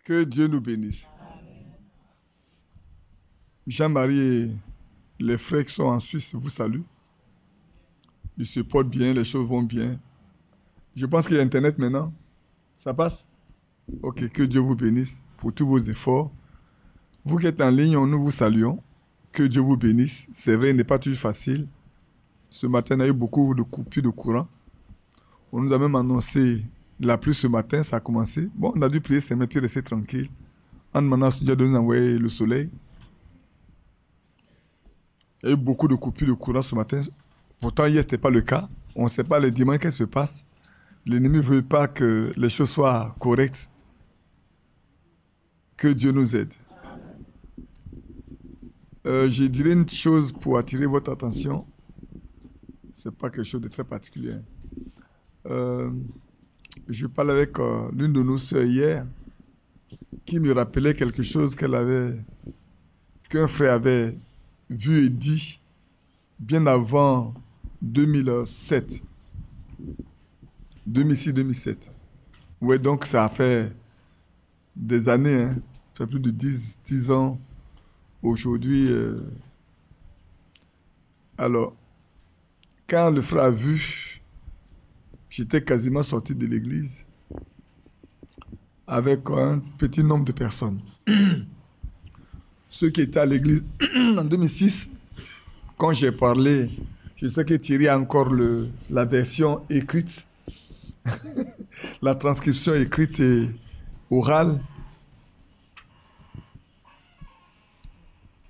Que Dieu nous bénisse. Jean-Marie et les frères qui sont en Suisse vous saluent. Ils se portent bien, les choses vont bien. Je pense qu'il y a Internet maintenant. Ça passe? Ok, que Dieu vous bénisse pour tous vos efforts. Vous qui êtes en ligne, nous vous saluons. Que Dieu vous bénisse. C'est vrai, il n'est pas toujours facile. Ce matin, on a eu beaucoup de coupures de courant. On nous a même annoncé la pluie ce matin, ça a commencé. Bon, on a dû prier, c'est même puis rester tranquille. En demandant à Dieu de nous envoyer le soleil. Il y a eu beaucoup de coupures de courant ce matin. Pourtant, hier, ce n'était pas le cas. On ne sait pas les dimanches qu'est-ce qui se passe. L'ennemi ne veut pas que les choses soient correctes. Que Dieu nous aide. Je dirais une chose pour attirer votre attention. Ce n'est pas quelque chose de très particulier. Je parlais avec l'une de nos sœurs hier qui me rappelait quelque chose qu'un frère avait vu et dit bien avant 2007. 2006-2007. Oui, donc ça a fait des années, hein. Ça fait plus de 10 ans aujourd'hui. Alors, quand le frère a vu, j'étais quasiment sorti de l'église avec un petit nombre de personnes. Ceux qui étaient à l'église en 2006, quand j'ai parlé, je sais que Thierry a encore la version écrite, la transcription écrite et orale.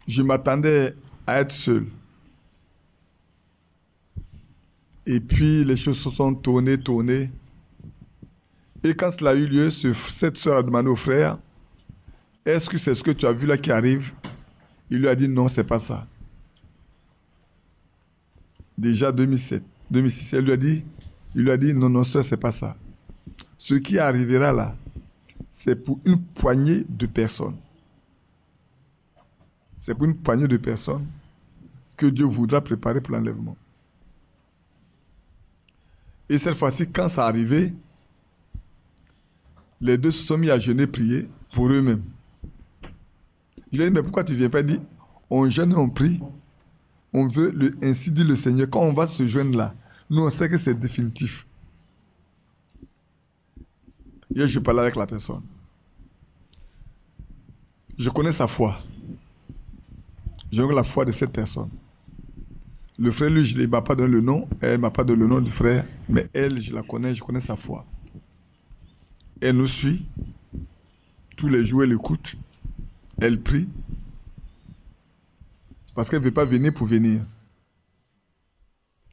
Je m'attendais à être seul. Et puis, les choses se sont tournées. Et quand cela a eu lieu, cette soeur a demandé au frère, est-ce que c'est ce que tu as vu là qui arrive? Il lui a dit non, c'est pas ça. Déjà 2007, 2006, il lui a dit non, sœur, c'est pas ça. Ce qui arrivera là, c'est pour une poignée de personnes. C'est pour une poignée de personnes que Dieu voudra préparer pour l'enlèvement. Et cette fois-ci, quand ça arrivait, les deux se sont mis à jeûner, prier pour eux-mêmes. Je lui ai dit, mais pourquoi tu ne viens pas? Il dit, on jeûne et on prie. On veut, ainsi dit le Seigneur, quand on va se joindre là, nous on sait que c'est définitif. Hier, je parlais avec la personne. Je connais sa foi. Je connais la foi de cette personne. Le frère, lui, il ne m'a pas donné le nom. Elle ne m'a pas donné le nom du frère. Mais elle, je la connais, je connais sa foi. Elle nous suit. Tous les jours, elle écoute. Elle prie. Parce qu'elle ne veut pas venir pour venir.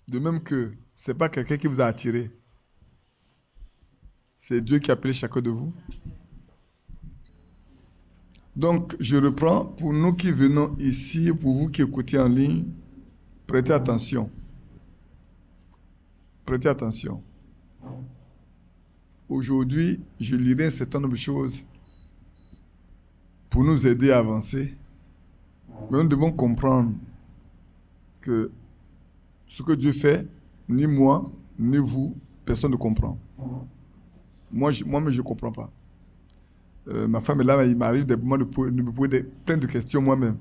De même que ce n'est pas quelqu'un qui vous a attiré. C'est Dieu qui a appelé chacun de vous. Donc, je reprends. Pour nous qui venons ici, pour vous qui écoutez en ligne, prêtez attention. Prêtez attention. Aujourd'hui, je lirai un certain nombre de choses pour nous aider à avancer. Mais nous devons comprendre que ce que Dieu fait, ni moi, ni vous, personne ne comprend. Moi-même, je ne comprends pas. Ma femme est là, il m'arrive de me poser plein de questions moi-même.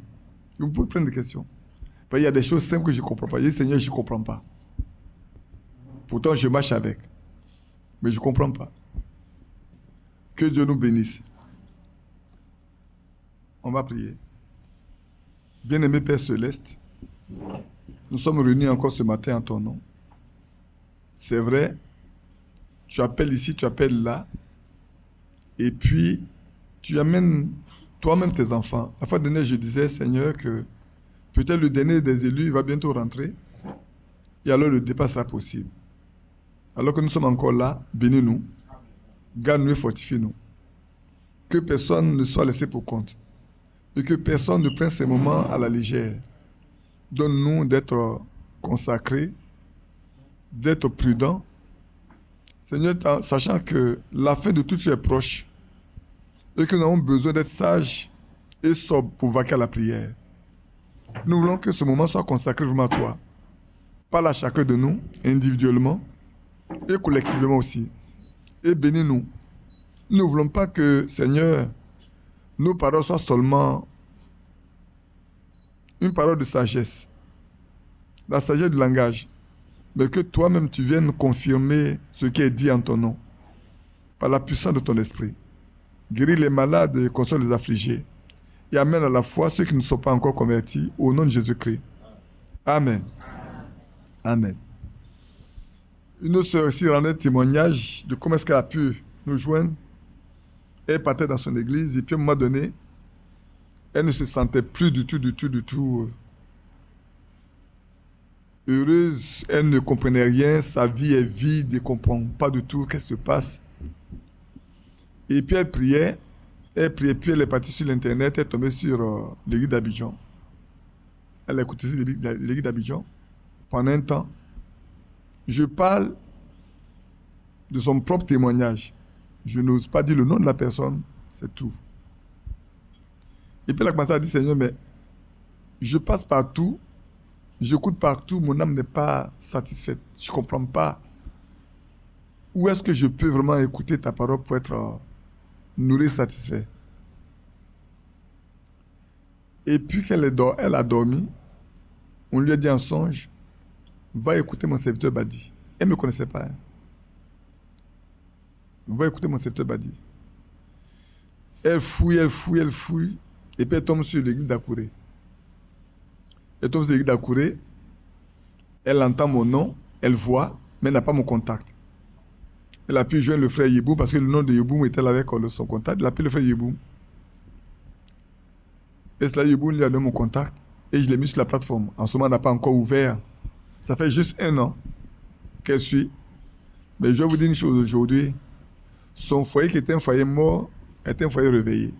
Je me pose plein de questions. Il y a des choses simples que je ne comprends pas. Je dis, Seigneur, je ne comprends pas. Pourtant, je marche avec. Mais je ne comprends pas. Que Dieu nous bénisse. On va prier. Bien-aimé Père Céleste, nous sommes réunis encore ce matin en ton nom. C'est vrai, tu appelles ici, tu appelles là. Et puis, tu amènes toi-même tes enfants. La fois dernière, je disais, Seigneur, que peut-être le dernier des élus va bientôt rentrer. Et alors le départ sera possible. Alors que nous sommes encore là, bénis-nous. Garde-nous et fortifie-nous. Que personne ne soit laissé pour compte. Et que personne ne prenne ces moments à la légère. Donne-nous d'être consacrés, d'être prudents. Seigneur, sachant que la fin de tout est proche et que nous avons besoin d'être sages et sobres pour vaquer à la prière. Nous voulons que ce moment soit consacré vraiment à toi. Parle à chacun de nous, individuellement et collectivement aussi. Et bénis-nous. Nous ne voulons pas que, Seigneur, nos paroles soient seulement une parole de sagesse, la sagesse du langage, mais que toi-même tu viennes confirmer ce qui est dit en ton nom, par la puissance de ton esprit. Guéris les malades et console les affligés, et amène à la foi ceux qui ne sont pas encore convertis, au nom de Jésus-Christ. Amen. Amen. Une autre sœur aussi rendait témoignage de comment est-ce qu'elle a pu nous joindre. Elle partait dans son église, et puis à un moment donné, elle ne se sentait plus du tout heureuse. Elle ne comprenait rien, sa vie est vide, elle ne comprend pas du tout qu'est-ce qui se passe. Et puis elle priait, puis elle est partie sur l'internet, elle est tombée sur l'église d'Abidjan. Elle a écouté l'église d'Abidjan pendant un temps. Je parle de son propre témoignage. Je n'ose pas dire le nom de la personne, c'est tout. Et puis elle a commencé à dire, Seigneur, mais je passe partout, j'écoute partout, mon âme n'est pas satisfaite. Je ne comprends pas. Où est-ce que je peux vraiment écouter ta parole pour être nourri, satisfait? Et puis qu'elle elle a dormi, on lui a dit en songe, va écouter mon serviteur Badi. Elle ne me connaissait pas. Hein. Va écouter mon serviteur Badi. Elle fouille, et puis elle tombe sur l'église d'Akouré. Elle tombe sur l'église d'Akouré, elle entend mon nom, elle voit, mais elle n'a pas mon contact. Elle a pu joindre le frère Yeboum, parce que le nom de Yeboum était là avec son contact. Elle a appelé le frère Yeboum. Et cela, Yeboum lui a donné mon contact, et je l'ai mis sur la plateforme. En ce moment, on n'a pas encore ouvert. Ça fait juste 1 an qu'elle suit. Mais je vais vous dire une chose aujourd'hui. Son foyer qui était un foyer mort est un foyer réveillé.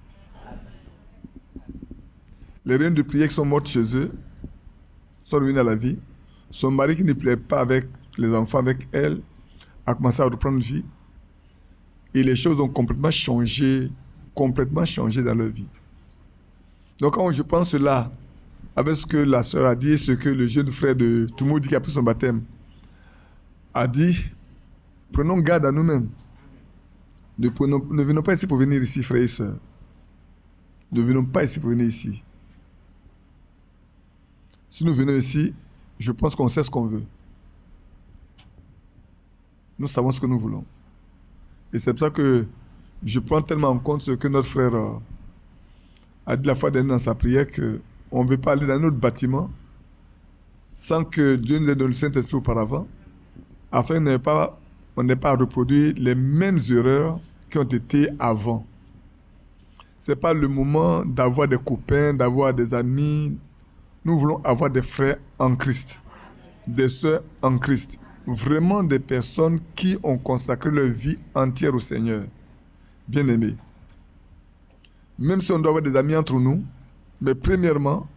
Les reines de prière qui sont mortes chez eux sont revenues à la vie. Son mari qui ne plaît pas avec les enfants, avec elle, a commencé à reprendre vie. Et les choses ont complètement changé dans leur vie. Donc quand je pense cela, avec ce que la sœur a dit, ce que le jeune frère de Toumoudi qui a pris son baptême a dit, prenons garde à nous-mêmes. Ne venons pas ici pour venir ici, frères et sœurs. Ne venons pas ici pour venir ici. Si nous venons ici, je pense qu'on sait ce qu'on veut. Nous savons ce que nous voulons. Et c'est pour ça que je prends tellement en compte ce que notre frère a dit la fois dernière dans sa prière, qu'on ne veut pas aller dans notre bâtiment sans que Dieu nous ait donné le Saint-Esprit auparavant, afin qu'on n'ait pas à reproduire les mêmes erreurs qui ont été avant. Ce n'est pas le moment d'avoir des copains, d'avoir des amis. Nous voulons avoir des frères en Christ, des sœurs en Christ. Vraiment des personnes qui ont consacré leur vie entière au Seigneur. Bien-aimés. Même si on doit avoir des amis entre nous, mais premièrement,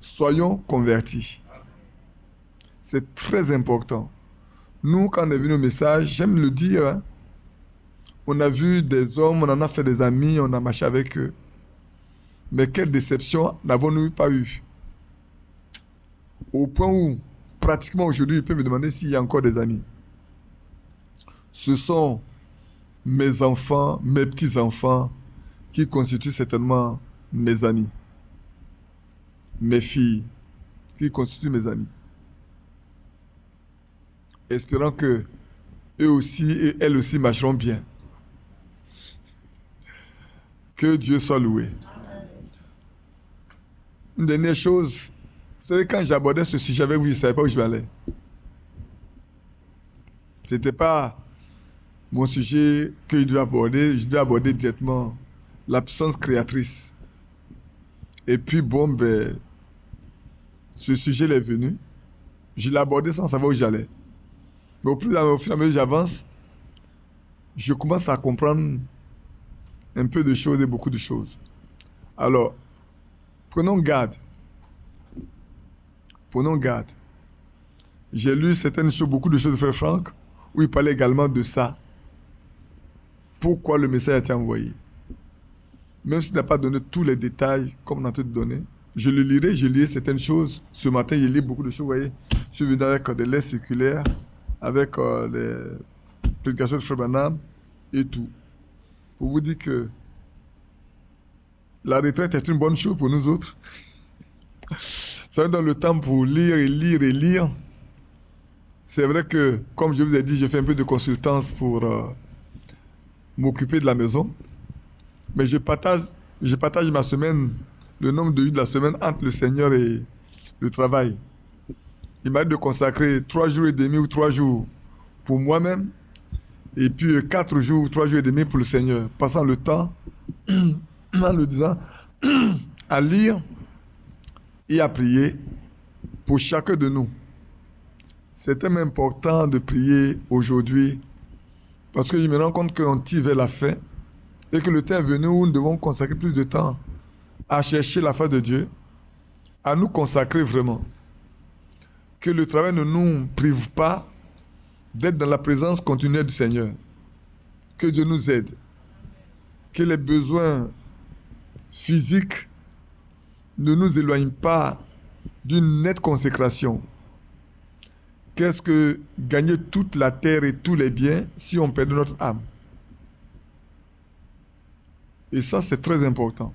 soyons convertis. C'est très important. Nous, quand on est venu au message, j'aime le dire, hein, on a vu des hommes, on en a fait des amis, on a marché avec eux. Mais quelle déception n'avons-nous pas eu? Au point où, pratiquement aujourd'hui, il peut me demander s'il y a encore des amis. Ce sont mes enfants, mes petits-enfants, qui constituent certainement mes amis. Mes filles, qui constituent mes amis. Espérant que eux aussi et elles aussi marcheront bien. Que Dieu soit loué. Une dernière chose, vous savez, quand j'abordais ce sujet avec vous, je ne savais pas où je vais aller. Ce n'était pas mon sujet que je devais aborder directement la puissance créatrice. Et puis bon, ce sujet est venu. Je l'ai abordé sans savoir où j'allais. Mais au fur et à mesure que j'avance, je commence à comprendre un peu de choses et beaucoup de choses. Alors, prenons garde. Prenons garde. J'ai lu beaucoup de choses de Frère Franck, où il parlait également de ça. Pourquoi le message a été envoyé. Même s'il n'a pas donné tous les détails, comme on a tout donné, je le lirai, je lirai certaines choses. Ce matin, il lit beaucoup de choses, vous voyez. Je suis venu avec des lettres circulaires, avec les prédications de Frère Branham et tout. Pour vous dire que La retraite est une bonne chose pour nous autres. Ça nous donne le temps pour lire et lire et lire. C'est vrai que, comme je vous ai dit, je fais un peu de consultance pour m'occuper de la maison. Mais je partage ma semaine, le nombre de jours de la semaine entre le Seigneur et le travail. Il m'a dit de consacrer 3 jours et demi ou 3 jours pour moi-même. Et puis 4 jours ou 3 jours et demi pour le Seigneur. Passant le temps, en le disant, à lire et à prier pour chacun de nous. C'est tellement important de prier aujourd'hui parce que je me rends compte qu'on tire vers la fin et que le temps est venu où nous devons consacrer plus de temps à chercher la face de Dieu, à nous consacrer vraiment. Que le travail ne nous prive pas d'être dans la présence continue du Seigneur. Que Dieu nous aide. Que les besoins physiques ne nous éloignent pas d'une nette consécration. Qu'est-ce que gagner toute la terre et tous les biens si on perd notre âme? Et ça, c'est très important.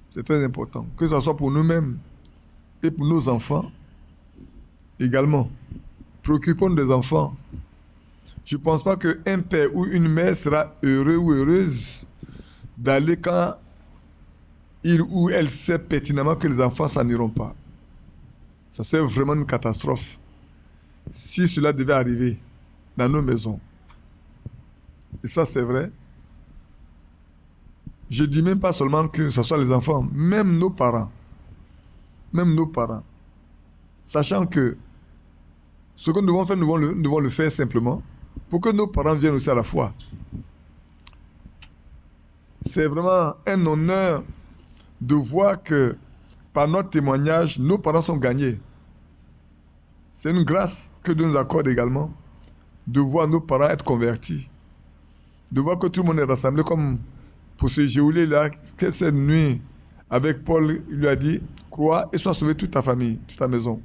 C'est très important. Que ce soit pour nous-mêmes et pour nos enfants également. Préoccupons-nous des enfants. Je ne pense pas qu'un père ou une mère sera heureux ou heureuse d'aller quand il ou elle sait pertinemment que les enfants s'en iront pas. Ça c'est vraiment une catastrophe. Si cela devait arriver dans nos maisons. Et ça c'est vrai. Je ne dis même pas seulement que ce soit les enfants, même nos parents. Même nos parents. Sachant que ce que nous devons faire, nous devons le faire simplement pour que nos parents viennent aussi à la foi. C'est vraiment un honneur de voir que par notre témoignage, nos parents sont gagnés. C'est une grâce que Dieu nous accorde également de voir nos parents être convertis. De voir que tout le monde est rassemblé comme pour ce Géoulé-là, que cette nuit, avec Paul, il lui a dit, crois et sois sauvé toute ta famille, toute ta maison.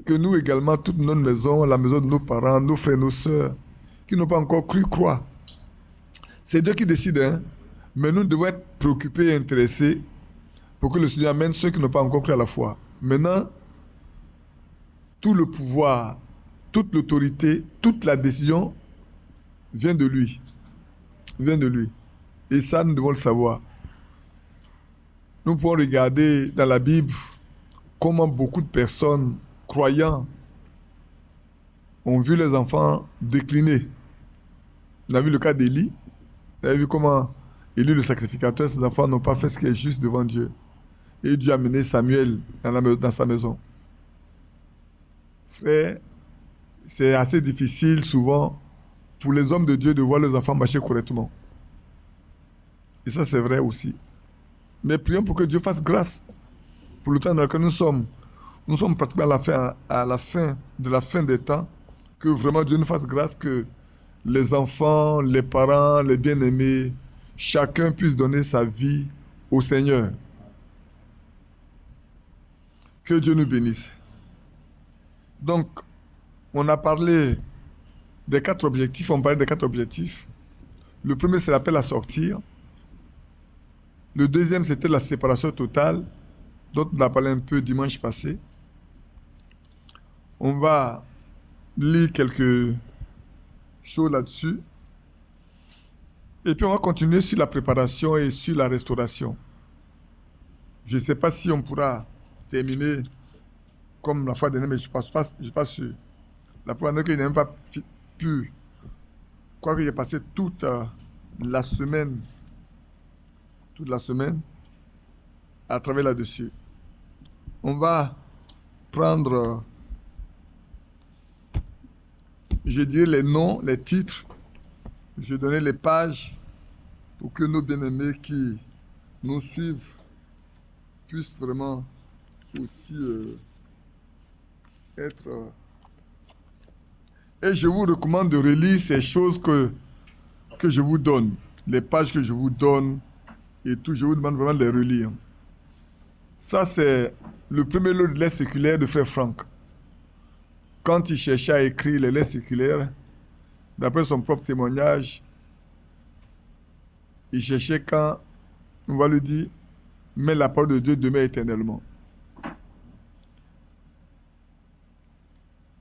Que nous également, toute notre maison, la maison de nos parents, nos frères, nos sœurs, qui n'ont pas encore cru, croient. C'est Dieu qui décide, hein? Mais nous devons être préoccupés et intéressés pour que le Seigneur amène ceux qui n'ont pas encore cru à la foi. Maintenant, tout le pouvoir, toute l'autorité, toute la décision vient de lui. Vient de lui. Et ça, nous devons le savoir. Nous pouvons regarder dans la Bible comment beaucoup de personnes croyants ont vu les enfants décliner. On a vu le cas d'Élie. On a vu comment Élie, le sacrificateur, ses enfants n'ont pas fait ce qui est juste devant Dieu. Et Dieu a mené Samuel dans sa maison. Frère, c'est assez difficile souvent pour les hommes de Dieu de voir les enfants marcher correctement. Et ça, c'est vrai aussi. Mais prions pour que Dieu fasse grâce pour le temps dans lequel nous sommes. Nous sommes pratiquement à la fin de la fin des temps. Que vraiment Dieu nous fasse grâce que les enfants, les parents, les bien-aimés, chacun puisse donner sa vie au Seigneur. Que Dieu nous bénisse. Donc, on a parlé des 4 objectifs. On parlait des 4 objectifs. Le premier, c'est l'appel à sortir. Le deuxième, c'était la séparation totale, dont on a parlé un peu dimanche passé. On va lire quelques choses là-dessus. Et puis on va continuer sur la préparation et sur la restauration. Je ne sais pas si on pourra terminer comme la fois dernière, mais je ne suis pas sûr. La fois dernière, il n'a même pas pu. Quoique j'ai passé toute la semaine à travailler là-dessus. On va prendre, je dirais les noms, les titres. Je vais donner les pages pour que nos bien-aimés qui nous suivent puissent vraiment aussi être... Et je vous recommande de relire ces choses que je vous donne, les pages que je vous donne et tout, je vous demande vraiment de les relire. Ça, c'est le premier lot de lettres séculaires de Frère Franck. Quand il cherchait à écrire les lettres séculaires, d'après son propre témoignage, il cherchait quand on va lui dire, mais la parole de Dieu demeure éternellement.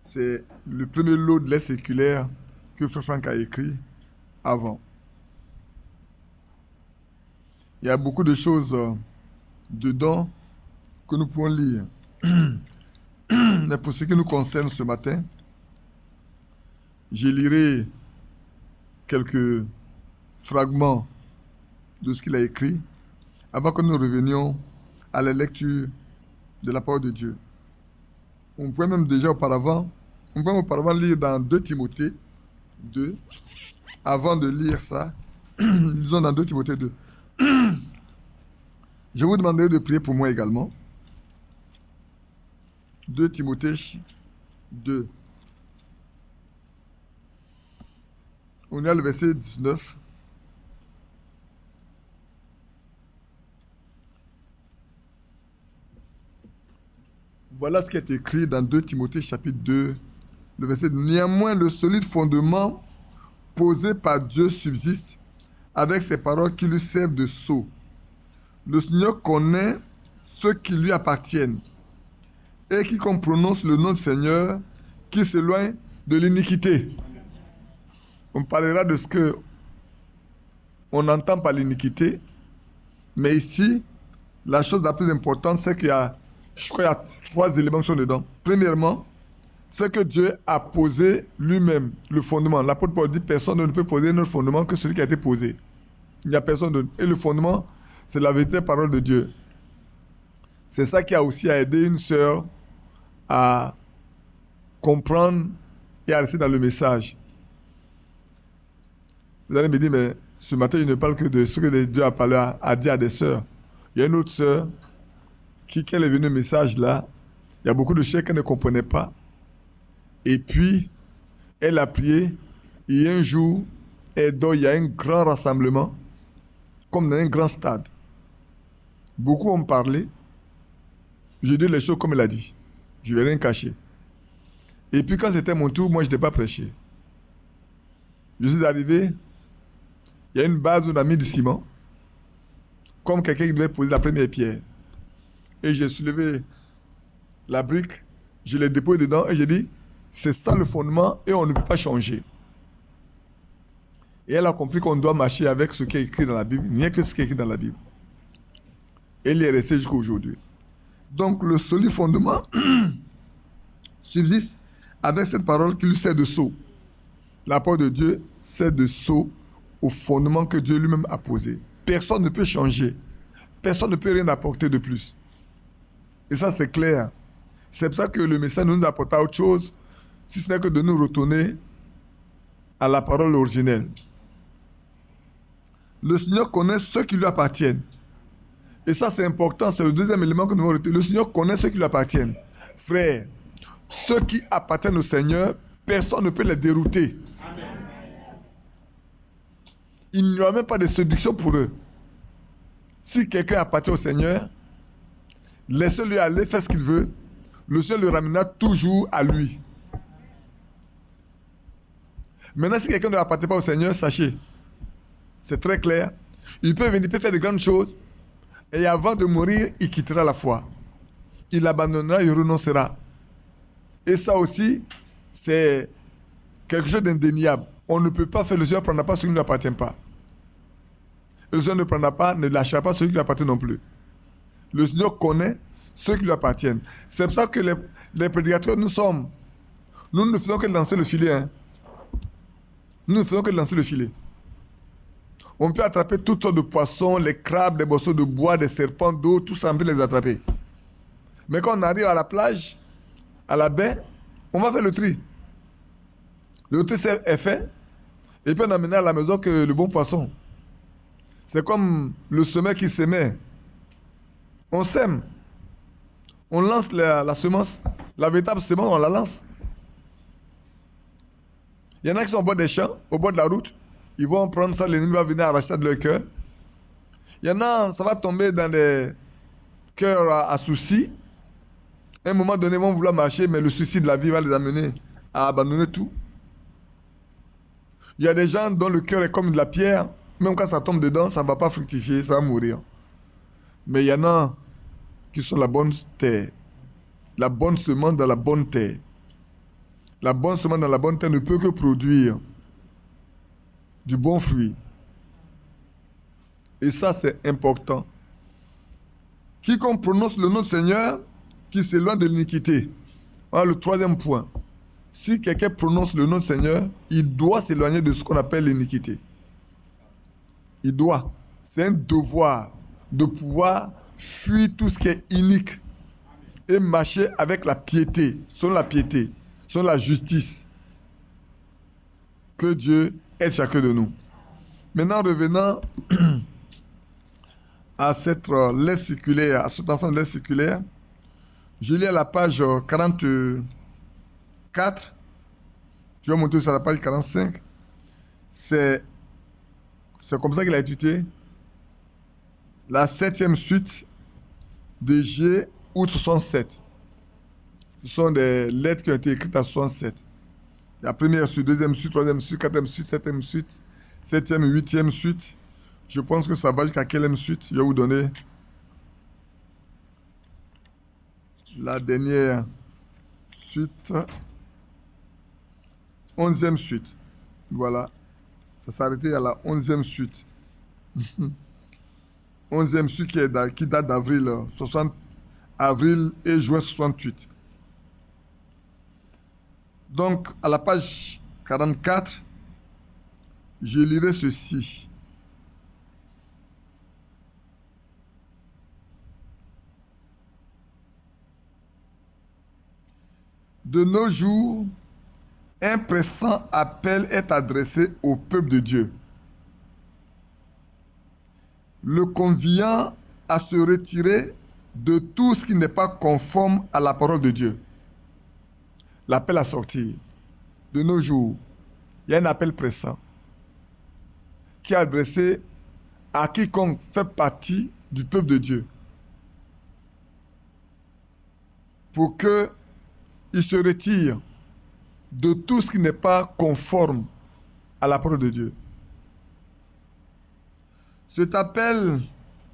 C'est le premier lot de l'aide séculaire que Frère Franck a écrit avant. Il y a beaucoup de choses dedans que nous pouvons lire. Mais pour ce qui nous concerne ce matin, je lirai quelques fragments de ce qu'il a écrit avant que nous revenions à la lecture de la parole de Dieu. On pouvait même déjà auparavant lire dans 2 Timothée 2. Avant de lire ça, lisons dans 2 Timothée 2. Je vous demanderai de prier pour moi également. 2 Timothée 2. On est à le verset 19. Voilà ce qui est écrit dans 2 Timothée chapitre 2, le verset. Néanmoins, le solide fondement posé par Dieu subsiste avec ses paroles qui lui servent de sceau. Le Seigneur connaît ceux qui lui appartiennent et qui prononce le nom du Seigneur, qui s'éloigne de l'iniquité. On parlera de ce que on entend par l'iniquité, mais ici, la chose la plus importante, c'est qu'il y a, je crois, il y a 3 éléments qui sont dedans. Premièrement, c'est que Dieu a posé lui-même le fondement. L'apôtre Paul dit, personne ne peut poser un autre fondement que celui qui a été posé. Il n'y a personne d'autre. Et le fondement, c'est la véritable parole de Dieu. C'est ça qui a aussi aidé une sœur à comprendre et à rester dans le message. Vous allez me dire, mais ce matin, je ne parle que de ce que Dieu a parlé, a dit à des sœurs. Il y a une autre sœur qui, quand elle est venue au message là, il y a beaucoup de choses qu'elle ne comprenait pas. Et puis, elle a prié. Et un jour, il y a un grand rassemblement, comme dans un grand stade. Beaucoup ont parlé. Je dis les choses comme elle a dit. Je ne vais rien cacher. Et puis quand c'était mon tour, moi je n'étais pas prêché. Je suis arrivé, il y a une base où on a mis du ciment, comme quelqu'un qui devait poser la première pierre. Et j'ai soulevé la brique, je l'ai déposé dedans et j'ai dit, c'est ça le fondement et on ne peut pas changer. Et elle a compris qu'on doit marcher avec ce qui est écrit dans la Bible. Il n'y a que ce qui est écrit dans la Bible. Et elle y est restée jusqu'à aujourd'hui. Donc le solide fondement subsiste avec cette parole qui lui sert de sceau. La parole de Dieu sert de sceau au fondement que Dieu lui-même a posé. Personne ne peut changer. Personne ne peut rien apporter de plus. Et ça, c'est clair. C'est pour ça que le message ne nous apporte pas autre chose, si ce n'est que de nous retourner à la parole originelle. Le Seigneur connaît ceux qui lui appartiennent. Et ça, c'est important. C'est le deuxième élément que nous devons retenir. Le Seigneur connaît ceux qui lui appartiennent. Frères, ceux qui appartiennent au Seigneur, personne ne peut les dérouter. Amen. Il n'y aura même pas de séduction pour eux. Si quelqu'un appartient au Seigneur, laissez-le aller faire ce qu'il veut. Le Seigneur le ramènera toujours à lui. Maintenant, si quelqu'un ne appartient pas au Seigneur, sachez, c'est très clair, il peut venir, il peut faire de grandes choses, et avant de mourir, il quittera la foi. Il abandonnera, il renoncera. Et ça aussi, c'est quelque chose d'indéniable. On ne peut pas faire, le Seigneur ne prendra pas ce qui ne lui appartient pas. Le Seigneur ne prendra pas, ne lâchera pas ceux qui lui appartiennent non plus. Le Seigneur connaît ceux qui lui appartiennent. C'est pour ça que les prédicateurs, nous ne faisons que lancer le filet. Hein. Nous ne faisons que lancer le filet. On peut attraper toutes sortes de poissons, les crabes, les morceaux de bois, des serpents d'eau, tout ça, on peut les attraper. Mais quand on arrive à la plage, à la baie, on va faire le tri. Le tri est fait, et puis on amène à la maison que le bon poisson. C'est comme le semeur qui s'émet. On sème. On lance la semence. La véritable semence, on la lance. Il y en a qui sont au bord des champs, au bord de la route. Ils vont prendre ça, l'ennemi va venir arracher ça de leur cœur. Il y en a, ça va tomber dans des cœurs à soucis. À un moment donné, ils vont vouloir marcher, mais le souci de la vie va les amener à abandonner tout. Il y a des gens dont le cœur est comme de la pierre. Même quand ça tombe dedans, ça ne va pas fructifier, ça va mourir. Mais il y en a qui sont la bonne terre. La bonne semence dans la bonne terre. La bonne semence dans la bonne terre ne peut que produire du bon fruit. Et ça, c'est important. Quiconque prononce le nom du Seigneur, qui s'éloigne de l'iniquité. Voilà le troisième point. Si quelqu'un prononce le nom du Seigneur, il doit s'éloigner de ce qu'on appelle l'iniquité. Il doit. C'est un devoir de pouvoir fuir tout ce qui est inique et marcher avec la piété, selon la justice. Que Dieu aide chacun de nous. Maintenant, revenant à cette lettre circulaire, à cet ensemble de lettres circulaires, je lis à la page 44, je vais monter sur la page 45, c'est comme ça qu'il a étudié la 7e suite de G, août 67. Ce sont des lettres qui ont été écrites à 67. La première suite, deuxième suite, troisième suite, quatrième suite, septième suite, 7e et 8e suite. Je pense que ça va jusqu'à quelle suite? Je vais vous donner la dernière suite. 11e suite. Voilà. Ça s'est arrêté à la 11e suite. 11e suite qui date d'avril avril et juin 68. Donc, à la page 44, je lirai ceci. De nos jours, un pressant appel est adressé au peuple de Dieu, le conviant à se retirer de tout ce qui n'est pas conforme à la parole de Dieu. L'appel à sortir. De nos jours, il y a un appel pressant qui est adressé à quiconque fait partie du peuple de Dieu, pour qu'il se retire de tout ce qui n'est pas conforme à la parole de Dieu. Cet appel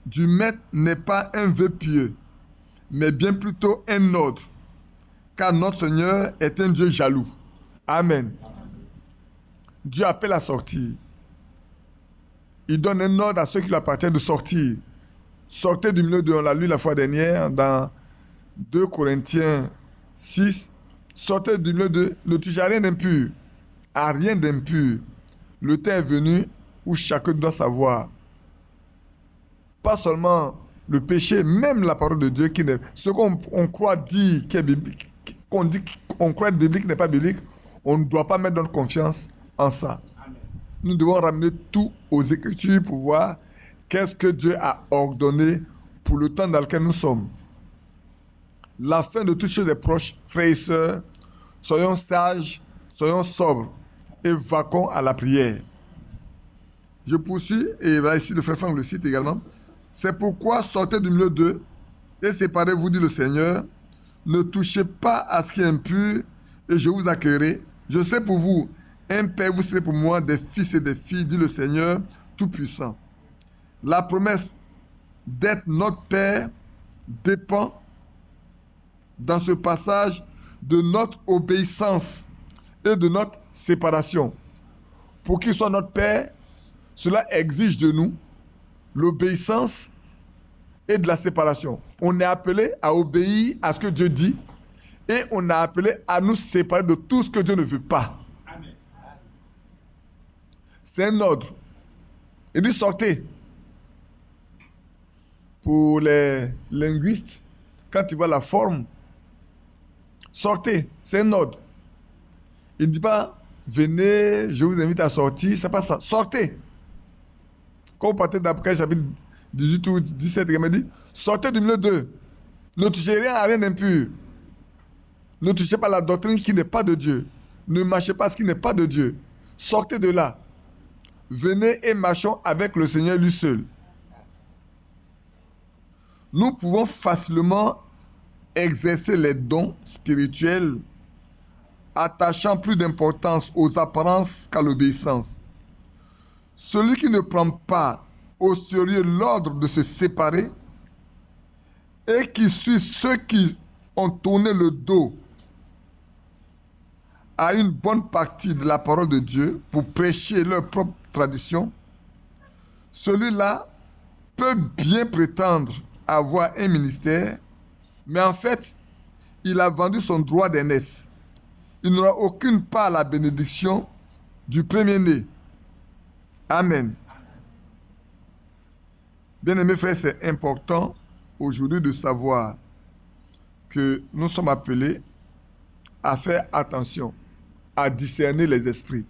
du maître n'est pas un vœu pieux, mais bien plutôt un ordre, car notre Seigneur est un Dieu jaloux. Amen. Dieu appelle à sortir. Il donne un ordre à ceux qui lui appartiennent de sortir. Sortez du milieu de, on l'a lu la fois dernière, dans 2 Corinthiens 6, sortez du milieu de, ne touchez à rien d'impur, à rien d'impur. Le temps est venu où chacun doit savoir. Pas seulement le péché, même la parole de Dieu, qui n'est, ce qu'on croit dire qui est biblique, qu'on croit être biblique n'est pas biblique, on ne doit pas mettre notre confiance en ça. Amen. Nous devons ramener tout aux Écritures pour voir qu'est-ce que Dieu a ordonné pour le temps dans lequel nous sommes. La fin de toutes choses est proche, frères et sœurs. Soyons sages, soyons sobres et vaquons à la prière. Je poursuis, et voilà ici le frère Franck le cite également. C'est pourquoi sortez du milieu d'eux et séparez-vous, dit le Seigneur. Ne touchez pas à ce qui est impur et je vous accueillerai. Je serai pour vous un père, vous serez pour moi des fils et des filles, dit le Seigneur Tout-Puissant. La promesse d'être notre Père dépend dans ce passage de notre obéissance et de notre séparation. Pour qu'il soit notre Père, cela exige de nous l'obéissance et de la séparation. On est appelé à obéir à ce que Dieu dit et on est appelé à nous séparer de tout ce que Dieu ne veut pas. Amen. C'est un ordre. Il dit sortez. Pour les linguistes, quand ils voient la forme, sortez, c'est un ordre. Il ne dit pas venez, je vous invite à sortir, c'est pas ça. Sortez. Quand vous partez d'Apocalypse chapitre 18 ou 17, il me dit sortez du milieu d'eux. Ne touchez rien à rien d'impur. Ne touchez pas la doctrine qui n'est pas de Dieu. Ne marchez pas ce qui n'est pas de Dieu. Sortez de là. Venez et marchons avec le Seigneur lui seul. Nous pouvons facilement exercer les dons spirituels, attachant plus d'importance aux apparences qu'à l'obéissance. Celui qui ne prend pas au sérieux l'ordre de se séparer et qui suit ceux qui ont tourné le dos à une bonne partie de la parole de Dieu pour prêcher leur propre tradition, celui-là peut bien prétendre avoir un ministère, mais en fait, il a vendu son droit d'aînesse. Il n'aura aucune part à la bénédiction du premier-né. Amen. Bien-aimés frères, c'est important aujourd'hui de savoir que nous sommes appelés à faire attention, à discerner les esprits.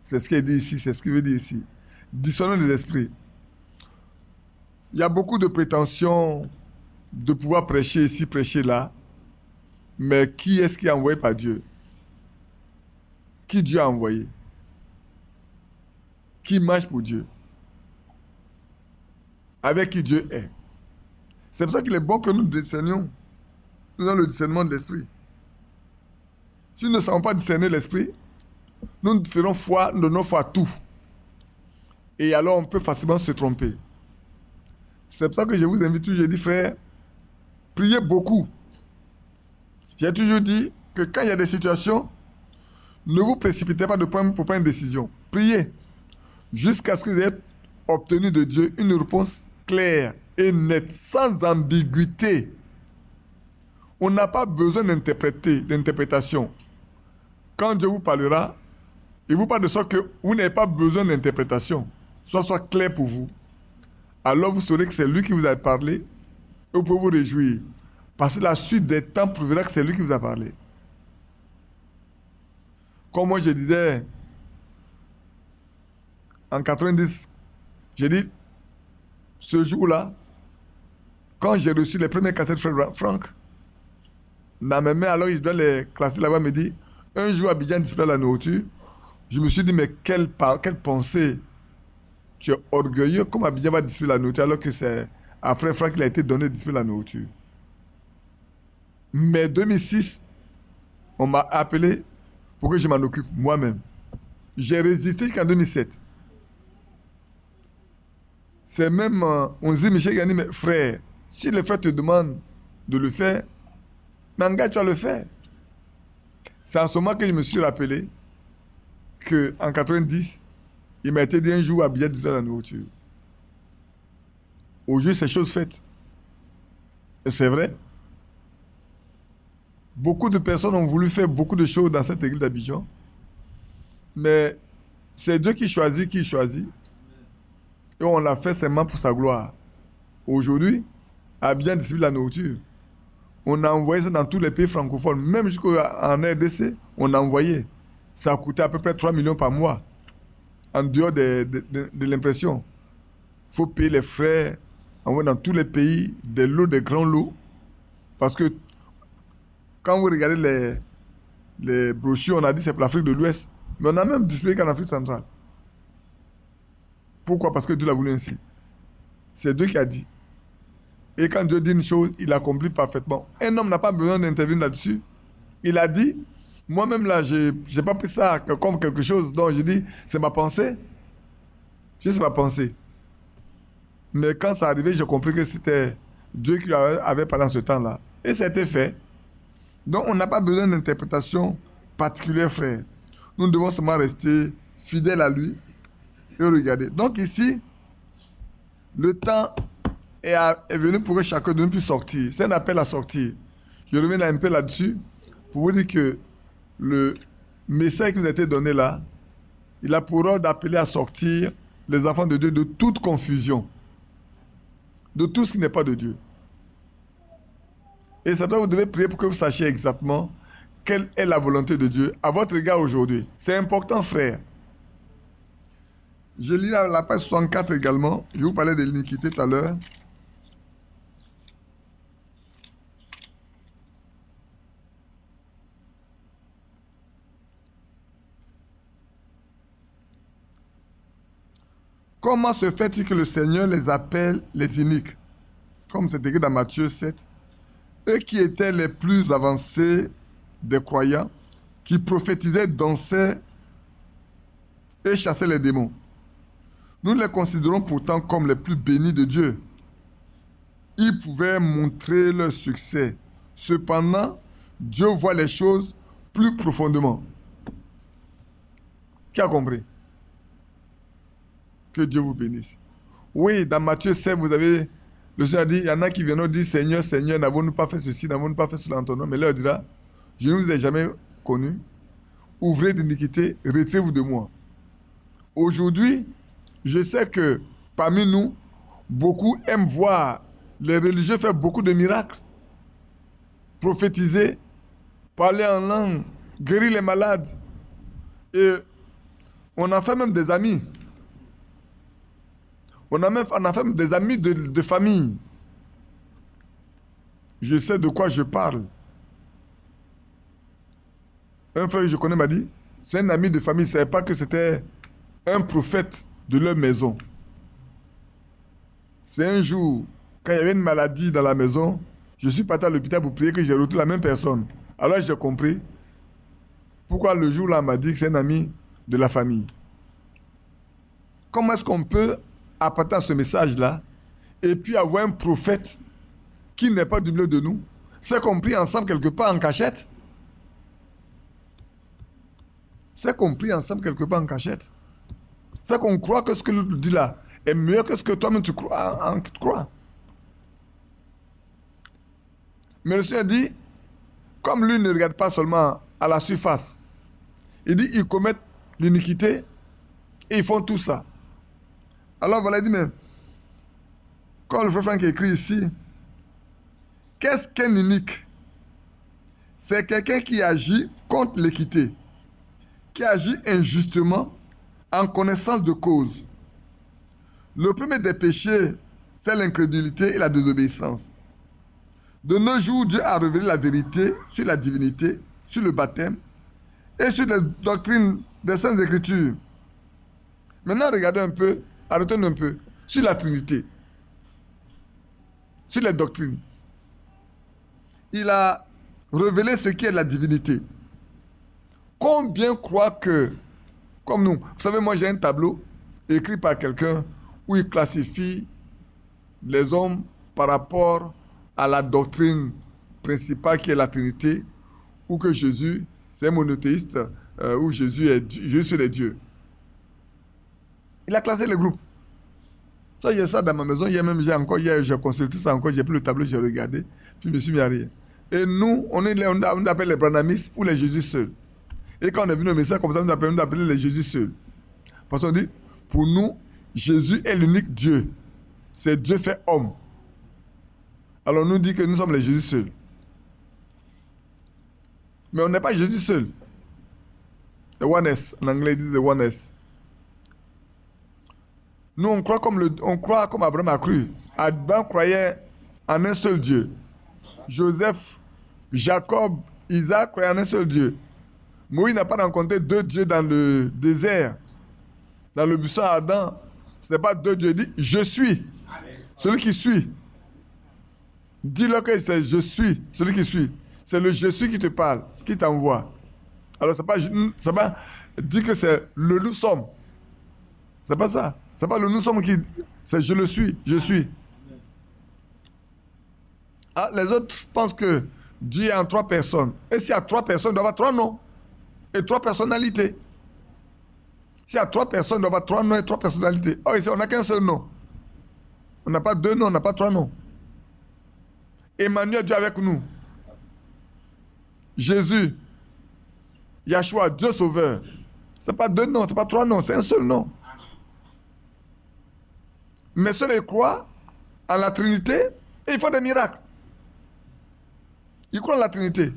C'est ce qu'il dit ici, c'est ce qu'il veut dire ici. Discerner les esprits. Il y a beaucoup de prétentions de pouvoir prêcher ici, prêcher là, mais qui est-ce qui est envoyé par Dieu? Qui Dieu a envoyé? Qui marche pour Dieu? Avec qui Dieu est? C'est pour ça qu'il est bon que nous discernions. Nous avons le discernement de l'esprit. Si nous ne savons pas discerner l'esprit, nous ferons foi, nous donnons foi à tout. Et alors on peut facilement se tromper. C'est pour ça que je vous invite toujours, je dis frère, priez beaucoup. J'ai toujours dit que quand il y a des situations, ne vous précipitez pas pour prendre une décision. Priez jusqu'à ce que vous ayez obtenu de Dieu une réponse claire et nette, sans ambiguïté. On n'a pas besoin d'interprétation. Quand Dieu vous parlera, il vous parle de sorte que vous n'avez pas besoin d'interprétation. Soit clair pour vous. Alors vous saurez que c'est lui qui vous a parlé et vous pouvez vous réjouir. Parce que la suite des temps prouvera que c'est lui qui vous a parlé. Comme moi je disais, en 90, j'ai dit, ce jour-là, quand j'ai reçu les premières cassettes de Frère Franck, dans mes mains, alors je dois les classer là-bas, me dit, un jour Abidjan disparaît la nourriture. Je me suis dit, mais quelle pensée. Tu es orgueilleux, comme Abidjan va distribuer la nourriture alors que c'est à Frère Franck qu'il a été donné de distribuer la nourriture. Mais 2006, on m'a appelé pour que je m'en occupe moi-même. J'ai résisté jusqu'en 2007. C'est même, on dit, Michel Gani, mais frère, si les frères te demandent de le faire, mais en gars, tu vas le faire. C'est en ce moment que je me suis rappelé qu'en 90, il m'a été dit un jour à Abidjan de faire la nourriture. Aujourd'hui, c'est chose faite. Et c'est vrai. Beaucoup de personnes ont voulu faire beaucoup de choses dans cette église d'Abidjan. Mais c'est Dieu qui choisit, Et on l'a fait seulement pour sa gloire. Aujourd'hui, Abidjan distribue la nourriture. On a envoyé ça dans tous les pays francophones. Même jusqu'en RDC, on a envoyé. Ça a coûté à peu près 3 millions par mois. En dehors de l'impression. Il faut payer les frais. Envoyer dans tous les pays des lots, des grands lots. Parce que quand vous regardez les brochures, on a dit que c'est pour l'Afrique de l'Ouest. Mais on a même distribué qu'en Afrique centrale. Pourquoi? Parce que Dieu l'a voulu ainsi. C'est Dieu qui a dit. Et quand Dieu dit une chose, il accomplit parfaitement. Un homme n'a pas besoin d'intervenir là-dessus. Il a dit, moi-même là, je n'ai pas pris ça comme quelque chose. Donc je dis, c'est ma pensée. C'est ma pensée. Mais quand ça arrivait, j'ai compris que c'était Dieu qui avait parlé en ce temps-là. Et ça a été fait. Donc on n'a pas besoin d'interprétation particulière, frère. Nous devons seulement rester fidèles à lui et regarder. Donc ici, le temps est venu pour que chacun de nous puisse sortir. C'est un appel à sortir. Je reviens un peu là-dessus pour vous dire que le message qui nous a été donné là, il a pour ordre d'appeler à sortir les enfants de Dieu de toute confusion, de tout ce qui n'est pas de Dieu. Et ça doit vous devez prier pour que vous sachiez exactement quelle est la volonté de Dieu à votre égard aujourd'hui. C'est important, frère. Je lis la page 64 également. Je vous parlais de l'iniquité tout à l'heure. Comment se fait-il que le Seigneur les appelle les iniques? Comme c'est écrit dans Matthieu 7. Eux qui étaient les plus avancés des croyants, qui prophétisaient, dansaient et chassaient les démons. Nous les considérons pourtant comme les plus bénis de Dieu. ils pouvaient montrer leur succès. Cependant, Dieu voit les choses plus profondément. Qui a compris? Que Dieu vous bénisse. Oui, dans Matthieu 7, vous avez... Le Seigneur a dit, il y en a qui viendront dire, Seigneur, Seigneur, n'avons-nous pas fait ceci, n'avons-nous pas fait cela en ton nom? Mais leur dira, je ne vous ai jamais connu. Ouvrez d'iniquité, retirez-vous de moi. Aujourd'hui, je sais que parmi nous, beaucoup aiment voir les religieux faire beaucoup de miracles. Prophétiser, parler en langue, guérir les malades. Et on en fait même des amis. On en fait même des amis de famille. Je sais de quoi je parle. Un frère que je connais m'a dit, c'est un ami de famille, il ne savait pas que c'était un prophète de leur maison. C'est un jour, quand il y avait une maladie dans la maison, je suis parti à l'hôpital pour prier que j'ai retrouvé la même personne. Alors j'ai compris pourquoi le jour-là m'a dit que c'est un ami de la famille. Comment est-ce qu'on peut apporter à ce message-là et puis avoir un prophète qui n'est pas du milieu de nous? C'est compris ensemble quelque part en cachette. C'est compris ensemble quelque part en cachette. C'est qu'on croit que ce que l'autre dit là est mieux que ce que toi-même tu crois. Mais le Seigneur dit, comme lui ne regarde pas seulement à la surface, il dit, ils commettent l'iniquité et ils font tout ça. Alors voilà, il dit, mais quand le frère Franck écrit ici, qu'est-ce qu'un inique? C'est quelqu'un qui agit contre l'équité, qui agit injustement en connaissance de cause. Le premier des péchés, c'est l'incrédulité et la désobéissance. De nos jours, Dieu a révélé la vérité sur la divinité, sur le baptême et sur les doctrines des Saintes Écritures. Maintenant, regardez un peu, arrêtons un peu, sur la Trinité, sur les doctrines. Il a révélé ce qui est la divinité. Combien croient que, comme nous, vous savez, moi j'ai un tableau écrit par quelqu'un où il classifie les hommes par rapport à la doctrine principale qui est la Trinité, ou que Jésus, c'est un monothéiste, ou Jésus est Dieu. Il a classé les groupes. Ça, j'ai ça dans ma maison. Hier, j'ai consulté ça encore, j'ai pris le tableau, j'ai regardé, puis je me suis mis à rire. Et nous, on appelle les Branhamistes ou les Jésus seuls. Et quand on est venu au message comme ça, on appelle les Jésus seuls. Parce qu'on dit, pour nous, Jésus est l'unique Dieu. C'est Dieu fait homme. Alors on nous dit que nous sommes les Jésus seuls. Mais on n'est pas Jésus seul. The oneness, en anglais ils disent the oneness. Nous on croit comme Abraham a cru. Abraham croyait en un seul Dieu. Joseph, Jacob, Isaac croyaient en un seul Dieu. Moïse n'a pas rencontré deux dieux dans le désert. Dans le buisson à Adam, ce n'est pas deux dieux. Il dit, je suis. Celui qui suit. Dis-leur que c'est je suis, celui qui suit. C'est le je suis qui te parle, qui t'envoie. Alors, c'est pas dire que c'est le nous sommes. C'est pas ça. C'est pas le nous sommes qui... C'est je le suis, je suis. Ah, les autres pensent que Dieu est en trois personnes. Et s'il y a trois personnes, il doit y avoir trois noms. Et trois personnalités. S'il y a trois personnes, il doit y avoir trois noms et trois personnalités. Oh, ici, on n'a qu'un seul nom. On n'a pas deux noms, on n'a pas trois noms. Emmanuel, Dieu avec nous. Jésus, Yahshua, Dieu sauveur. Ce n'est pas deux noms, ce n'est pas trois noms, c'est un seul nom. Mais ceux qui croient en la Trinité, et ils font des miracles. Ils croient en la Trinité.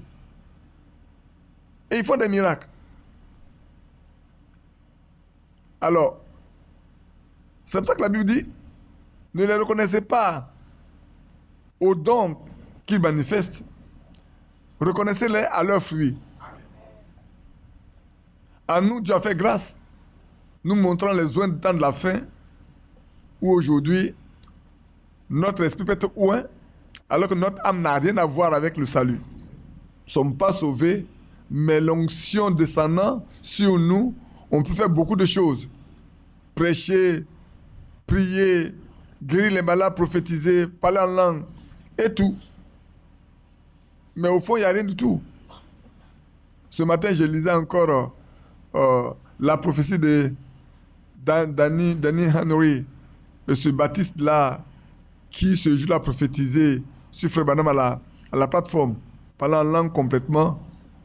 Et ils font des miracles. Alors, c'est pour ça que la Bible dit, ne les reconnaissez pas aux dons qu'ils manifestent, reconnaissez-les à leurs fruits. À nous, Dieu a fait grâce, nous montrant les oins du temps de la fin, où aujourd'hui, notre esprit peut être oint, alors que notre âme n'a rien à voir avec le salut. Nous ne sommes pas sauvés, mais l'onction descendant sur nous, on peut faire beaucoup de choses. Prêcher, prier, guérir les malades, prophétiser, parler en langue et tout. Mais au fond, il n'y a rien du tout. Ce matin, je lisais encore la prophétie de Danny Henry, ce Baptiste-là, qui ce jour-là a prophétisé sur Frère Branham à la plateforme, parlant en langue complètement.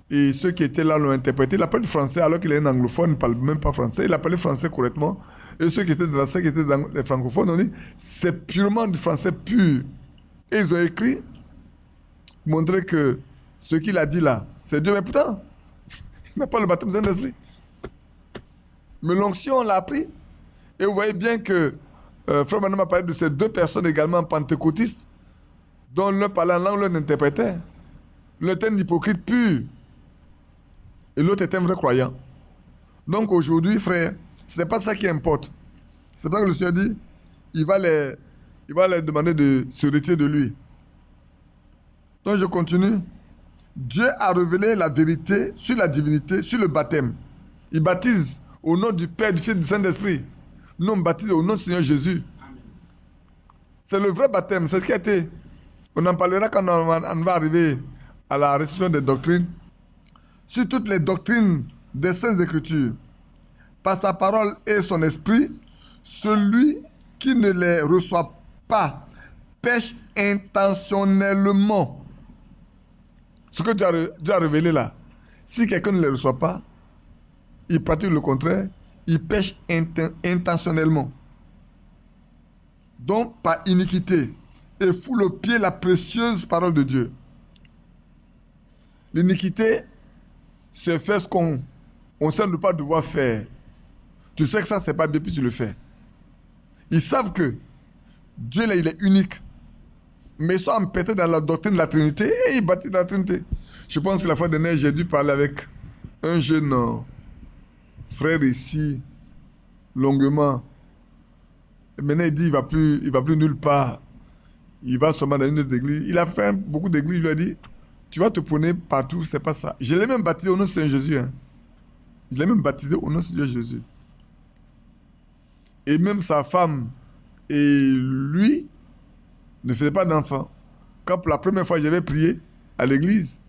Et ceux qui étaient là l'ont interprété. Il a parlé français alors qu'il est un anglophone, il ne parle même pas français. Il a parlé français correctement. Et ceux qui étaient dans la salle, qui étaient dans les francophones, ont dit c'est purement du français pur. Et ils ont écrit, montrer que ce qu'il a dit là, c'est Dieu. Mais pourtant, il n'a pas le baptême Saint-Esprit. Mais l'onction, on l'a appris. Et vous voyez bien que Frère Branham a parlé de ces deux personnes également pentecôtistes, dont l'un parlait en langue, l'un interprétait. L'un était un hypocrite pur. Et l'autre était un vrai croyant. Donc aujourd'hui, frère, ce n'est pas ça qui importe. C'est pas que le Seigneur dit, il va les demander de se retirer de lui. Donc je continue. Dieu a révélé la vérité sur la divinité, sur le baptême. Il baptise au nom du Père, du Fils et du Saint-Esprit. Nous, on baptise au nom du Seigneur Jésus. C'est le vrai baptême, c'est ce qui a été. On en parlera quand on va arriver à la restitution des doctrines. Sur toutes les doctrines des Saintes Écritures, par sa parole et son esprit, celui qui ne les reçoit pas pêche intentionnellement. Ce que Dieu a révélé là, si quelqu'un ne les reçoit pas, il pratique le contraire, il pêche intentionnellement. Donc par iniquité, et foule au pied la précieuse parole de Dieu. L'iniquité, c'est faire ce qu'on sait ne pas devoir faire. Tu sais que ça, c'est pas bien, puis tu le fais. Ils savent que Dieu, là, il est unique. Mais ils sont empêtrés dans la doctrine de la Trinité et ils bâtissent la Trinité. Je pense que la fois dernière, j'ai dû parler avec un jeune frère ici, longuement. Et maintenant, il dit il va plus nulle part. Il va seulement dans une autre église. Il a fait beaucoup d'églises. Il lui a dit, tu vas te prôner partout, c'est pas ça. Je l'ai même baptisé au nom de Saint Jésus. Hein. Je l'ai même baptisé au nom de Seigneur Jésus. Et même sa femme et lui ne faisaient pas d'enfants. Quand pour la première fois j'avais prié à l'église,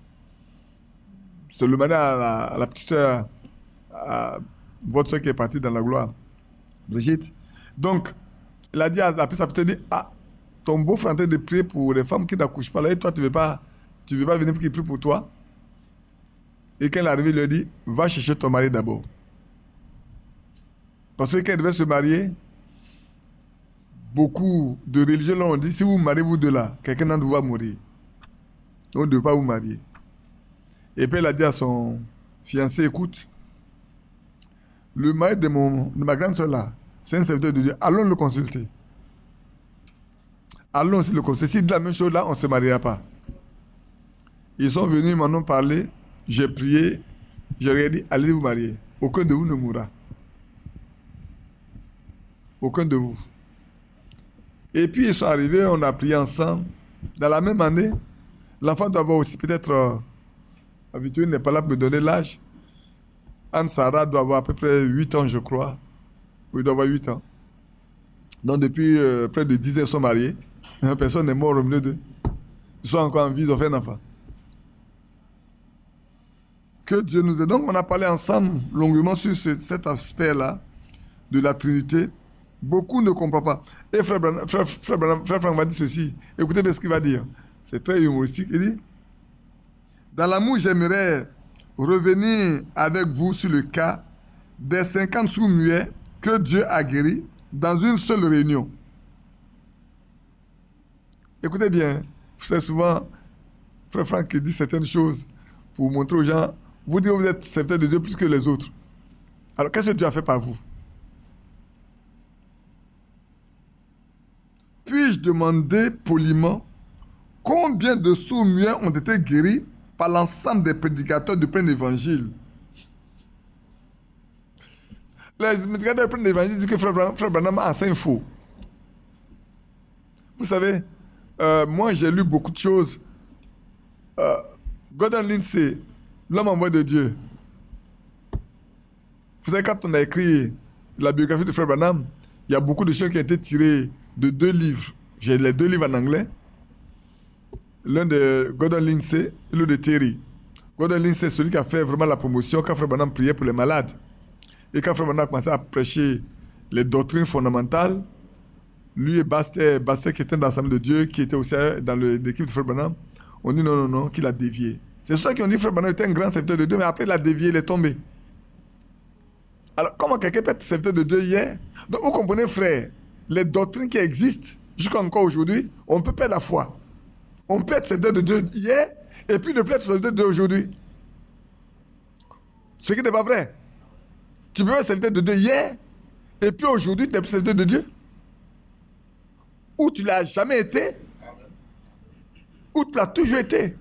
c'est le matin à la petite soeur, à votre soeur qui est partie dans la gloire, Brigitte. Donc, il a dit à la petite soeur, ah, ton beau-frère est en train de prier pour les femmes qui n'accouchent pas là, et toi tu ne veux pas venir pour qu'il prie pour toi. Et quand il est arrivé, il lui a dit, va chercher ton mari d'abord. Parce que quand il devait se marier, beaucoup de religions l'ont dit, si vous mariez vous deux là, quelqu'un d'entre vous va mourir. On ne doit pas vous marier. Et puis il a dit à son fiancé, écoute, le mari de ma grande soeur là, c'est un serviteur de Dieu, allons le consulter. Allons aussi le consulter. S'il dit la même chose là, on ne se mariera pas. Ils sont venus, ils m'en ont parlé, j'ai prié, je leur ai dit, allez vous marier. Aucun de vous ne mourra. Aucun de vous. Et puis ils sont arrivés, on a prié ensemble. Dans la même année, l'enfant doit avoir aussi peut-être, habitué, n'est pas là pour me donner l'âge. Anne-Sarah doit avoir à peu près 8 ans, je crois. Oui, il doit avoir 8 ans. Donc depuis près de 10 ans, ils sont mariés. Personne n'est mort au milieu d'eux. Ils sont encore en vie, ils ont fait un enfant. Que Dieu nous aide. Donc on a parlé ensemble longuement sur cet aspect-là de la Trinité. Beaucoup ne comprennent pas. Et frère Franck va dire ceci. Écoutez bien ce qu'il va dire. C'est très humoristique. Il dit, dans l'amour, j'aimerais revenir avec vous sur le cas des 50 sourds-muets que Dieu a guéris dans une seule réunion. Écoutez bien, c'est souvent frère Franck qui dit certaines choses pour montrer aux gens, vous dites que vous êtes serviteur de Dieu plus que les autres. Alors qu'est-ce que Dieu a fait par vous? Puis-je demander poliment combien de sourds-muets ont été guéris par l'ensemble des prédicateurs du plein évangile? Les prédicateurs du plein évangile disent que frère Branham enseigne faux. Vous savez, moi j'ai lu beaucoup de choses. Gordon Lindsay, l'homme envoyé de Dieu. Vous savez, quand on a écrit la biographie de frère Branham, il y a beaucoup de choses qui ont été tirées de 2 livres. J'ai les 2 livres en anglais. L'un de Gordon Lindsay et l'autre de Terry. Gordon Lindsay, c'est celui qui a fait vraiment la promotion quand Frère Branham priait pour les malades. Et quand Frère Branham a commencé à prêcher les doctrines fondamentales, lui et Bastet qui était dans l'Assemblée de Dieu, qui était aussi dans l'équipe de Frère Branham, on dit non, qu'il a dévié. C'est ceux qui ont dit que Frère Branham était un grand serviteur de Dieu, mais après il a dévié, il est tombé. Alors, comment quelqu'un peut être serviteur de Dieu hier? Donc, vous comprenez, frère, les doctrines qui existent, jusqu'à encore aujourd'hui, on peut perdre la foi. On peut être serviteur de Dieu hier, et puis ne plus être serviteur de Dieu aujourd'hui. Ce qui n'est pas vrai. Tu peux être serviteur de Dieu hier, et puis aujourd'hui, tu n'es plus serviteur de Dieu. Ou tu ne l'as jamais été, ou tu l'as toujours été.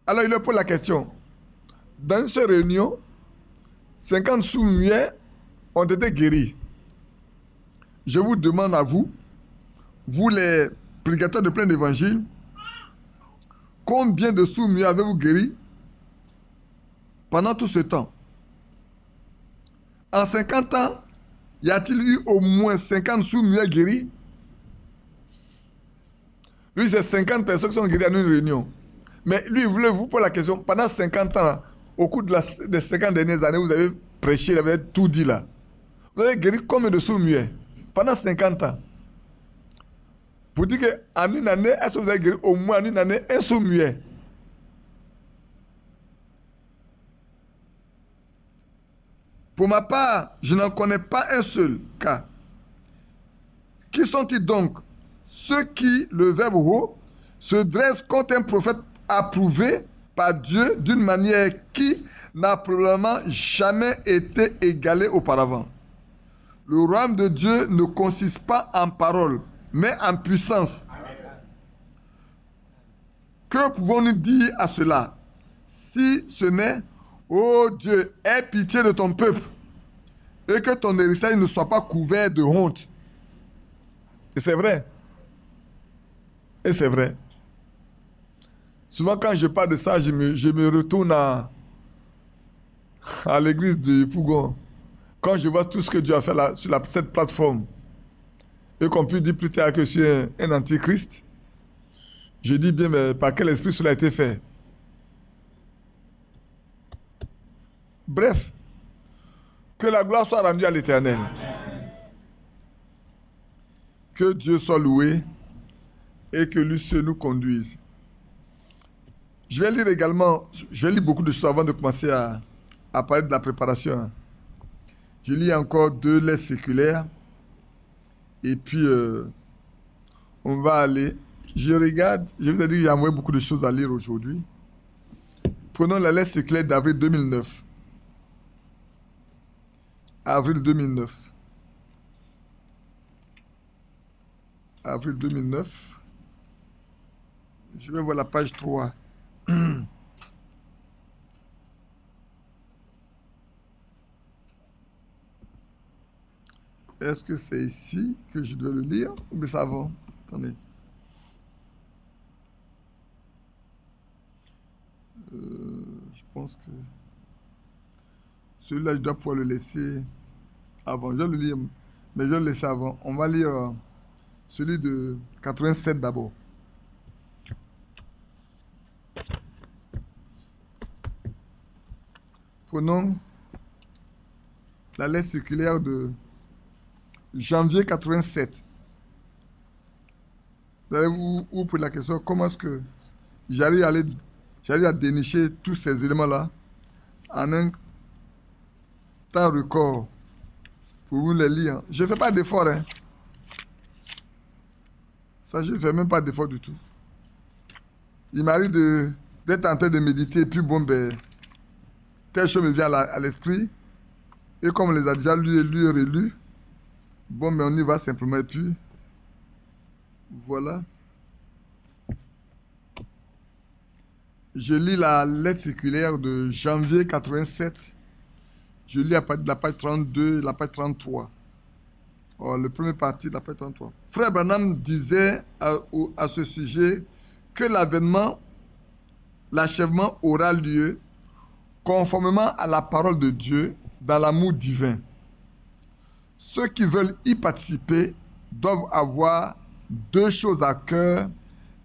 Alors, il leur pose la question. Dans une seule réunion, 50 sourds-muets ont été guéris. Je vous demande à vous, vous les prédicateurs de plein d'évangile, combien de sourds-muets avez-vous guéris pendant tout ce temps? En 50 ans, y a-t-il eu au moins 50 sourds-muets guéris? Lui, c'est 50 personnes qui sont guéries en une réunion. Mais lui, il voulait vous poser la question, pendant 50 ans, au cours des 50 dernières années, vous avez prêché, vous avez tout dit là. Vous avez guéri combien de sourds-muets pendant 50 ans? Pour dire qu'en une année, est-ce que vous avez guéri au moins en une année un sourd-muet? Pour ma part, je n'en connais pas un seul cas. Qui sont-ils donc? Ceux qui, le verbe haut, se dressent contre un prophète approuvé par Dieu d'une manière qui n'a probablement jamais été égalée auparavant. Le royaume de Dieu ne consiste pas en parole, mais en puissance. Que pouvons-nous dire à cela? Si ce n'est, ô Dieu, aie pitié de ton peuple, et que ton héritage ne soit pas couvert de honte. Et c'est vrai. Et c'est vrai. Souvent, quand je parle de ça, je me retourne à l'église du Pougon. Quand je vois tout ce que Dieu a fait là, sur cette plateforme, et qu'on peut dire plus tard que je suis un antichrist, je dis bien, mais par quel esprit cela a été fait? Bref, que la gloire soit rendue à l'Éternel. Que Dieu soit loué et que lui seul nous conduise. Je vais lire également, je vais lire beaucoup de choses avant de commencer à parler de la préparation. Je lis encore 2 lettres séculaires et puis on va aller. Je regarde, je vous ai dit qu'il y a beaucoup de choses à lire aujourd'hui. Prenons la lettre séculaire d'avril 2009. Avril 2009. Avril 2009. Je vais voir la page 3. Est-ce que c'est ici que je dois le lire ou bien ça avant? Attendez. Je pense que celui-là, je dois pouvoir le laisser avant. Je vais le lire, mais je vais le laisser avant. On va lire celui de 87 d'abord. Prenons la lettre circulaire de janvier 87. Vous allez vous poser la question, comment est-ce que j'arrive à dénicher tous ces éléments-là en un temps record pour vous les lire. Je ne fais pas d'effort. Hein. Ça, je ne fais même pas d'effort du tout. Il m'arrive d'être en train de méditer, et puis bon, ben, telle chose me vient à l'esprit. Et comme on les a déjà lus et relus, bon, mais on y va simplement. Et puis, voilà. Je lis la lettre circulaire de janvier 87. Je lis à partir de la page 32 et la page 33. Oh, le premier parti de la page 33. Frère Branham disait à ce sujet que l'achèvement aura lieu conformément à la parole de Dieu dans l'amour divin. ceux qui veulent y participer doivent avoir deux choses à cœur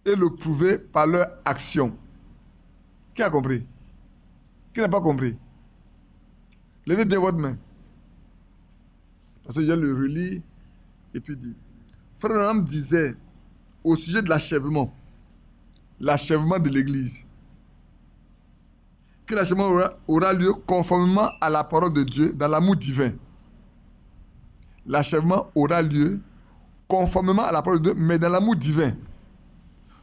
et le prouver par leur action. Qui a compris? Qui n'a pas compris? Levez bien votre main. Parce que je le relis et puis dit. Frère Branham disait au sujet de l'achèvement de l'Église, que l'achèvement aura lieu conformément à la parole de Dieu dans l'amour divin. L'achèvement aura lieu conformément à la parole de Dieu, mais dans l'amour divin.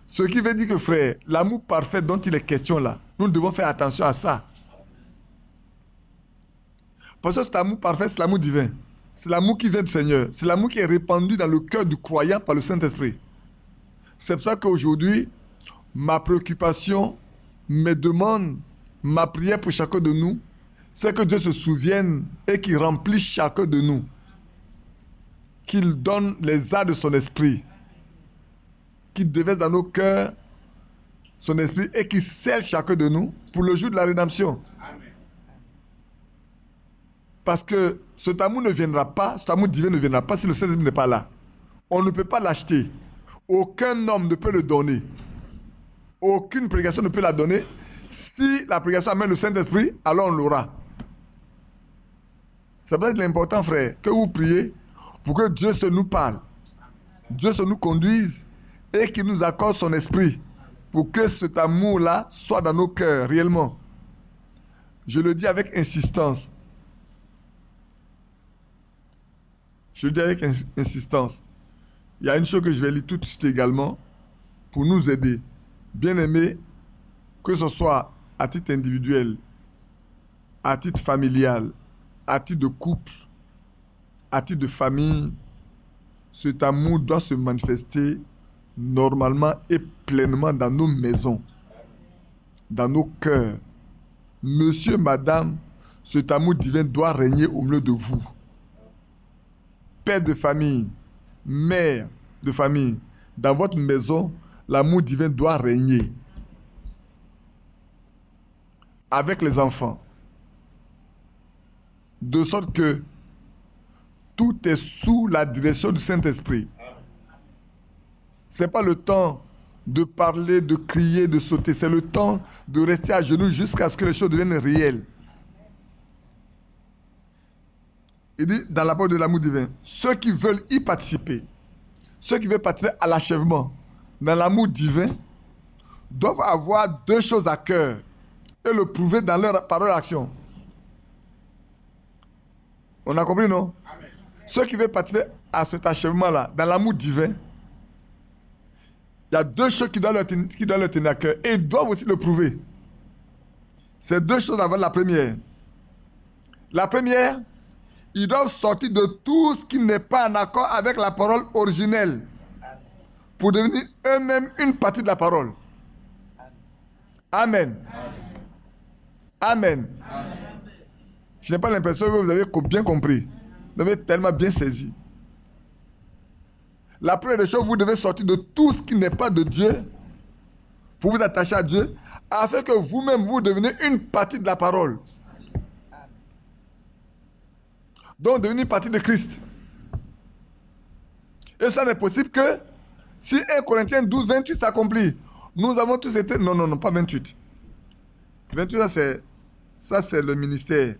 Ce qui veut dire que, frère, l'amour parfait dont il est question là, nous devons faire attention à ça. Parce que cet amour parfait, c'est l'amour divin. C'est l'amour qui vient du Seigneur. C'est l'amour qui est répandu dans le cœur du croyant par le Saint-Esprit. C'est pour ça qu'aujourd'hui, ma préoccupation, mes demandes, ma prière pour chacun de nous, c'est que Dieu se souvienne et qu'il remplisse chacun de nous. Qu'il donne les arts de son esprit. Qu'il déverse dans nos cœurs son esprit et qu'il scelle chacun de nous pour le jour de la rédemption. Amen. Parce que cet amour ne viendra pas, cet amour divin ne viendra pas si le Saint-Esprit n'est pas là. On ne peut pas l'acheter. Aucun homme ne peut le donner. Aucune prédication ne peut la donner. Si la prédication amène le Saint-Esprit, alors on l'aura. Ça peut être important, frère, que vous priez pour que Dieu se nous parle. Dieu se nous conduise et qu'il nous accorde son esprit pour que cet amour-là soit dans nos cœurs réellement. Je le dis avec insistance. Je le dis avec insistance. Il y a une chose que je vais lire tout de suite également pour nous aider. Bien-aimés, que ce soit à titre individuel, à titre familial, à titre de couple, à titre de famille, cet amour doit se manifester normalement et pleinement dans nos maisons, dans nos cœurs. Monsieur, madame, cet amour divin doit régner au milieu de vous. Père de famille, mère de famille, dans votre maison, l'amour divin doit régner. Avec les enfants. De sorte que tout est sous la direction du Saint-Esprit. Ce n'est pas le temps de parler, de crier, de sauter. C'est le temps de rester à genoux jusqu'à ce que les choses deviennent réelles. Il dit dans la parole de l'amour divin, ceux qui veulent y participer, ceux qui veulent participer à l'achèvement, dans l'amour divin, doivent avoir deux choses à cœur et le prouver dans leur parole et action. On a compris, non? Amen. Ceux qui veulent participer à cet achèvement-là, dans l'amour divin, il y a deux choses qui doivent leur tenir à cœur et ils doivent aussi le prouver. Ces deux choses avant la première. La première, ils doivent sortir de tout ce qui n'est pas en accord avec la parole originelle pour devenir eux-mêmes une partie de la parole. Amen. Amen. Amen. Je n'ai pas l'impression que vous avez bien compris. Vous avez tellement bien saisi. La première des choses, vous devez sortir de tout ce qui n'est pas de Dieu pour vous attacher à Dieu, afin que vous-même vous deveniez une partie de la parole. Donc, devenir une partie de Christ. Et ça n'est possible que si 1 Corinthiens 12, 28 s'accomplit. Nous avons tous été... Non, pas 28. 28, ça c'est le ministère.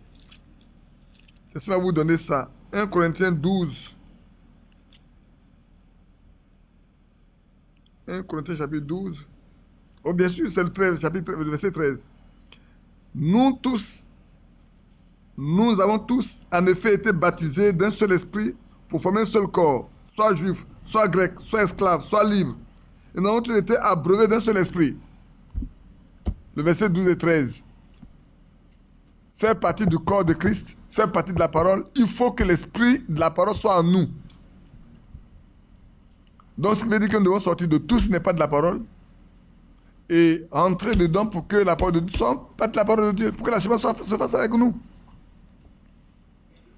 Laissez-moi vous donner ça. 1 Corinthiens 12. 1 Corinthiens chapitre 12. Oh, bien sûr, c'est le 13, le verset 13. Nous avons tous en effet été baptisés d'un seul esprit pour former un seul corps, soit juif, soit grec, soit esclave, soit libre. Et nous avons tous été abreuvés d'un seul esprit. Le verset 12 et 13. Faire partie du corps de Christ, faire partie de la parole, il faut que l'esprit de la parole soit en nous. Donc, ce qui veut dire que nous devons sortir de tout ce qui n'est pas de la parole et entrer dedans pour que la parole de Dieu soit pas de la parole de Dieu, pour que l'achèvement se fasse avec nous.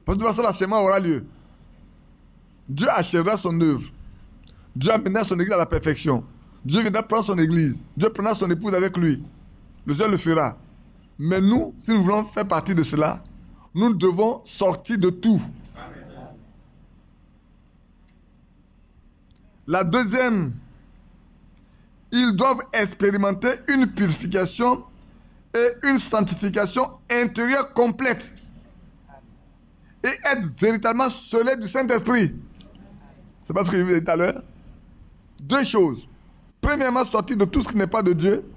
Parce que de toute façon, l'achèvement aura lieu. Dieu achèvera son œuvre. Dieu amènera son église à la perfection. Dieu viendra prendre son église. Dieu prendra son épouse avec lui. Le Seigneur le fera. Mais nous, si nous voulons faire partie de cela, nous devons sortir de tout. La deuxième, ils doivent expérimenter une purification et une sanctification intérieure complète et être véritablement scellés du Saint-Esprit. C'est pas ce que je vous ai dit tout à l'heure. Deux choses. Premièrement, sortir de tout ce qui n'est pas de Dieu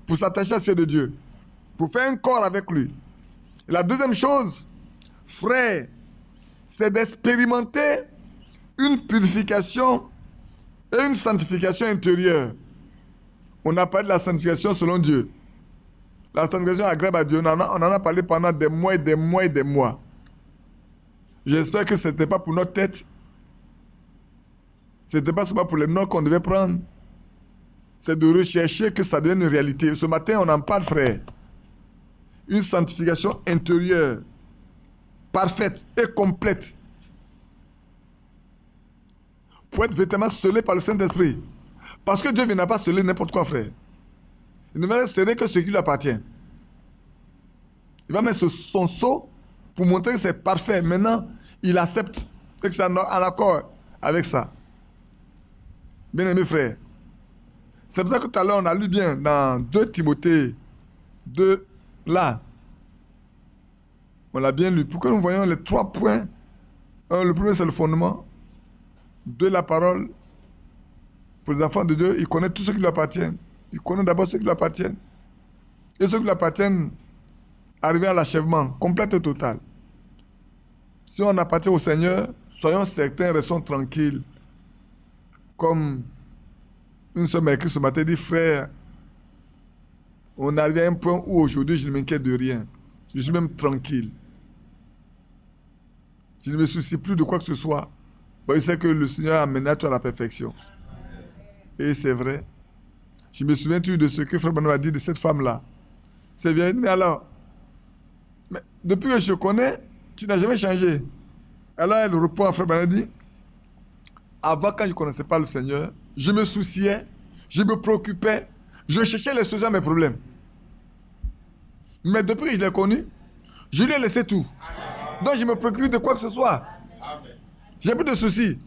pour s'attacher à ce de Dieu, pour faire un corps avec lui. Et la deuxième chose, frère, c'est d'expérimenter une purification et une sanctification intérieure. On a parlé de la sanctification selon Dieu. La sanctification agréable à Dieu, on en a parlé pendant des mois et des mois et des mois. J'espère que ce n'était pas pour notre tête. Ce n'était pas seulement pour les notes qu'on devait prendre. C'est de rechercher que ça devienne une réalité. Ce matin, on en parle, frère. Une sanctification intérieure, parfaite et complète. Pour être véritablement scellé par le Saint-Esprit. Parce que Dieu ne vient pas sceller n'importe quoi, frère. Il ne va sceller que ce qui lui appartient. Il va mettre son sceau pour montrer que c'est parfait. Maintenant, il accepte et que c'est en accord avec ça. Bien-aimés frères, c'est pour ça que tout à l'heure, on a lu bien dans 2 Timothée 2, là. On l'a bien lu. Pour que nous voyons les 3 points. Le premier, c'est le fondement. 2, la parole. Pour les enfants de Dieu, ils connaissent tout ce qui lui appartient. Ils connaissent d'abord ce qui lui appartient. Et ceux qui lui appartiennent, arriver à l'achèvement, complète et total. Si on appartient au Seigneur, soyons certains, restons tranquilles. Comme une sœur m'a écrit ce matin, dit, frère, on arrive à un point où aujourd'hui je ne m'inquiète de rien. Je suis même tranquille. Je ne me soucie plus de quoi que ce soit. Bon, je sais que le Seigneur a mené à toi à la perfection. Et c'est vrai. Je me souviens toujours de ce que Frère Benoît a dit de cette femme-là. C'est bien, mais alors, depuis que je connais, tu n'as jamais changé. Alors elle répond à Frère Benoît, dit, avant, quand je ne connaissais pas le Seigneur, je me souciais, je me préoccupais, je cherchais les solutions à mes problèmes. Mais depuis que je l'ai connu, je lui ai laissé tout. Donc je me préoccupe de quoi que ce soit. J'ai plus de soucis.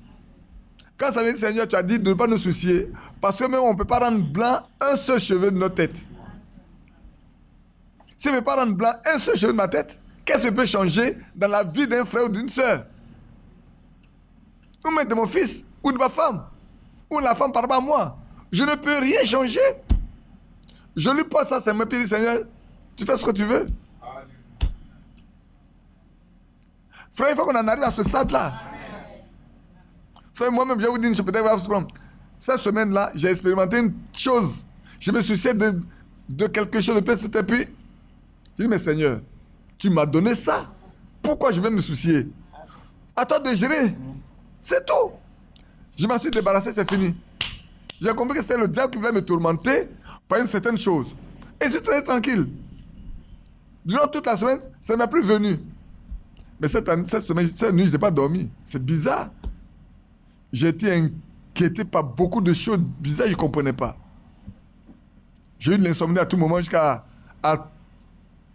Quand ça vient du Seigneur, tu as dit de ne pas nous soucier, parce que même on ne peut pas rendre blanc un seul cheveu de notre tête. Si on ne peut pas rendre blanc un seul cheveu de ma tête, qu'est-ce qui peut changer dans la vie d'un frère ou d'une soeur? Ou même de mon fils, ou de ma femme, ou la femme par rapport à moi. Je ne peux rien changer. Je lui pose ça, c'est mon pied, Seigneur, tu fais ce que tu veux. Frère, il faut qu'on en arrive à ce stade-là. Frère, moi-même, je vais vous dire une chose, peut-être cette semaine-là, j'ai expérimenté une chose. Je me souciais de quelque chose de plus, et puis, j'ai dit, mais Seigneur, tu m'as donné ça. Pourquoi je vais me soucier? À toi de gérer. C'est tout. Je m'en suis débarrassé, c'est fini. J'ai compris que c'était le diable qui voulait me tourmenter par une certaine chose. Et je suis très tranquille. Durant toute la semaine, ça ne m'est plus venu. Mais cette nuit, je n'ai pas dormi. C'est bizarre. J'ai été inquiété par beaucoup de choses bizarres, je ne comprenais pas. J'ai eu de l'insomnie à tout moment jusqu'à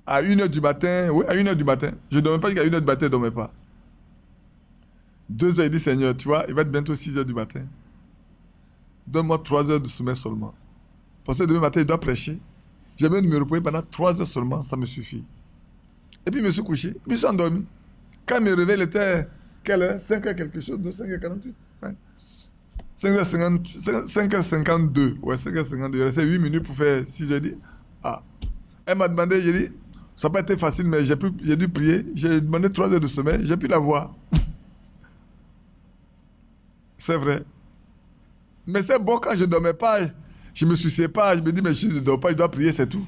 1h du matin. Oui, à 1h du matin. Je ne dormais pas jusqu'à 1h du matin, je ne dormais pas. 2 heures, il dit, Seigneur, tu vois, il va être bientôt 6 heures du matin. Donne-moi 3 heures de sommeil seulement. Parce que demain matin, il doit prêcher. J'ai besoin de me reposer pendant 3 heures seulement, ça me suffit. Et puis, je me suis couché, je me suis endormi. Quand je me réveille, il était, quelle heure? 5 heures quelque chose, 5h48. Ouais. 5h52. Ouais, 5h52. Il restait 8 minutes pour faire 6 heures. Dit, ah. Elle m'a demandé, j'ai dit, ça n'a pas été facile, mais j'ai dû prier. J'ai demandé 3 heures de sommeil, j'ai pu la voir. C'est vrai. Mais c'est bon quand je ne dormais pas, je ne me souciais pas, je me dis, mais si je ne dors pas, je dois prier, c'est tout.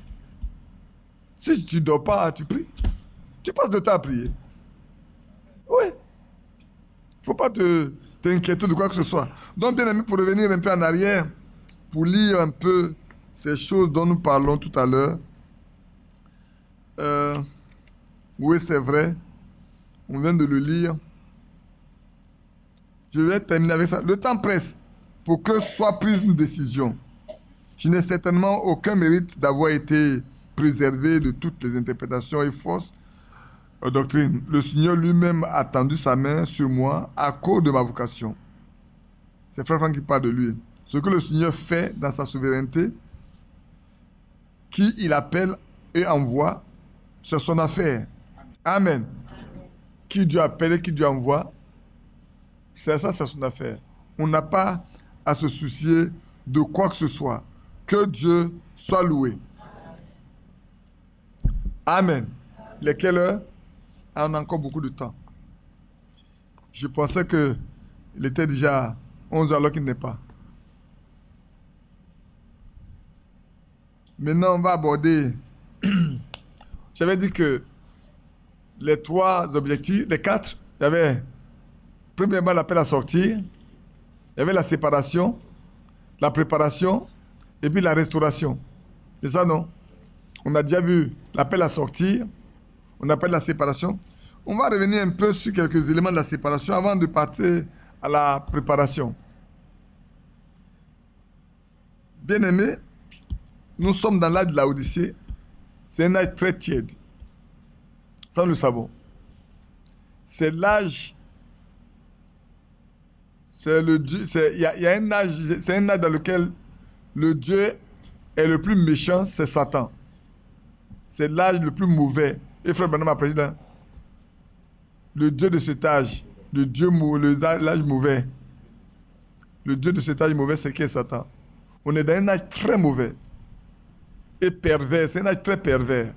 Si tu ne dors pas, tu pries. Tu passes le temps à prier. Oui. Il ne faut pas t'inquiéter de quoi que ce soit. Donc, bien aimé, pour revenir un peu en arrière, pour lire un peu ces choses dont nous parlons tout à l'heure. Oui, c'est vrai. On vient de le lire. Je vais terminer avec ça. Le temps presse pour que soit prise une décision. Je n'ai certainement aucun mérite d'avoir été préservé de toutes les interprétations et fausses doctrines. Le Seigneur lui-même a tendu sa main sur moi à cause de ma vocation. C'est Frère Franck qui parle de lui. Ce que le Seigneur fait dans sa souveraineté, qui il appelle et envoie, c'est son affaire. Amen. Qui Dieu appelle et qui Dieu envoie, c'est ça, c'est son affaire. On n'a pas à se soucier de quoi que ce soit. Que Dieu soit loué. Amen. Il est quelle heure? On a encore beaucoup de temps. Je pensais qu'il était déjà 11 heures alors qu'il n'est pas. Maintenant, on va aborder... J'avais dit que les 3 objectifs, les 4, il y avait premièrement l'appel à sortir, il y avait la séparation, la préparation et puis la restauration. C'est ça, non? On a déjà vu l'appel à sortir, on appelle la séparation. On va revenir un peu sur quelques éléments de la séparation avant de partir à la préparation. Bien-aimés, nous sommes dans l'âge de la Odyssée. C'est un âge très tiède. Ça, nous le savons. C'est l'âge... Il y a un âge... C'est un âge dans lequel le Dieu est le plus méchant, c'est Satan. C'est l'âge le plus mauvais. Et Frère Branham a président, le Dieu de cet âge, l'âge mauvais, le Dieu de cet âge mauvais, c'est qui est Satan. On est dans un âge très mauvais et pervers. C'est un âge très pervers.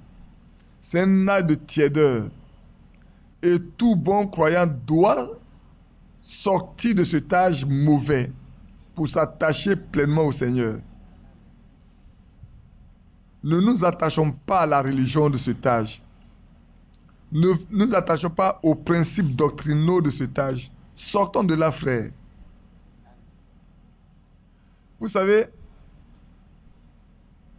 C'est un âge de tiédeur. Et tout bon croyant doit sortir de cet âge mauvais pour s'attacher pleinement au Seigneur. Ne nous attachons pas à la religion de cet âge. Ne nous attachons pas aux principes doctrinaux de cet âge. Sortons de là, frère. Vous savez,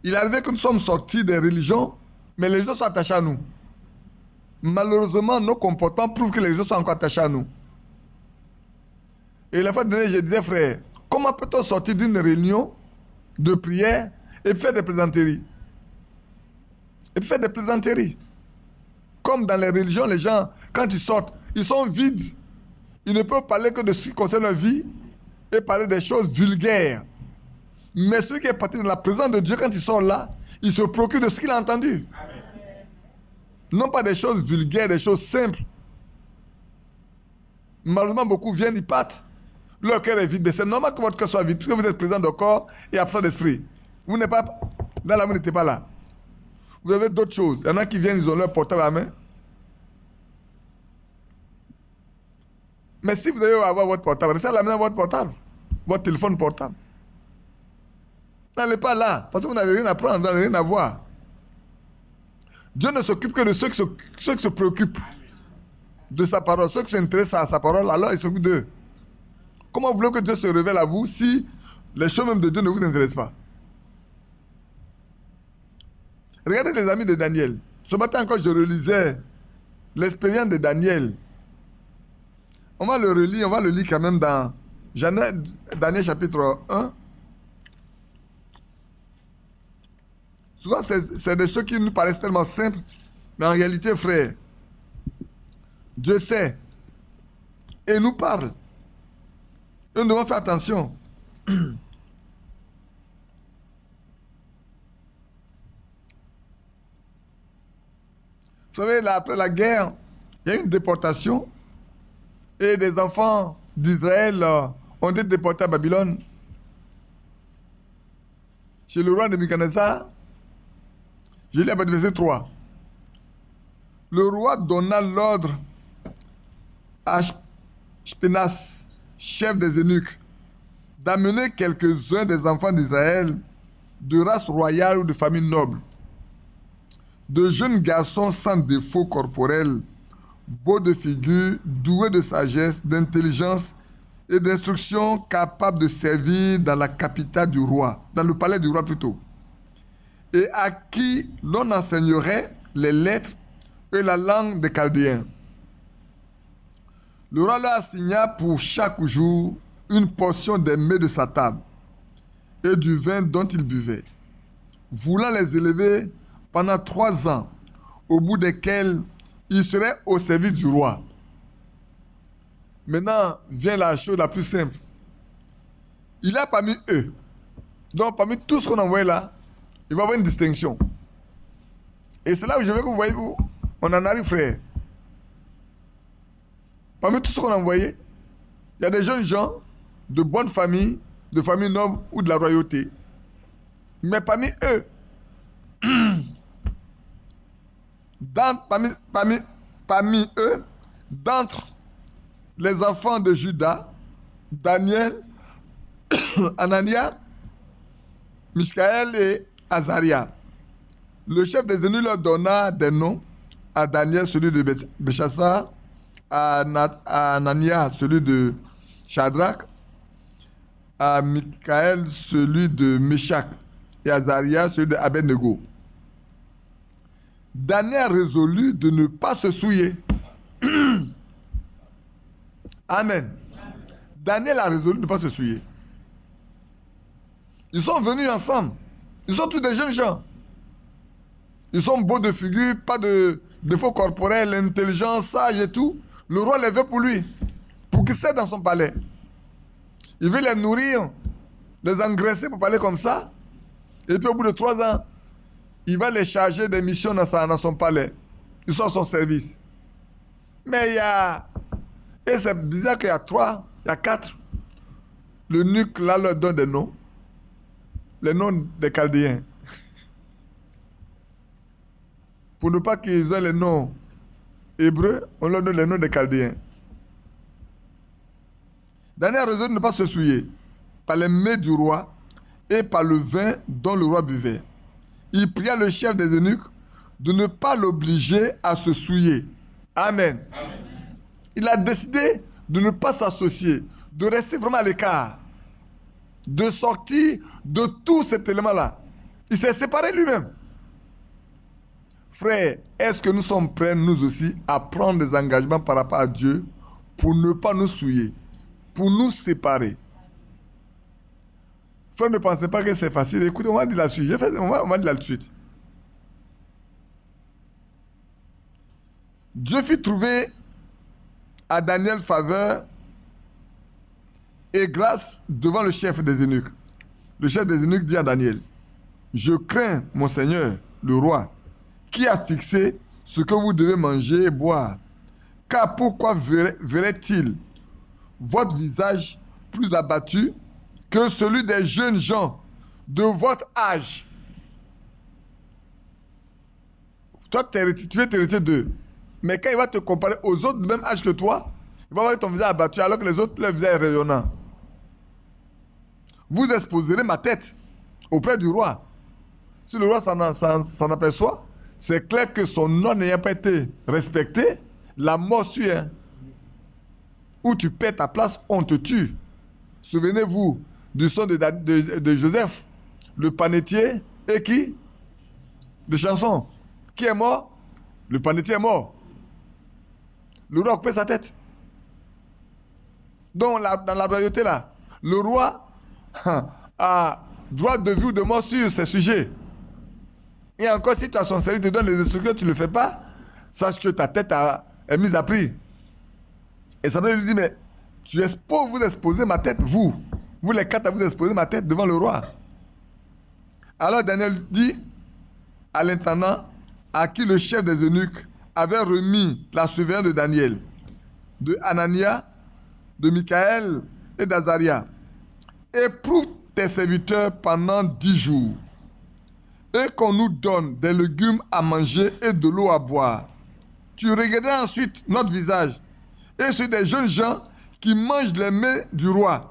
il arrivait que nous sommes sortis des religions, mais les gens sont attachés à nous. Malheureusement, nos comportements prouvent que les gens sont encore attachés à nous. Et la fois dernière, je disais, frère, comment peut-on sortir d'une réunion de prière et faire des plaisanteries? Et puis faire des plaisanteries. Comme dans les religions, les gens, quand ils sortent, ils sont vides. Ils ne peuvent parler que de ce qui concerne leur vie et parler des choses vulgaires. Mais celui qui est parti dans la présence de Dieu, quand il sort là, il se préoccupe de ce qu'il a entendu. Amen. Non pas des choses vulgaires, des choses simples. Malheureusement, beaucoup viennent, ils partent. Leur cœur est vide. Mais c'est normal que votre cœur soit vide, puisque vous êtes présent de corps et absent d'esprit. Vous n'êtes pas là, vous n'étiez pas là. Vous avez d'autres choses. Il y en a qui viennent, ils ont leur portable à la main. Mais si vous allez avoir votre portable, restez à la main votre portable. Votre téléphone portable. N'allez pas là, parce que vous n'avez rien à prendre, vous n'avez rien à voir. Dieu ne s'occupe que de ceux qui se préoccupent de sa parole. Ceux qui s'intéressent à sa parole, alors il s'occupe d'eux. Comment voulez-vous que Dieu se révèle à vous si les choses même de Dieu ne vous intéressent pas? Regardez les amis de Daniel. Ce matin encore, je relisais l'expérience de Daniel. On va le relire, on va le lire quand même dans Daniel chapitre 1. Souvent, c'est des choses qui nous paraissent tellement simples, mais en réalité, frère, Dieu sait et nous parle. Et nous devons faire attention. Vous savez, là, après la guerre, il y a eu une déportation et des enfants d'Israël ont été déportés à Babylone. Chez le roi Nebuchadnezzar, je lis à verset 3. Le roi donna l'ordre à Shpenas, chef des eunuques, d'amener quelques-uns des enfants d'Israël de race royale ou de famille noble, de jeunes garçons sans défaut corporel, beaux de figure, doués de sagesse, d'intelligence et d'instruction, capables de servir dans la capitale du roi, dans le palais du roi plutôt, et à qui l'on enseignerait les lettres et la langue des Chaldéens. Le roi leur assigna pour chaque jour une portion des mets de sa table et du vin dont ils buvaient, voulant les élever pendant 3 ans, au bout desquels ils seraient au service du roi. Maintenant vient la chose la plus simple. Il est parmi eux. Donc, parmi tout ce qu'on a envoyé là, il va y avoir une distinction. Et c'est là où je veux que vous voyez, on en arrive, frère. Parmi tout ce qu'on a envoyé, il y a des jeunes gens de bonne famille, de famille noble ou de la royauté. Mais parmi eux, parmi eux, d'entre les enfants de Judas, Daniel, Anania, Michaël et Azaria. Le chef des eunuques leur donna des noms. À Daniel, celui de Béchassar, à Anania, celui de Shadrach, à Michaël, celui de Meshach, et à Azaria, celui de Abednego. Daniel résolut de ne pas se souiller. Amen. Daniel a résolu de ne pas se souiller. Ils sont venus ensemble. Ils sont tous des jeunes gens. Ils sont beaux de figure, pas de défauts corporels, intelligents, sages et tout. Le roi les veut pour lui, pour qu'ils s'aident dans son palais. Il veut les nourrir, les engraisser pour parler comme ça. Et puis au bout de 3 ans, il va les charger des missions dans son palais. Ils sont à son service. Mais il y a... Et c'est bizarre qu'il y a 3, il y a 4. Le nuque là leur donne des noms. Les noms des Chaldéens. Pour ne pas qu'ils aient les noms hébreux, on leur donne les noms des Chaldéens. Daniel a raison de ne pas se souiller par les mets du roi et par le vin dont le roi buvait. Il pria le chef des eunuques de ne pas l'obliger à se souiller. Amen. Amen. Il a décidé de ne pas s'associer, de rester vraiment à l'écart, de sortir de tout cet élément-là. Il s'est séparé lui-même. Frère, est-ce que nous sommes prêts, nous aussi, à prendre des engagements par rapport à Dieu pour ne pas nous souiller, pour nous séparer? Frère, ne pensez pas que c'est facile. Écoutez, on va dire là-dessus. On va dire là-dessus. Dieu fit trouver à Daniel faveur et grâce devant le chef des eunuques. Le chef des eunuques dit à Daniel: je crains mon Seigneur, le roi, qui a fixé ce que vous devez manger et boire. Car pourquoi verrait-il votre visage plus abattu que celui des jeunes gens de votre âge? Toi, tu es héritier d'eux. Mais quand il va te comparer aux autres du même âge que toi, il va voir ton visage abattu alors que les autres, leur visage est rayonnant. Vous exposerez ma tête auprès du roi. Si le roi s'en aperçoit, c'est clair que son nom n'ayant pas été respecté, la mort suit. Hein? Ou tu perds ta place, on te tue. Souvenez-vous du son de Joseph, le panetier, et qui? De chansons. Qui est mort? Le panetier est mort. Le roi a coupé sa tête. Donc, dans la royauté, là, le roi a droit de vue ou de mort sur ces sujets. Et encore, si tu as son service, tu donnes les instructions, tu ne le fais pas, sache que ta tête est mise à prix. Et ça lui dit, mais vous exposez ma tête, vous les 4, vous exposez ma tête devant le roi. Alors Daniel dit à l'intendant, à qui le chef des eunuques avait remis la surveillance de Daniel, de Anania, de Michaël et d'Azaria: éprouve tes serviteurs pendant 10 jours, et qu'on nous donne des légumes à manger et de l'eau à boire. Tu regarderas ensuite notre visage et celui des jeunes gens qui mangent les mets du roi,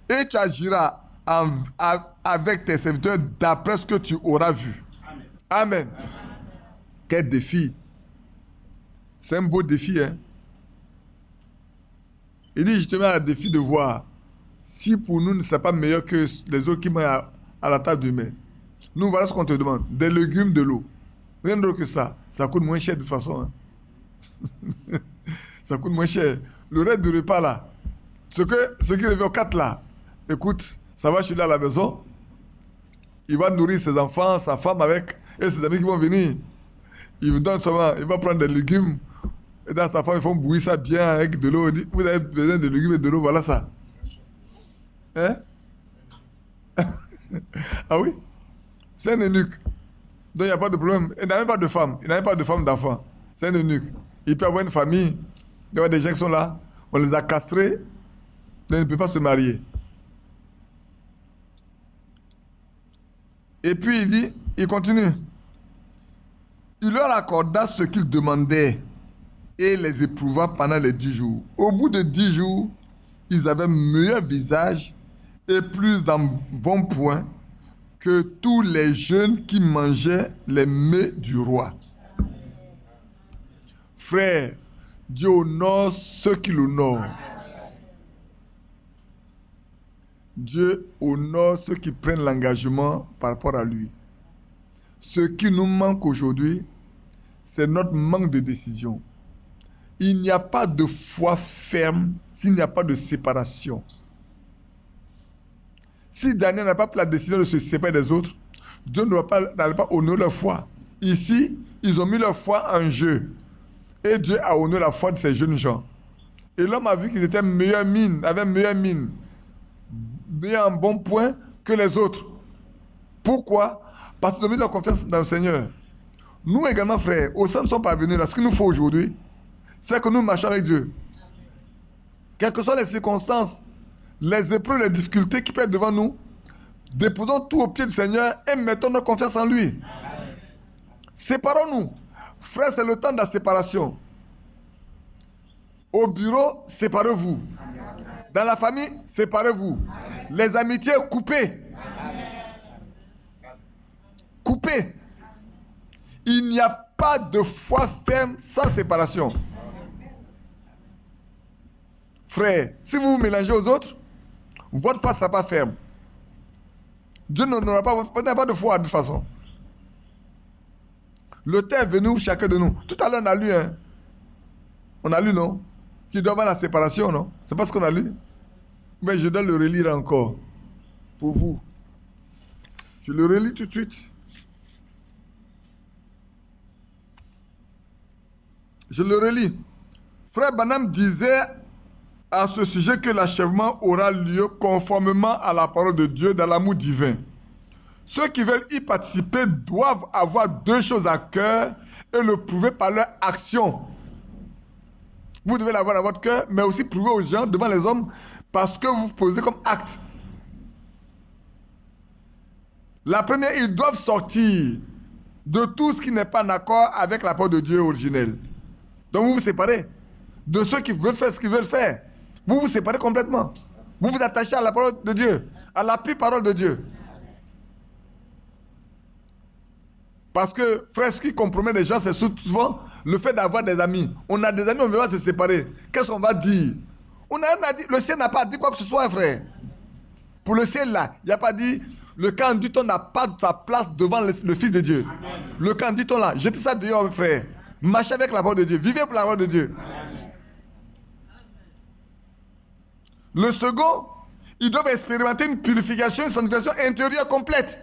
et tu agiras avec tes serviteurs d'après ce que tu auras vu. Amen. Amen. Quel défi! C'est un beau défi, hein? Il dit, je te mets à défi de voir si pour nous ne c'est pas meilleur que les autres qui mangent à la table du mets. Nous, voilà ce qu'on te demande: des légumes, de l'eau. Rien d'autre que ça. Ça coûte moins cher de toute façon. Hein? Ça coûte moins cher. Le reste du repas là, ce qui revient aux 4 là, écoute, ça va chez lui à la maison. Il va nourrir ses enfants, sa femme et ses amis qui vont venir. Il vous donne seulement, il va prendre des légumes. Et dans sa femme, ils font bouillir ça bien avec de l'eau. Il dit, vous avez besoin de légumes et de l'eau, voilà ça. Hein? Ah oui? C'est un eunuque. Donc il n'y a pas de problème. Il n'a même pas de femme. Il n'a même pas de femme d'enfant. C'est un eunuque. Il peut avoir une famille. Il y a des gens qui sont là. On les a castrés. Donc il ne peut pas se marier. Et puis il dit, il continue. Il leur accorda ce qu'ils demandaient et les éprouva pendant les 10 jours. Au bout de 10 jours, ils avaient meilleur visage et plus d'embonpoint que tous les jeunes qui mangeaient les mets du roi. Frère, Dieu honore ceux qui l'honorent. Dieu honore ceux qui prennent l'engagement par rapport à lui. Ce qui nous manque aujourd'hui, c'est notre manque de décision. Il n'y a pas de foi ferme s'il n'y a pas de séparation. Si Daniel n'a pas pris la décision de se séparer des autres, Dieu n'allait pas honorer leur foi. Ici, ils ont mis leur foi en jeu. Et Dieu a honoré la foi de ces jeunes gens. Et l'homme a vu qu'ils étaient meilleure mine, avaient meilleure mine, meilleur en bon point que les autres. Pourquoi? Parce qu'ils ont mis leur confiance dans le Seigneur. Nous également, frères, au sein ne sommes pas venus là. Ce qu'il nous faut aujourd'hui, c'est que nous marchons avec Dieu. Quelles que soient les circonstances, les épreuves, les difficultés qui peuvent être devant nous, déposons tout au pied du Seigneur et mettons notre confiance en lui. Séparons-nous. Frère, c'est le temps de la séparation. Au bureau, séparez-vous. Dans la famille, séparez-vous. Les amitiés, coupez. Coupez. Il n'y a pas de foi ferme sans séparation. Frère, si vous vous mélangez aux autres, votre foi ne sera pas ferme. Dieu n'aura pas de foi de toute façon. Le temps est venu, chacun de nous. Tout à l'heure, on a lu, hein? On a lu, non? Qu'il doit y avoir la séparation, non? C'est pas ce qu'on a lu? Mais je dois le relire encore. Pour vous. Je le relis tout de suite. Je le relis. Frère Branham disait à ce sujet que l'achèvement aura lieu conformément à la parole de Dieu dans l'amour divin. Ceux qui veulent y participer doivent avoir deux choses à cœur et le prouver par leur action. Vous devez l'avoir dans votre cœur, mais aussi prouver aux gens, devant les hommes, parce que vous posez comme acte. La première, ils doivent sortir de tout ce qui n'est pas en accord avec la parole de Dieu originelle. Donc vous vous séparez de ceux qui veulent faire ce qu'ils veulent faire. Vous vous séparez complètement. Vous vous attachez à la parole de Dieu, à la pure parole de Dieu. Parce que, frère, ce qui compromet les gens, c'est souvent le fait d'avoir des amis. On a des amis, on ne veut pas se séparer. Qu'est-ce qu'on va dire? On a dit, le ciel n'a pas dit quoi que ce soit, frère. Pour le ciel, là, il n'y a pas dit, le candidat n'a pas sa place devant le Fils de Dieu. Amen. Le candidat, là, jetez ça dehors, frère. Marchez avec la parole de Dieu. Vivez pour la parole de Dieu. Amen. Le second, ils doivent expérimenter une purification, une sanctification intérieure complète.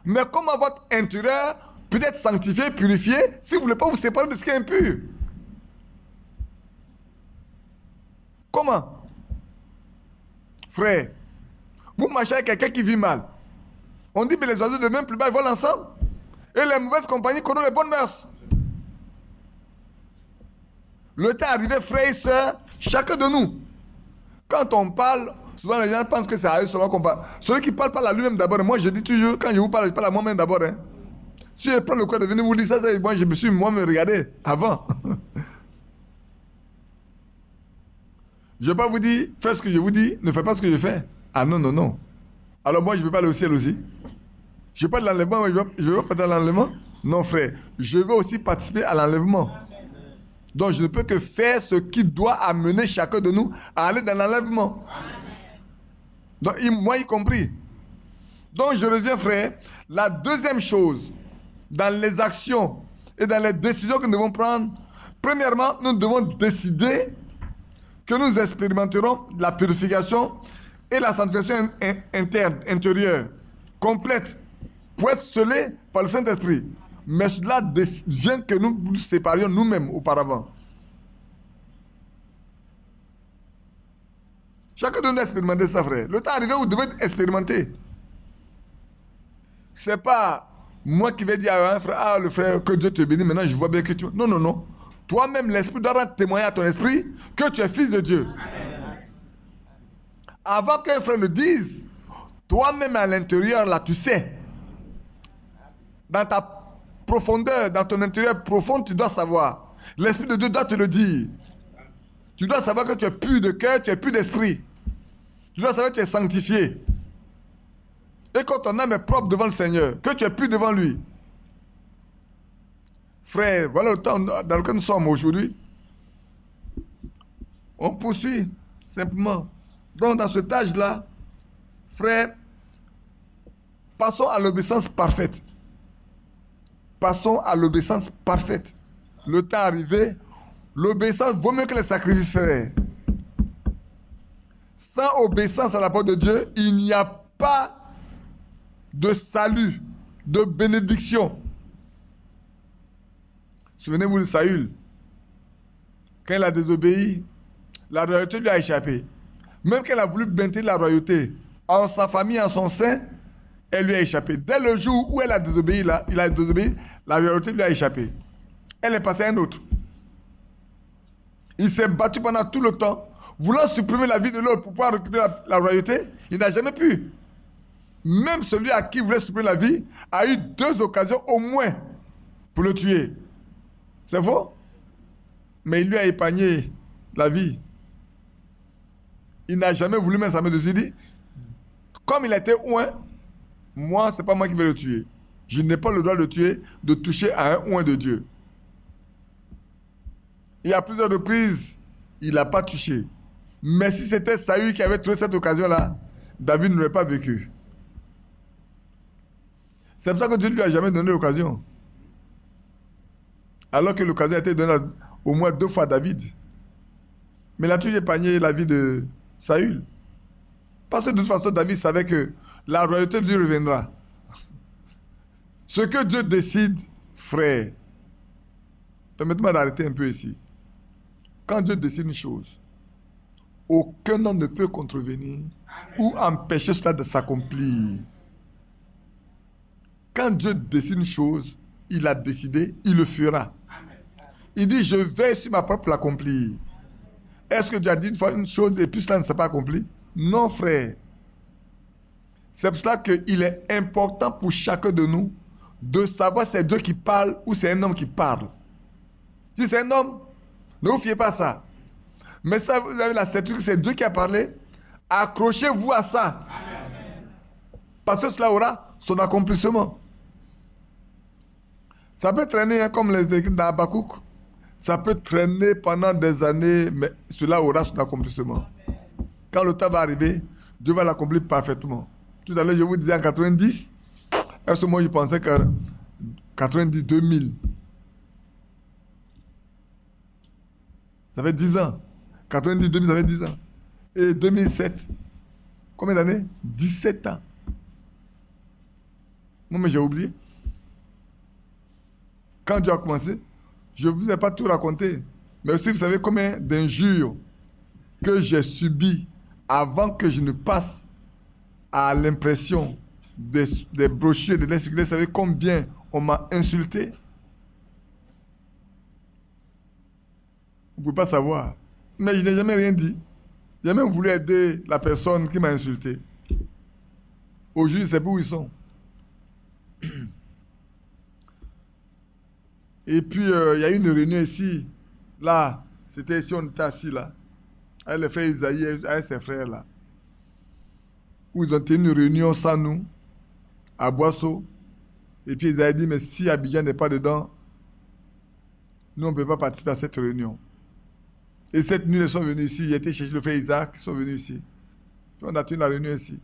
Mais comment votre intérieur peut être sanctifié, purifié, si vous ne voulez pas vous séparer de ce qui est impur? Comment? Frère, vous marchez avec quelqu'un qui vit mal. On dit que les oiseaux de même plus bas, ils volent ensemble. Et les mauvaises compagnies connaissent les bonnes mœurs. Le temps est arrivé, frères et sœurs, chacun de nous. Quand on parle, souvent les gens pensent que c'est à eux seulement qu'on parle. Celui qui parle à lui-même d'abord. Moi, je dis toujours, quand je vous parle, je parle à moi-même d'abord. Hein. Si je prends le courage de venir vous dire ça, moi, je me suis moi-même regardé avant. Je ne vais pas vous dire, faites ce que je vous dis, ne faites pas ce que je fais. Ah non, non, non. Alors moi, je ne vais pas aller au ciel aussi. Je ne veux pas de l'enlèvement, je ne veux pas de l'enlèvement. Non, frère, je veux aussi participer à l'enlèvement. Donc, je ne peux que faire ce qui doit amener chacun de nous à aller dans l'enlèvement. Donc, moi y compris. Donc, je reviens, frère. La deuxième chose, dans les actions et dans les décisions que nous devons prendre, premièrement, nous devons décider que nous expérimenterons la purification et la sanctification interne, intérieure, complète, pour être scellés par le Saint-Esprit. Mais cela vient que nous nous séparions nous-mêmes auparavant. Chacun de nous a expérimenté ça, frère. Le temps arrivé où vous devez expérimenter. C'est pas moi qui vais dire à un frère, ah le frère, que Dieu te bénisse, maintenant je vois bien que tu... Non, non, non. Toi-même, l'Esprit doit rendre témoignage à ton esprit que tu es fils de Dieu. Avant qu'un frère le dise, toi-même à l'intérieur, là, tu sais. Dans ta profondeur, dans ton intérieur profond, tu dois savoir. L'Esprit de Dieu doit te le dire. Tu dois savoir que tu es pur de cœur, tu es pur d'esprit. Tu dois savoir que tu es sanctifié. Et quand ton âme est propre devant le Seigneur, que tu es pur devant lui. Frère, voilà le temps dans lequel nous sommes aujourd'hui. On poursuit simplement. Donc dans cet âge-là, frère, passons à l'obéissance parfaite. Passons à l'obéissance parfaite. Le temps arrivé, l'obéissance vaut mieux que les sacrifices, frère. Sans obéissance à la parole de Dieu, il n'y a pas de salut, de bénédiction. Souvenez-vous de Saül. Quand il a désobéi, la royauté lui a échappé. Même qu'elle a voulu maintenir la royauté en sa famille, en son sein, elle lui a échappé. Dès le jour où elle a désobéi, il a désobéi, la royauté lui a échappé. Elle est passée à un autre. Il s'est battu pendant tout le temps, voulant supprimer la vie de l'autre pour pouvoir récupérer la royauté. Il n'a jamais pu. Même celui à qui il voulait supprimer la vie a eu 2 occasions au moins pour le tuer. C'est faux? Mais il lui a épargné la vie. Il n'a jamais voulu mettre sa main dessus. Il dit, comme il était oint, moi, c'est pas moi qui vais le tuer. Je n'ai pas le droit de le tuer, de toucher à un oint de Dieu. Et à plusieurs reprises, il n'a pas touché. Mais si c'était Saül qui avait trouvé cette occasion-là, David n'aurait pas vécu. C'est pour ça que Dieu ne lui a jamais donné l'occasion. Alors que l'occasion a été donnée au moins 2 fois à David. Mais il a toujours épargné la vie de Saül. Parce que de toute façon, David savait que la royauté lui reviendra. Ce que Dieu décide, frère, permettez-moi d'arrêter un peu ici. Quand Dieu décide une chose, aucun homme ne peut contrevenir ou empêcher cela de s'accomplir. Quand Dieu décide une chose, il a décidé, il le fera. Il dit, je vais sur ma propre l'accomplir. Est-ce que Dieu a dit une fois une chose et puis cela ne s'est pas accompli? Non, frère. C'est pour cela qu'il est important pour chacun de nous de savoir si c'est Dieu qui parle ou c'est un homme qui parle. Si c'est un homme, ne vous fiez pas à ça. Mais ça, vous avez la certitude que c'est Dieu qui a parlé. Accrochez-vous à ça. Amen. Parce que cela aura son accomplissement. Ça peut traîner comme les écrits d'Habakkuk. Ça peut traîner pendant des années, mais cela aura son accomplissement. Quand le temps va arriver, Dieu va l'accomplir parfaitement. Tout à l'heure, je vous disais en 90, à ce moment, je pensais que 90, 2000. Ça fait 10 ans. 90, 2000, ça fait 10 ans. Et 2007, combien d'années? 17 ans. Moi, mais j'ai oublié. Quand Dieu a commencé, je ne vous ai pas tout raconté. Mais aussi, vous savez combien d'injures que j'ai subies avant que je ne passe à l'impression des brochures de l'insécurité. Vous savez combien on m'a insulté? Vous ne pouvez pas savoir. Mais je n'ai jamais rien dit. J'ai même voulu aider la personne qui m'a insulté. Aujourd'hui, je ne sais plus où ils sont. Et puis, il y a eu une réunion ici. Là, c'était ici, on était assis là. Avec le frère Isaïe, avec ses frères là. Où ils ont tenu une réunion sans nous, à Boisseau. Et puis, ils avaient dit, mais si Abidjan n'est pas dedans, nous, on ne peut pas participer à cette réunion. Et cette nuit, ils sont venus ici. Ils étaient chercher le frère Isaac, ils sont venus ici. Puis on a tenu la réunion ici.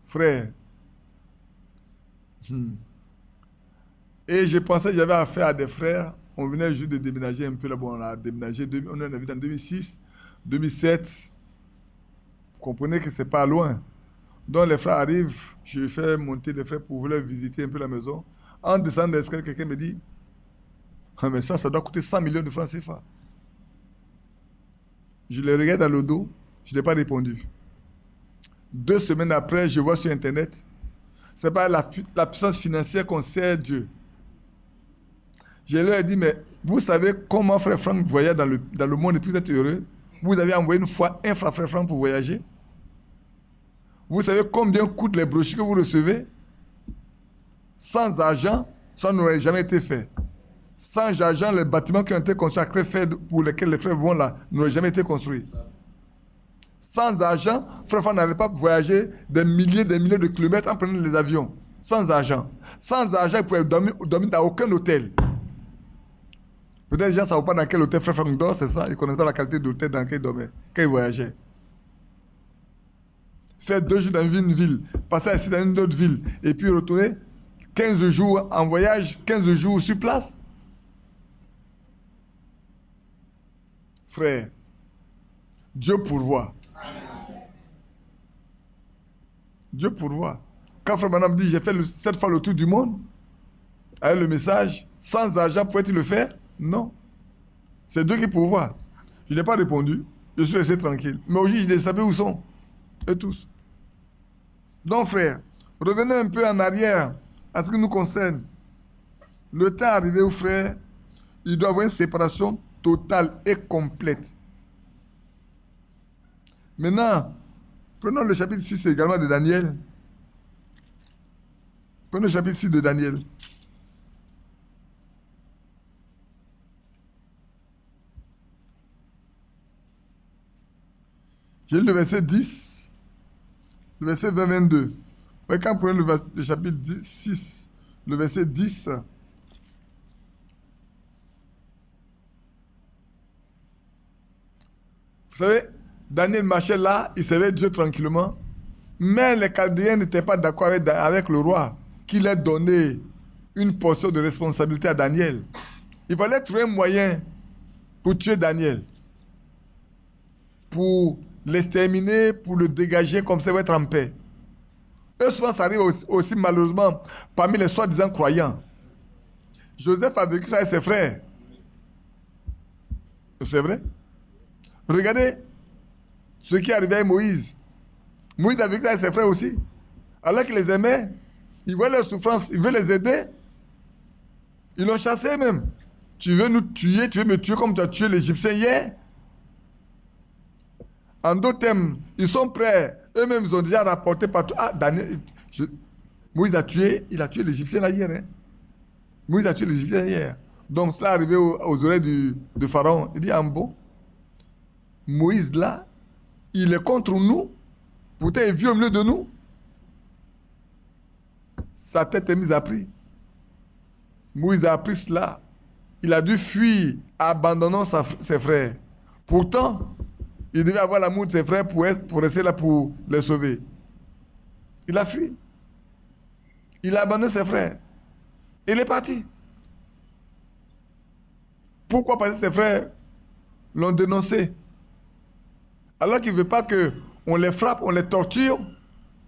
Frère. Et je pensais que j'avais affaire à des frères. On venait juste de déménager un peu là-bas. On a déménagé, on est venu en 2006, 2007. Vous comprenez que ce n'est pas loin. Donc les frères arrivent, je fais monter les frères pour vouloir visiter un peu la maison. En descendant l'escalier, quelqu'un me dit, ah, mais ça doit coûter 100 millions de francs CFA. Je les regarde dans le dos, je n'ai pas répondu. 2 semaines après, je vois sur Internet Ce n'est pas la puissance financière qu'on sert Dieu. Je leur ai dit, mais vous savez comment frère Franck voyage dans le monde et puis vous êtes heureux? Vous avez envoyé une fois un frère Franck pour voyager? Vous savez combien coûtent les brochures que vous recevez? Sans argent, ça n'aurait jamais été fait. Sans argent, les bâtiments qui ont été construits à Krefeld, pour lesquels les frères vont là, n'auraient jamais été construits. Sans argent, frère Franck n'allait pas voyager des milliers de kilomètres en prenant les avions. Sans argent. Sans argent, il pouvait dormir dans aucun hôtel. Peut-être les gens ne savent pas dans quel hôtel frère Franck dort, c'est ça. Ils ne connaissent pas la qualité d'hôtel dans lequel il dormait, quand il voyageait. Faire 2 jours dans une ville, passer ici dans une autre ville, et puis retourner 15 jours en voyage, 15 jours sur place. Frère, Dieu pourvoit. Dieu pourvoit. Quand frère Branham dit, j'ai fait 7 fois le tour du monde, avec le message, sans argent, pouvait-il le faire? Non. C'est Dieu qui pourvoit. Je n'ai pas répondu. Je suis resté tranquille. Mais aujourd'hui, je savais où sont. Eux tous. Donc, frère, revenez un peu en arrière à ce qui nous concerne. Le temps arrivé où, frère, il doit y avoir une séparation totale et complète. Maintenant, prenons le chapitre 6 également de Daniel. Prenons le chapitre 6 de Daniel. J'ai lu le verset 10, le verset 20-22. Ouais, quand vous prenez le chapitre 6, le verset 10, vous savez, Daniel marchait là, il servait Dieu tranquillement, mais les Chaldéens n'étaient pas d'accord avec le roi, qui leur donnait une portion de responsabilité à Daniel. Il fallait trouver un moyen pour tuer Daniel, pour l'exterminer, pour le dégager, comme ça il va être en paix. Et souvent, ça arrive aussi malheureusement parmi les soi-disant croyants. Joseph a vécu ça avec ses frères. C'est vrai? Regardez ce qui est arrivé à Moïse. Moïse a vécu ça avec ses frères aussi. Alors qu'il les aimait, il voit leurs souffrances, il veut les aider. Ils l'ont chassé même. Tu veux nous tuer, tu veux me tuer comme tu as tué l'Égyptien hier? En d'autres termes, ils sont prêts. Eux-mêmes, ils ont déjà rapporté partout. Ah, Daniel, Moïse a tué l'Égyptien là hier. Hein? Moïse a tué l'Égyptien hier. Donc, cela est arrivé aux oreilles de Pharaon. Il dit, ah bon, Moïse là, il est contre nous. Pourtant, il vit au milieu de nous. Sa tête est mise à prix. Moïse a appris cela. Il a dû fuir, abandonnant ses frères. Pourtant, il devait avoir l'amour de ses frères pour rester là pour les sauver. Il a fui. Il a abandonné ses frères. Il est parti. Pourquoi? Parce que ses frères l'ont dénoncé. Alors qu'il ne veut pas qu'on les frappe, on les torture,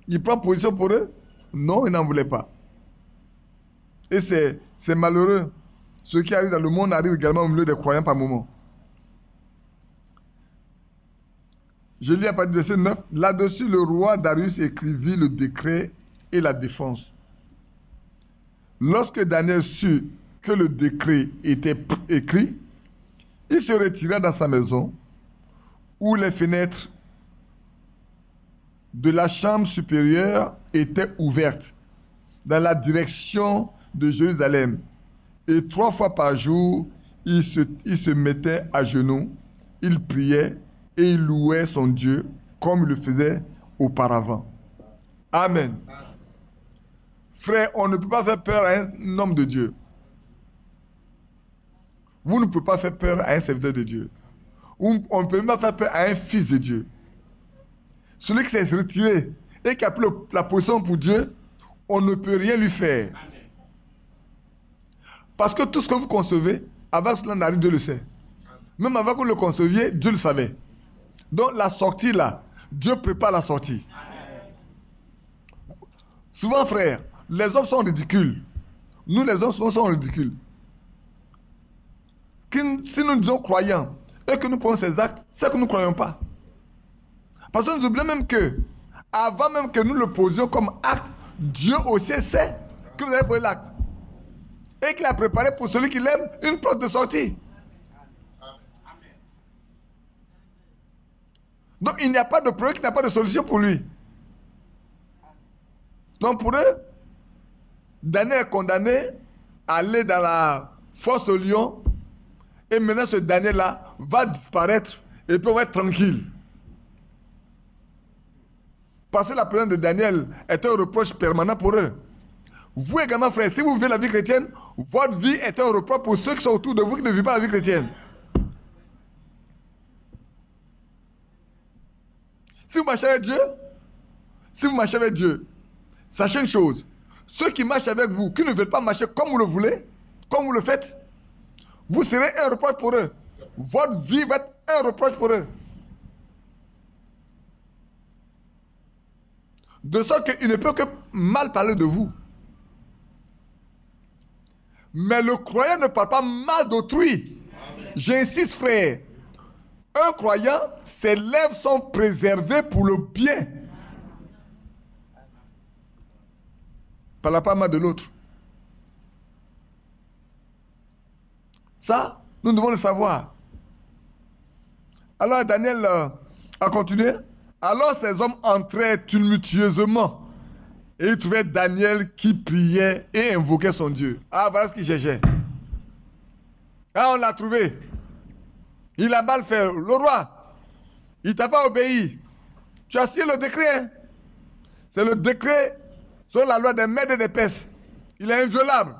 il prend position pour eux. Non, il n'en voulait pas. Et c'est malheureux. Ce qui arrive dans le monde arrive également au milieu des croyants par moment. Je lis à partir du verset 9. Là-dessus, le roi Darius écrivit le décret et la défense. Lorsque Daniel sut que le décret était écrit, il se retira dans sa maison, où les fenêtres de la chambre supérieure étaient ouvertes dans la direction de Jérusalem. Et 3 fois par jour, il se mettait à genoux, il priait et il louait son Dieu comme il le faisait auparavant. Amen. Frère, on ne peut pas faire peur à un homme de Dieu. Vous ne pouvez pas faire peur à un serviteur de Dieu. On ne peut même pas faire peur à un fils de Dieu. Celui qui s'est retiré et qui a pris la position pour Dieu, on ne peut rien lui faire. Parce que tout ce que vous concevez, avant que cela n'arrive, Dieu le sait. Même avant que vous le conceviez, Dieu le savait. Donc la sortie là, Dieu prépare la sortie. Souvent, frère, les hommes sont ridicules. Nous, les hommes, souvent, sont ridicules. Si nous disons croyants et que nous prenons ces actes, c'est que nous ne croyons pas. Parce que nous oublions même que, avant même que nous le posions comme acte, Dieu aussi sait que vous avez pris l'acte. Et qu'il a préparé pour celui qui l'aime une porte de sortie. Donc il n'y a pas de problème, il n'y a pas de solution pour lui. Donc pour eux, Daniel est condamné à aller dans la fosse au lion. Et maintenant ce Daniel-là va disparaître et puis on va être tranquille. Parce que la présence de Daniel est un reproche permanent pour eux. Vous également, frère, si vous vivez la vie chrétienne, votre vie est un reproche pour ceux qui sont autour de vous qui ne vivent pas la vie chrétienne. Si vous marchez avec Dieu, sachez une chose. Ceux qui marchent avec vous, qui ne veulent pas marcher comme vous le voulez, comme vous le faites, vous serez un reproche pour eux. Votre vie va être un reproche pour eux. De sorte qu'il ne peut que mal parler de vous. Mais le croyant ne parle pas mal d'autrui. J'insiste, frère. Un croyant, ses lèvres sont préservées pour le bien. Parle pas mal de l'autre. Ça, nous devons le savoir. Alors Daniel a continué. Alors ces hommes entraient tumultueusement. Et ils trouvaient Daniel qui priait et invoquait son Dieu. Ah, voilà ce qu'il cherchait. Ah, on l'a trouvé. Il a mal fait. Le roi, il t'a pas obéi. Tu as signé le décret. Hein? C'est le décret sur la loi des Mèdes et des Perses. Il est inviolable.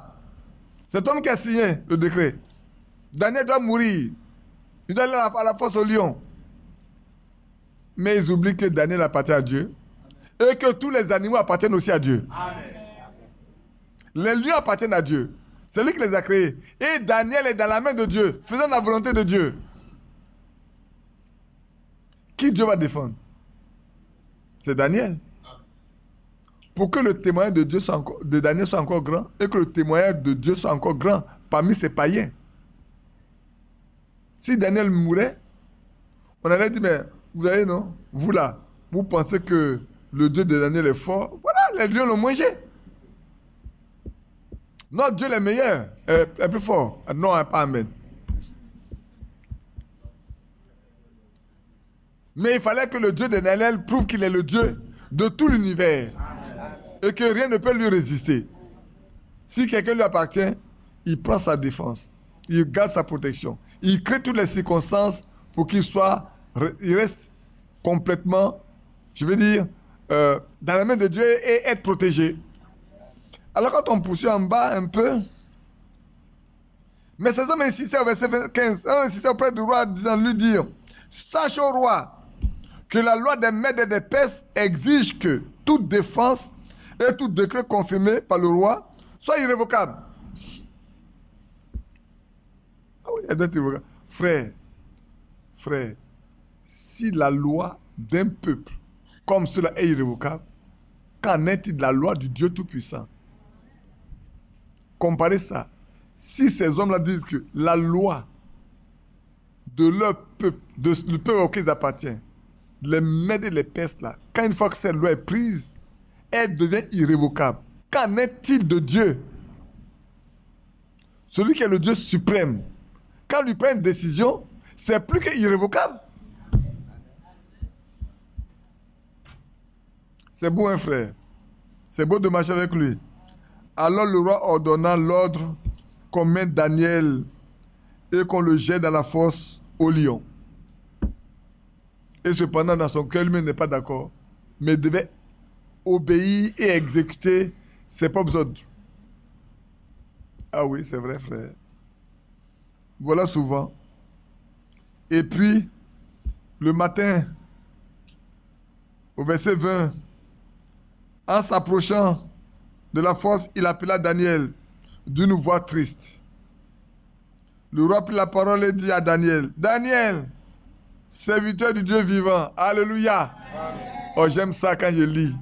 C'est homme qui a signé le décret. Daniel doit mourir. Il doit aller à la fosse au lion. Mais ils oublient que Daniel appartient à Dieu. Et que tous les animaux appartiennent aussi à Dieu. Amen. Les lions appartiennent à Dieu. C'est lui qui les a créés. Et Daniel est dans la main de Dieu, faisant la volonté de Dieu. Qui Dieu va défendre? C'est Daniel. Pour que le témoignage de Daniel soit encore grand et que le témoignage de Dieu soit encore grand parmi ces païens. Si Daniel mourait, on allait dire, mais vous voyez, non? Vous là, vous pensez que le Dieu de Daniel est fort. Voilà, les lions l'ont mangé. Notre Dieu est meilleur, est plus fort. Non, pas amen. Mais il fallait que le Dieu de Daniel prouve qu'il est le Dieu de tout l'univers. Et que rien ne peut lui résister. Si quelqu'un lui appartient, il prend sa défense. Il garde sa protection. Il crée toutes les circonstances pour qu'il reste complètement, je veux dire, dans la main de Dieu et être protégé. Alors quand on poursuit en bas un peu, mais ces hommes insistaient au verset 15, insistaient auprès du roi disant, lui dire, sache au roi que la loi des Mèdes et des Perses exige que toute défense et tout décret confirmé par le roi soit irrévocable. Ah oui, elle doit être irrévocable. Frère, si la loi d'un peuple comme cela est irrévocable, qu'en est-il de la loi du Dieu Tout-Puissant? Comparez ça. Si ces hommes-là disent que la loi de leur peuple, du peuple auquel ils appartiennent, les Mèdes et les Perses, là, quand une fois que cette loi est prise, elle devient irrévocable. Qu'en est-il de Dieu? Celui qui est le Dieu suprême, quand il prend une décision, c'est plus qu'irrévocable. C'est beau, hein, frère. C'est beau de marcher avec lui. Alors le roi ordonna l'ordre qu'on mette Daniel et qu'on le jette dans la fosse au lion. Et cependant, dans son cœur, lui n'est pas d'accord, mais devait obéir et exécuter ses propres ordres. Ah oui, c'est vrai, frère. Voilà souvent. Et puis, le matin, au verset 20, en s'approchant de la fosse, il appela Daniel d'une voix triste. Le roi prit la parole et dit à Daniel, Daniel, serviteur du Dieu vivant, alléluia. Amen. Oh, j'aime ça quand je lis.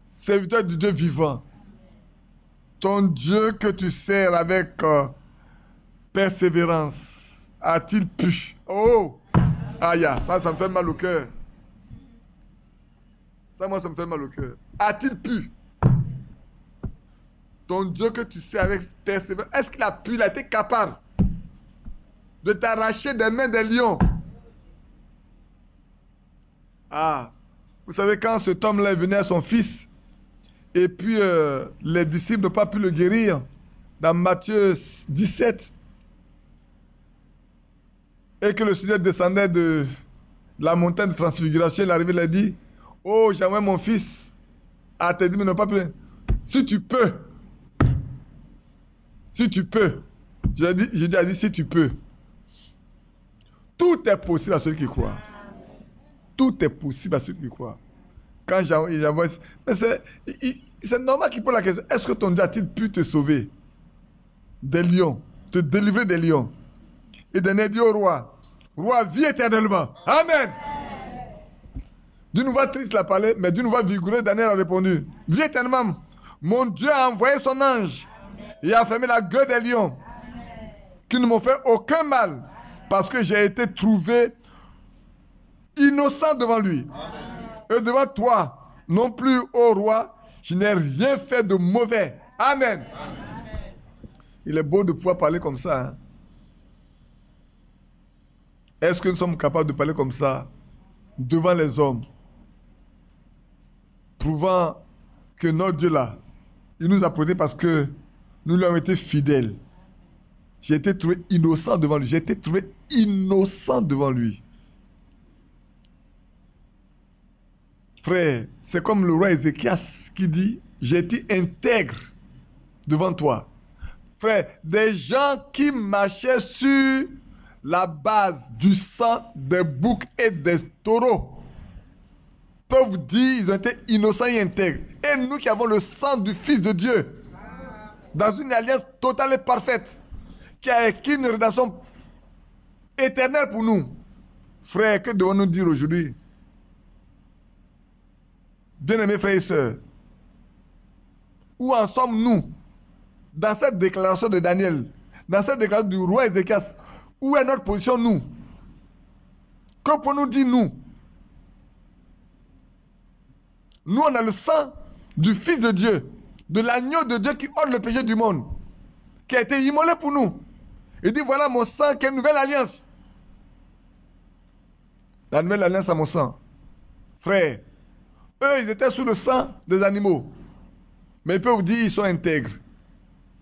Serviteur du Dieu vivant, ton Dieu que tu sers avec persévérance, a-t-il pu? Oh, aïe, ça me fait mal au cœur. Ça, moi, ça me fait mal au cœur. A-t-il pu ton Dieu que tu sais avec persévérance, est-ce qu'il a été capable de t'arracher des mains des lions? Ah, vous savez, quand cet homme-là est venu à son fils, et puis les disciples n'ont pas pu le guérir, dans Matthieu 17, et que le Seigneur descendait de la montagne de transfiguration, il est arrivé, il a dit, oh, j'ai envoyé mon fils à te dire, mais non pas plus. Si tu peux, si tu peux, j'ai dit, si tu peux. Tout est possible à celui qui croit. Tout est possible à celui qui croit. Quand il envoie, mais c'est normal qu'il pose la question, est-ce que ton Dieu a-t-il pu te sauver des lions, te délivrer des lions? Et donner dit au roi, roi, vis éternellement. Amen. D'une voix triste, il a parlé, mais d'une voix vigoureuse, Daniel a répondu, vis éternellement. Mon Dieu a envoyé son ange et a fermé la gueule des lions, qui ne m'ont fait aucun mal, parce que j'ai été trouvé innocent devant lui. Amen. Et devant toi, non plus, ô roi, je n'ai rien fait de mauvais. Amen. Amen. Il est beau de pouvoir parler comme ça. Hein? Est-ce que nous sommes capables de parler comme ça devant les hommes, prouvant que notre Dieu là, il nous a protégés parce que nous lui avons été fidèles. J'ai été trouvé innocent devant lui. J'ai été trouvé innocent devant lui. Frère, c'est comme le roi Ézéchias qui dit, j'ai été intègre devant toi. Frère, des gens qui marchaient sur la base du sang des boucs et des taureaux peuvent dire qu'ils ont été innocents et intègres. Et nous qui avons le sang du Fils de Dieu, dans une alliance totale et parfaite, qui a acquis une rédemption éternelle pour nous. Frère, que devons-nous dire aujourd'hui? Bien-aimés frères et sœurs, où en sommes-nous dans cette déclaration de Daniel, dans cette déclaration du roi Ézéchias? Où est notre position, nous? Que pouvons-nous dire, nous? Nous, on a le sang du Fils de Dieu, de l'agneau de Dieu qui ôte le péché du monde, qui a été immolé pour nous. Il dit, voilà mon sang qui est une nouvelle alliance. La nouvelle alliance à mon sang. Frère, eux, ils étaient sous le sang des animaux. Mais ils peuvent vous dire qu'ils sont intègres.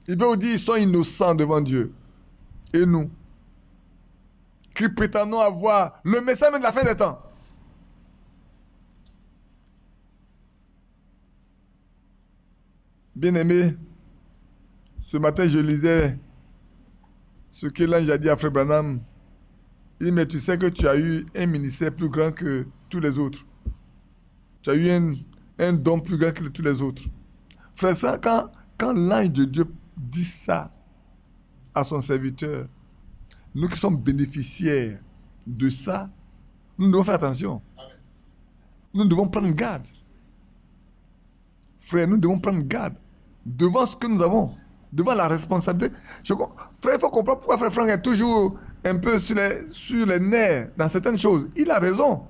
Ils peuvent vous dire qu'ils sont innocents devant Dieu. Et nous, qui prétendons avoir le message de la fin des temps. Bien-aimé, ce matin, je lisais ce que l'ange a dit à Frère Branham. Il dit, mais tu sais que tu as eu un ministère plus grand que tous les autres. Tu as eu un don plus grand que tous les autres. Frère, ça, quand l'ange de Dieu dit ça à son serviteur, nous qui sommes bénéficiaires de ça, nous devons faire attention. Nous devons prendre garde. Frère, nous devons prendre garde devant ce que nous avons, devant la responsabilité. Frère, il faut comprendre pourquoi Frère Franck est toujours un peu sur les nerfs dans certaines choses. Il a raison.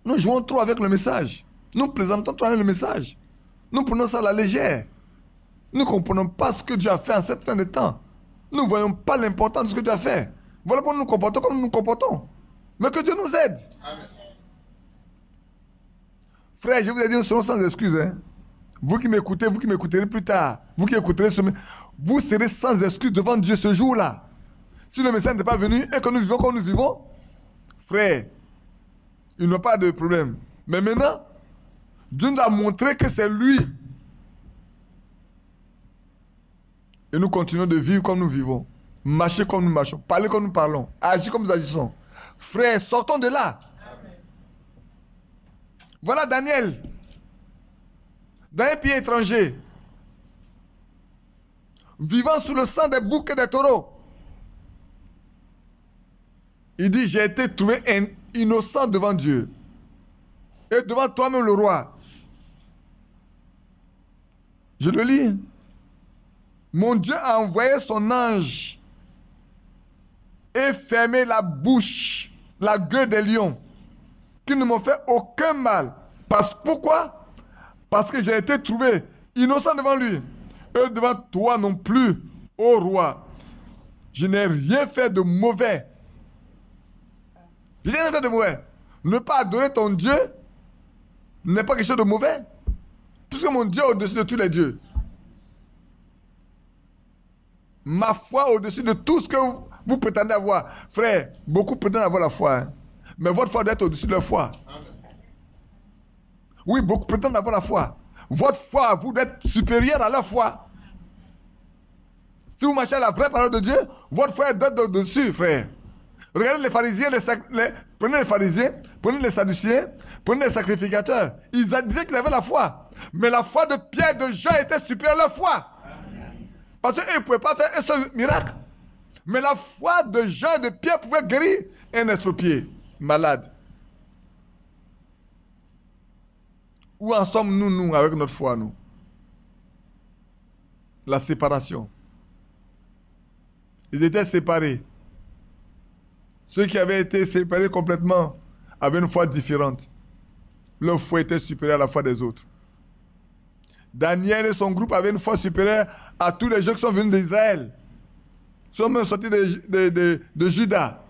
Nous jouons trop avec le message. Nous plaisantons trop avec le message. Nous prenons ça à la légère. Nous ne comprenons pas ce que Dieu a fait en cette fin de temps. Nous ne voyons pas l'importance de ce que Dieu a fait. Voilà pourquoi nous nous comportons comme nous nous comportons. Mais que Dieu nous aide. Amen. Frère, je vous ai dit une chose sans excuse. Hein. Vous qui m'écouterez plus tard, vous qui écouterez ce message, vous serez sans excuse devant Dieu ce jour-là. Si le message n'est pas venu et que nous vivons comme nous vivons, frère, il n'y a pas de problème. Mais maintenant, Dieu nous a montré que c'est lui. Et nous continuons de vivre comme nous vivons. Marcher comme nous marchons. Parler comme nous parlons. Agir comme nous agissons. Frère, sortons de là. Amen. Voilà Daniel. Dans un pays étranger. Vivant sous le sang des boucs et des taureaux. Il dit, j'ai été trouvé innocent devant Dieu. Et devant toi-même le roi. Je le lis. Mon Dieu a envoyé son ange et fermé la bouche, la gueule des lions, qui ne m'ont fait aucun mal. Pourquoi? Parce que j'ai été trouvé innocent devant lui, et devant toi non plus, ô roi. Je n'ai rien fait de mauvais. Je n'ai rien fait de mauvais. Ne pas adorer ton Dieu n'est pas quelque chose de mauvais. Puisque mon Dieu est au-dessus de tous les dieux. Ma foi au-dessus de tout ce que vous prétendez avoir. Frère, beaucoup prétendent avoir la foi. Hein. Mais votre foi doit être au-dessus de leur foi. Amen. Oui, beaucoup prétendent avoir la foi. Votre foi, vous doit être supérieure à leur foi. Si vous marchez à la vraie parole de Dieu, votre foi doit être au-dessus, frère. Regardez les pharisiens, prenez les pharisiens, prenez les sadduciens, prenez les sacrificateurs. Ils disaient qu'ils avaient la foi. Mais la foi de Pierre et de Jean était supérieure à leur foi. Parce qu'ils ne pouvaient pas faire un seul miracle. Mais la foi de Jean et de Pierre pouvait guérir un estropié malade. Où en sommes-nous, nous, avec notre foi, nous? La séparation. Ils étaient séparés. Ceux qui avaient été séparés complètement avaient une foi différente. Leur foi était supérieure à la foi des autres. Daniel et son groupe avaient une foi supérieure à tous les gens qui sont venus d'Israël. Ils sont même sortis de Juda.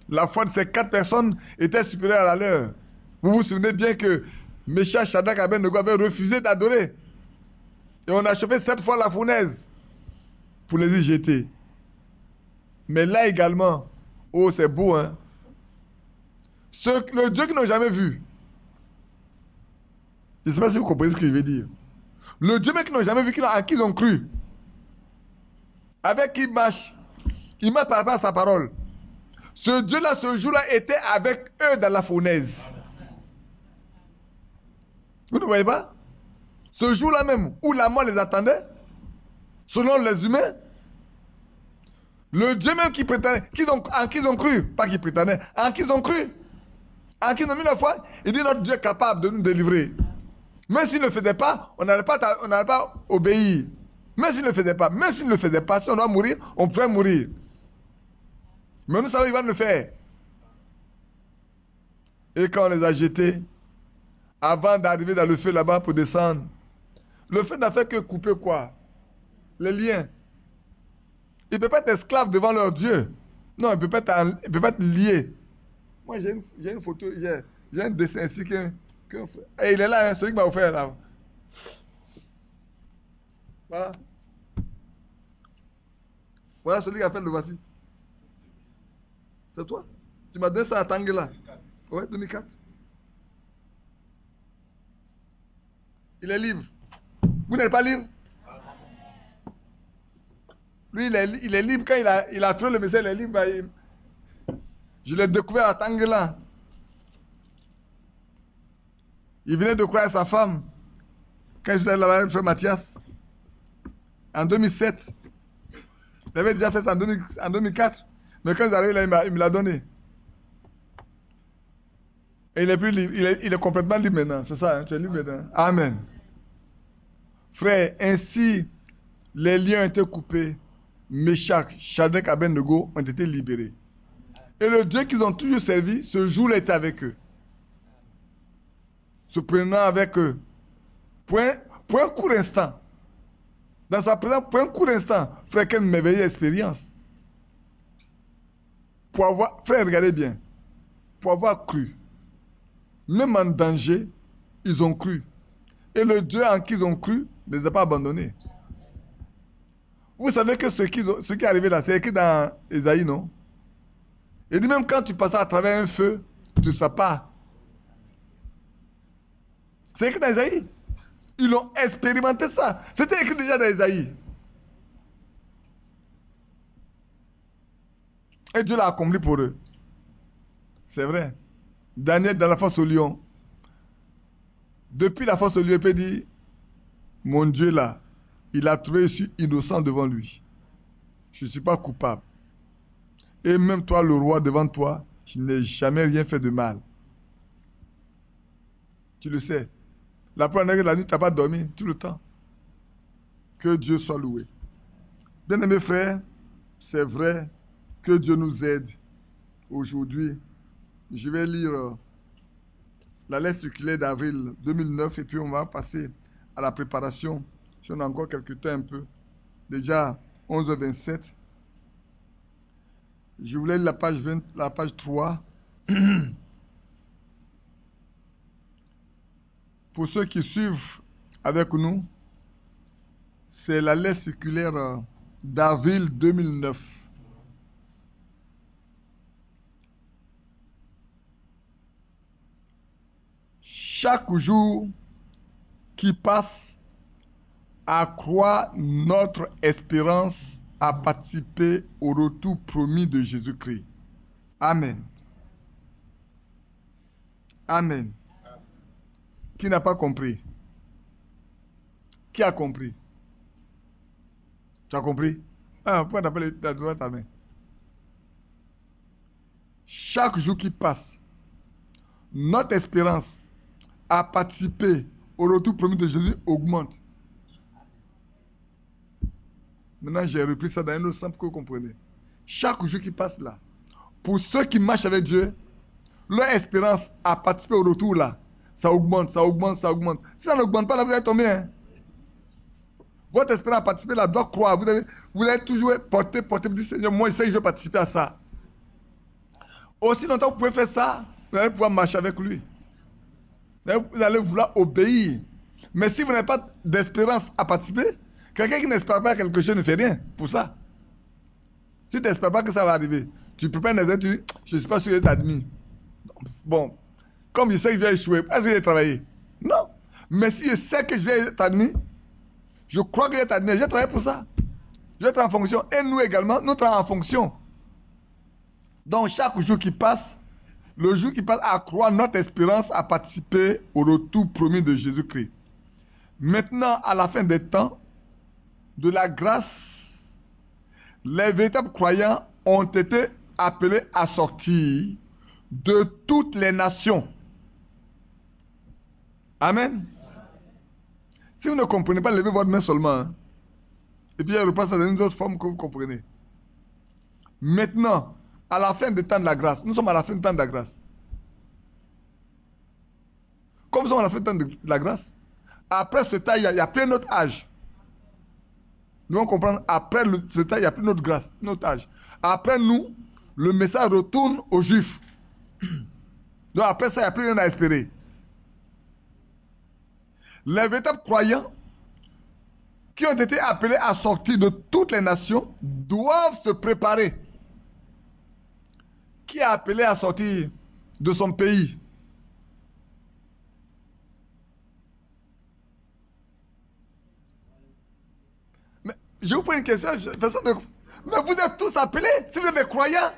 La foi de ces 4 personnes était supérieure à la leur. Vous vous souvenez bien que Meshach, Shadrach et Abednego avaient refusé d'adorer. Et on a chauffé 7 fois la fournaise pour les y jeter. Mais là également, oh c'est beau, hein. Le Dieu qu'ils n'ont jamais vu. Je ne sais pas si vous comprenez ce que je veux dire. Le Dieu même qu'ils n'ont jamais vu, à qui ils ont cru. Avec qui il marche par rapport à sa parole. Ce Dieu-là, ce jour-là, était avec eux dans la fournaise. Vous ne voyez pas? Ce jour-là même, où la mort les attendait, selon les humains, le Dieu même qui prétendait, en qui ils ont cru, pas qui prétendait, en qui ils ont cru, en qui ils ont mis la foi, il dit notre Dieu est capable de nous délivrer. Même s'il ne le faisait pas, on n'allait pas obéir. Même s'il ne le faisait pas, si on doit mourir, on pouvait mourir. Mais nous savons qu'il va le faire. Et quand on les a jetés, avant d'arriver dans le feu là-bas pour descendre, le feu n'a fait que couper quoi? Les liens. Il ne peut pas être esclave devant leur Dieu. Non, il ne peut pas être lié. Moi, j'ai une photo, j'ai un dessin ici et il est là, hein, celui qui m'a offert là. Voilà. Voilà celui qui a fait le voici. C'est toi? Tu m'as donné ça à Tanguela. Ouais, 2004. Il est libre. Vous n'êtes pas libre? Lui, il est libre quand il a trouvé le message, il est libre. Je l'ai découvert à Tanguela. Il venait de croire à sa femme. Quand il est là-bas avec le frère Mathias. En 2007. Il avait déjà fait ça en 2004. Mais quand il est arrivé là, il me l'a donné. Et il est plus libre. Il est complètement libre maintenant. C'est ça, hein? Tu es libre maintenant. Amen. Frère, ainsi, les liens ont été coupés. Meshach, Shadrach et Abednego ont été libérés. Et le Dieu qu'ils ont toujours servi, ce jour-là était avec eux. Se prenant avec eux. Pour un court instant. Dans sa présence, pour un court instant. Frère, quelle merveilleuse expérience. Frère, regardez bien. Pour avoir cru. Même en danger, ils ont cru. Et le Dieu en qui ils ont cru ne les a pas abandonnés. Vous savez que ce qui est arrivé là, c'est écrit dans Ésaïe, non? Il dit même quand tu passes à travers un feu, tu ne sais pas. C'est écrit dans Ésaïe. Ils ont expérimenté ça. C'était écrit déjà dans Ésaïe. Et Dieu l'a accompli pour eux. C'est vrai. Daniel dans la fosse au lion. Depuis la fosse au lion, il peut dire, mon Dieu là, il a trouvé, je suis innocent devant lui. Je ne suis pas coupable. Et même toi, le roi, devant toi, je n'ai jamais rien fait de mal. Tu le sais. La première la nuit, tu n'as pas dormi tout le temps. Que Dieu soit loué. Bien-aimés frères, c'est vrai que Dieu nous aide. Aujourd'hui, je vais lire la lettre circulaire d'avril 2009 et puis on va passer à la préparation. Si on a encore quelques temps un peu. Déjà, 11h27. Je voulais la page 3. Pour ceux qui suivent avec nous, c'est la lettre circulaire d'avril 2009. Chaque jour qui passe accroît notre espérance à participer au retour promis de Jésus-Christ. Amen. Amen. Qui n'a pas compris? Qui a compris? Tu as compris? Ah, pourquoi t'appeler ta main? Chaque jour qui passe, notre espérance à participer au retour promis de Jésus augmente. Maintenant, j'ai repris ça dans un autre sens pour que vous compreniez. Chaque jour qui passe là, pour ceux qui marchent avec Dieu, leur espérance à participer au retour là, ça augmente, ça augmente, ça augmente. Si ça n'augmente pas, là, vous allez tomber. Hein? Votre espérance à participer là doit croire. Vous allez toujours porter, vous dites, Seigneur, moi je sais que je vais participer à ça. Aussi longtemps que vous pouvez faire ça, vous allez pouvoir marcher avec lui. Vous allez vouloir obéir. Mais si vous n'avez pas d'espérance à participer, quelqu'un qui n'espère pas quelque chose ne fait rien pour ça. Si tu n'espères pas que ça va arriver, tu prépares un examen, tu dis, je ne suis pas sûr d'être admis. Bon, comme je sais que je vais échouer, est-ce que je vais travailler? Non. Mais si je sais que je vais être admis, je crois que je vais être admis, je vais travailler pour ça. Je vais être en fonction. Et nous également, nous travaillons en fonction. Donc, chaque jour qui passe, le jour qui passe accroît notre espérance à participer au retour promis de Jésus-Christ. Maintenant, à la fin des temps, de la grâce, les véritables croyants ont été appelés à sortir de toutes les nations. Amen. Si vous ne comprenez pas, levez votre main seulement. Hein. Et puis, je reprends ça dans une autre forme que vous comprenez. Maintenant, à la fin du temps de la grâce, nous sommes à la fin du temps de la grâce. Comme nous sommes à la fin du temps de la grâce, après ce temps, il y a plein d'autres âges. Nous devons comprendre, après ce temps, il n'y a plus notre grâce, notre âge. Après nous, le message retourne aux Juifs. Donc après ça, il n'y a plus rien à espérer. Les véritables croyants qui ont été appelés à sortir de toutes les nations doivent se préparer. Qui est appelé à sortir de son pays? Mais je vous pose une question. Mais vous êtes tous appelés, si vous êtes des croyants.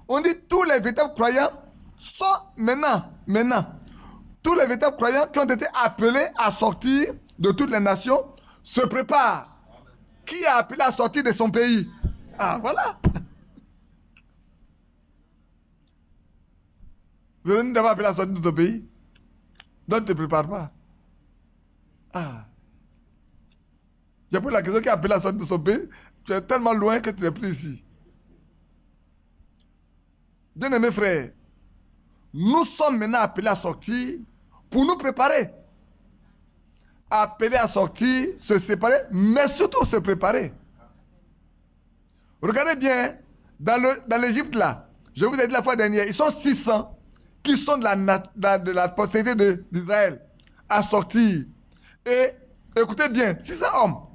On dit tous les véritables croyants sont maintenant. Tous les véritables croyants qui ont été appelés à sortir de toutes les nations se préparent. Qui est appelé à sortir de son pays? Ah, voilà. Véronique n'a pas appelé à sortir de ton pays. Donc ne te prépare pas. Ah. J'ai pris la question qui a appelé à sortir de son pays. Tu es tellement loin que tu n'es plus ici. Bien-aimés frères, nous sommes maintenant appelés à sortir pour nous préparer. Appelés à sortir, se séparer, mais surtout se préparer. Regardez bien, dans l'Égypte là, je vous ai dit la fois dernière, ils sont 600 qui sont de la postérité d'Israël à sortir. Et écoutez bien, 600 hommes,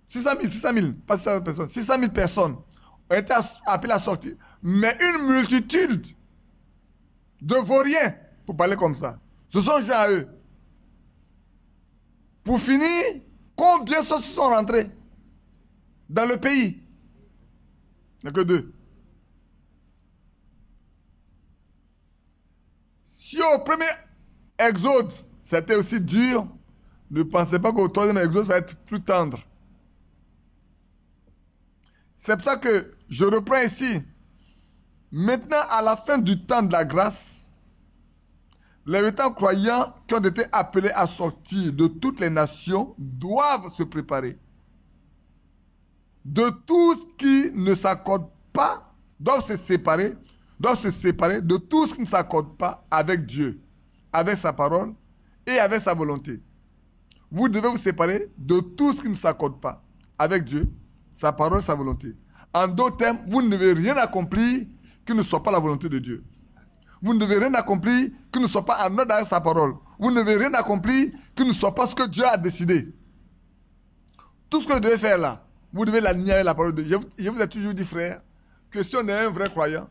600 000, pas 600 personnes, 600 000 personnes ont été appelées à sortir. Mais une multitude de vauriens, pour parler comme ça, ce sont gens à eux. Pour finir, combien se sont rentrés dans le pays? Il n'y a que 2. Si au premier exode, c'était aussi dur, ne pensez pas qu'au troisième exode, ça va être plus tendre. C'est pour ça que je reprends ici. Maintenant, à la fin du temps de la grâce, les véritables croyants qui ont été appelés à sortir de toutes les nations doivent se préparer. De tout ce qui ne s'accorde pas, doivent se séparer de tout ce qui ne s'accorde pas avec Dieu, avec sa parole et avec sa volonté. Vous devez vous séparer de tout ce qui ne s'accorde pas avec Dieu, sa parole, sa volonté. En d'autres termes, vous ne devez rien accomplir qui ne soit pas la volonté de Dieu. Vous ne devez rien accomplir qui ne soit pas en ordre avec sa parole. Vous ne devez rien accomplir qui ne soit pas ce que Dieu a décidé. Tout ce que vous devez faire là, vous devez l'aligner avec la parole de Dieu. Je vous ai toujours dit, frère, que si on est un vrai croyant,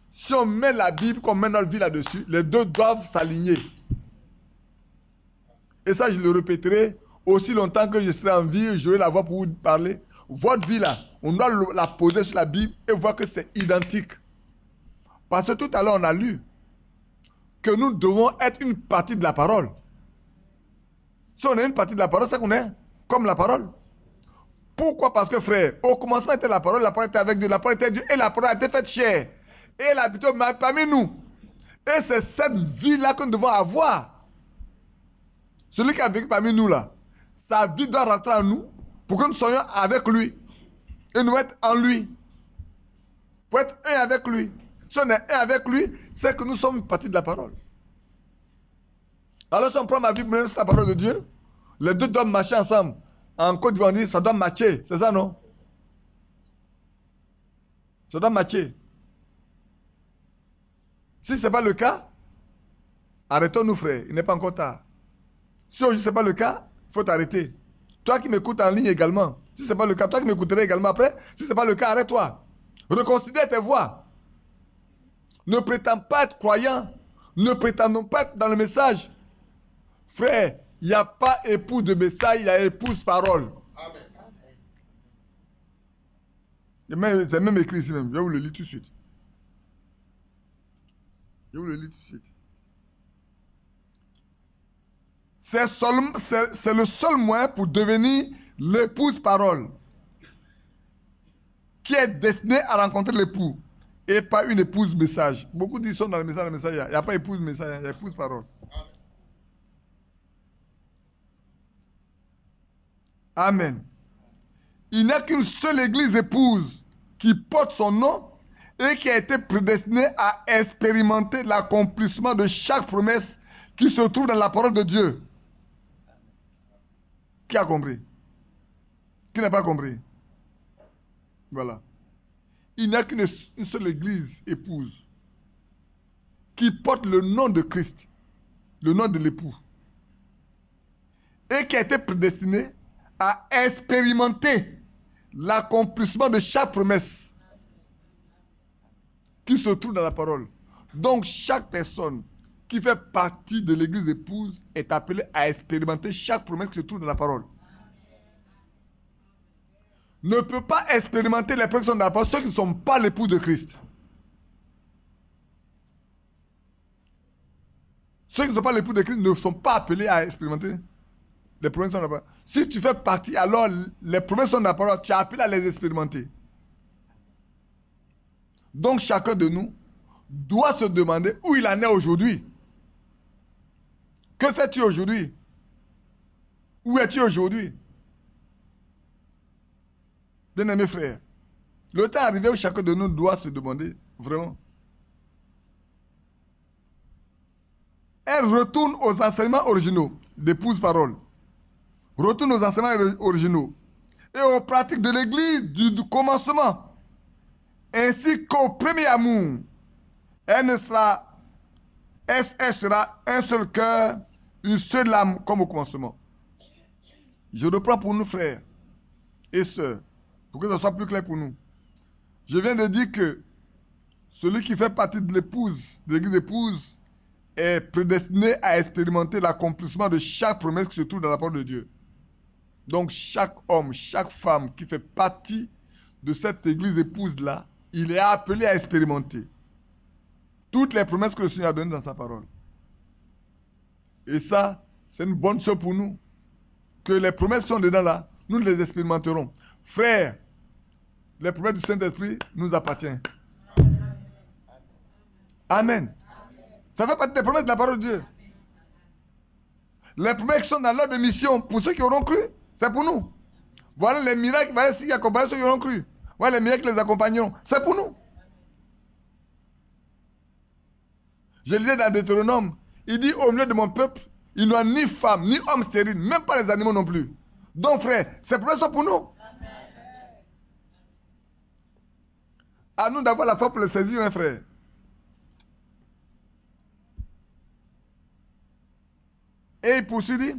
si on met la Bible, qu'on met notre vie là-dessus, les deux doivent s'aligner. Et ça, je le répéterai aussi longtemps que je serai en vie, j'aurai la voix pour vous parler. Votre vie là, on doit la poser sur la Bible et voir que c'est identique. Parce que tout à l'heure, on a lu que nous devons être une partie de la parole. Si on est une partie de la parole, c'est qu'on est comme la parole. Pourquoi? Parce que frère, au commencement était la parole était avec Dieu, la parole était Dieu et la parole a été faite chair. Et elle habite parmi nous. Et c'est cette vie-là que nous devons avoir. Celui qui a vécu parmi nous là, sa vie doit rentrer en nous pour que nous soyons avec lui. Et nous être en lui. Pour être un avec lui. Si on est un avec lui, c'est que nous sommes une partie de la parole. Alors si on prend ma vie, même c'est la parole de Dieu, les deux doivent marcher ensemble. En Côte d'Ivoire, on dit ça doit matcher. C'est ça, non? Ça doit matcher. Si ce n'est pas le cas, arrêtons-nous, frère. Il n'est pas encore tard. Si aujourd'hui ce n'est pas le cas, il faut t'arrêter. Toi qui m'écoutes en ligne également, si ce n'est pas le cas, toi qui m'écouterais également après, si ce n'est pas le cas, arrête-toi. Reconsidère tes voix. Ne prétends pas être croyant. Ne prétendons pas être dans le message. Frère, il n'y a pas épouse de message, il y a épouse parole. Amen. C'est même écrit ici même. Je vais vous le lire tout de suite. Je vous le lis tout de suite. C'est le seul moyen pour devenir l'épouse parole qui est destiné à rencontrer l'époux et pas une épouse message. Beaucoup disent sont dans le message, il n'y a pas épouse message, il y a épouse parole. Amen. Il n'y a qu'une seule église épouse qui porte son nom et qui a été prédestinée à expérimenter l'accomplissement de chaque promesse qui se trouve dans la parole de Dieu. Qui a compris? Qui n'a pas compris? Voilà. Il n'y a qu'une seule église épouse qui porte le nom de Christ, le nom de l'époux, et qui a été prédestinée à expérimenter l'accomplissement de chaque promesse qui se trouve dans la parole. Donc, chaque personne qui fait partie de l'église épouse est appelée à expérimenter chaque promesse qui se trouve dans la parole. Ne peut pas expérimenter les promesses de la parole ceux qui ne sont pas l'épouse de Christ. Ceux qui ne sont pas l'époux de Christ ne sont pas appelés à expérimenter les promesses de la parole. Si tu fais partie, alors les promesses de la parole, tu es appelé à les expérimenter. Donc chacun de nous doit se demander où il en est aujourd'hui. Que fais-tu aujourd'hui? Où es-tu aujourd'hui? Bien-aimés frères, le temps est arrivé où chacun de nous doit se demander, vraiment. Elle retourne aux enseignements originaux d'épouse parole. Retourne aux enseignements originaux et aux pratiques de l'église du commencement, ainsi qu'au premier amour. Elle sera un seul cœur, une seule âme comme au commencement. Je reprends pour nous, frères et sœurs, pour que ça soit plus clair pour nous. Je viens de dire que celui qui fait partie de l'épouse, de l'église épouse, est prédestiné à expérimenter l'accomplissement de chaque promesse qui se trouve dans la parole de Dieu. Donc chaque homme, chaque femme qui fait partie de cette église épouse-là, il est appelé à expérimenter toutes les promesses que le Seigneur a données dans sa parole. Et ça, c'est une bonne chose pour nous. Que les promesses qui sont dedans là, nous les expérimenterons. Frères, les promesses du Saint-Esprit nous appartiennent. Amen. Ça fait partie des promesses de la parole de Dieu. Les promesses qui sont dans l'ordre de mission, pour ceux qui auront cru, c'est pour nous. Voilà les miracles, voilà ceux qui accompagnent ceux qui auront cru. Voilà les miracles qui les accompagneront. C'est pour nous. Je lisais dans Deutéronome, il dit au milieu de mon peuple, Il n'y a ni femme, ni homme stérile, même pas les animaux non plus. Donc, frère, ces promesses sont pour nous. À nous d'avoir la foi pour le saisir, hein, frère. Et il poursuit, dit,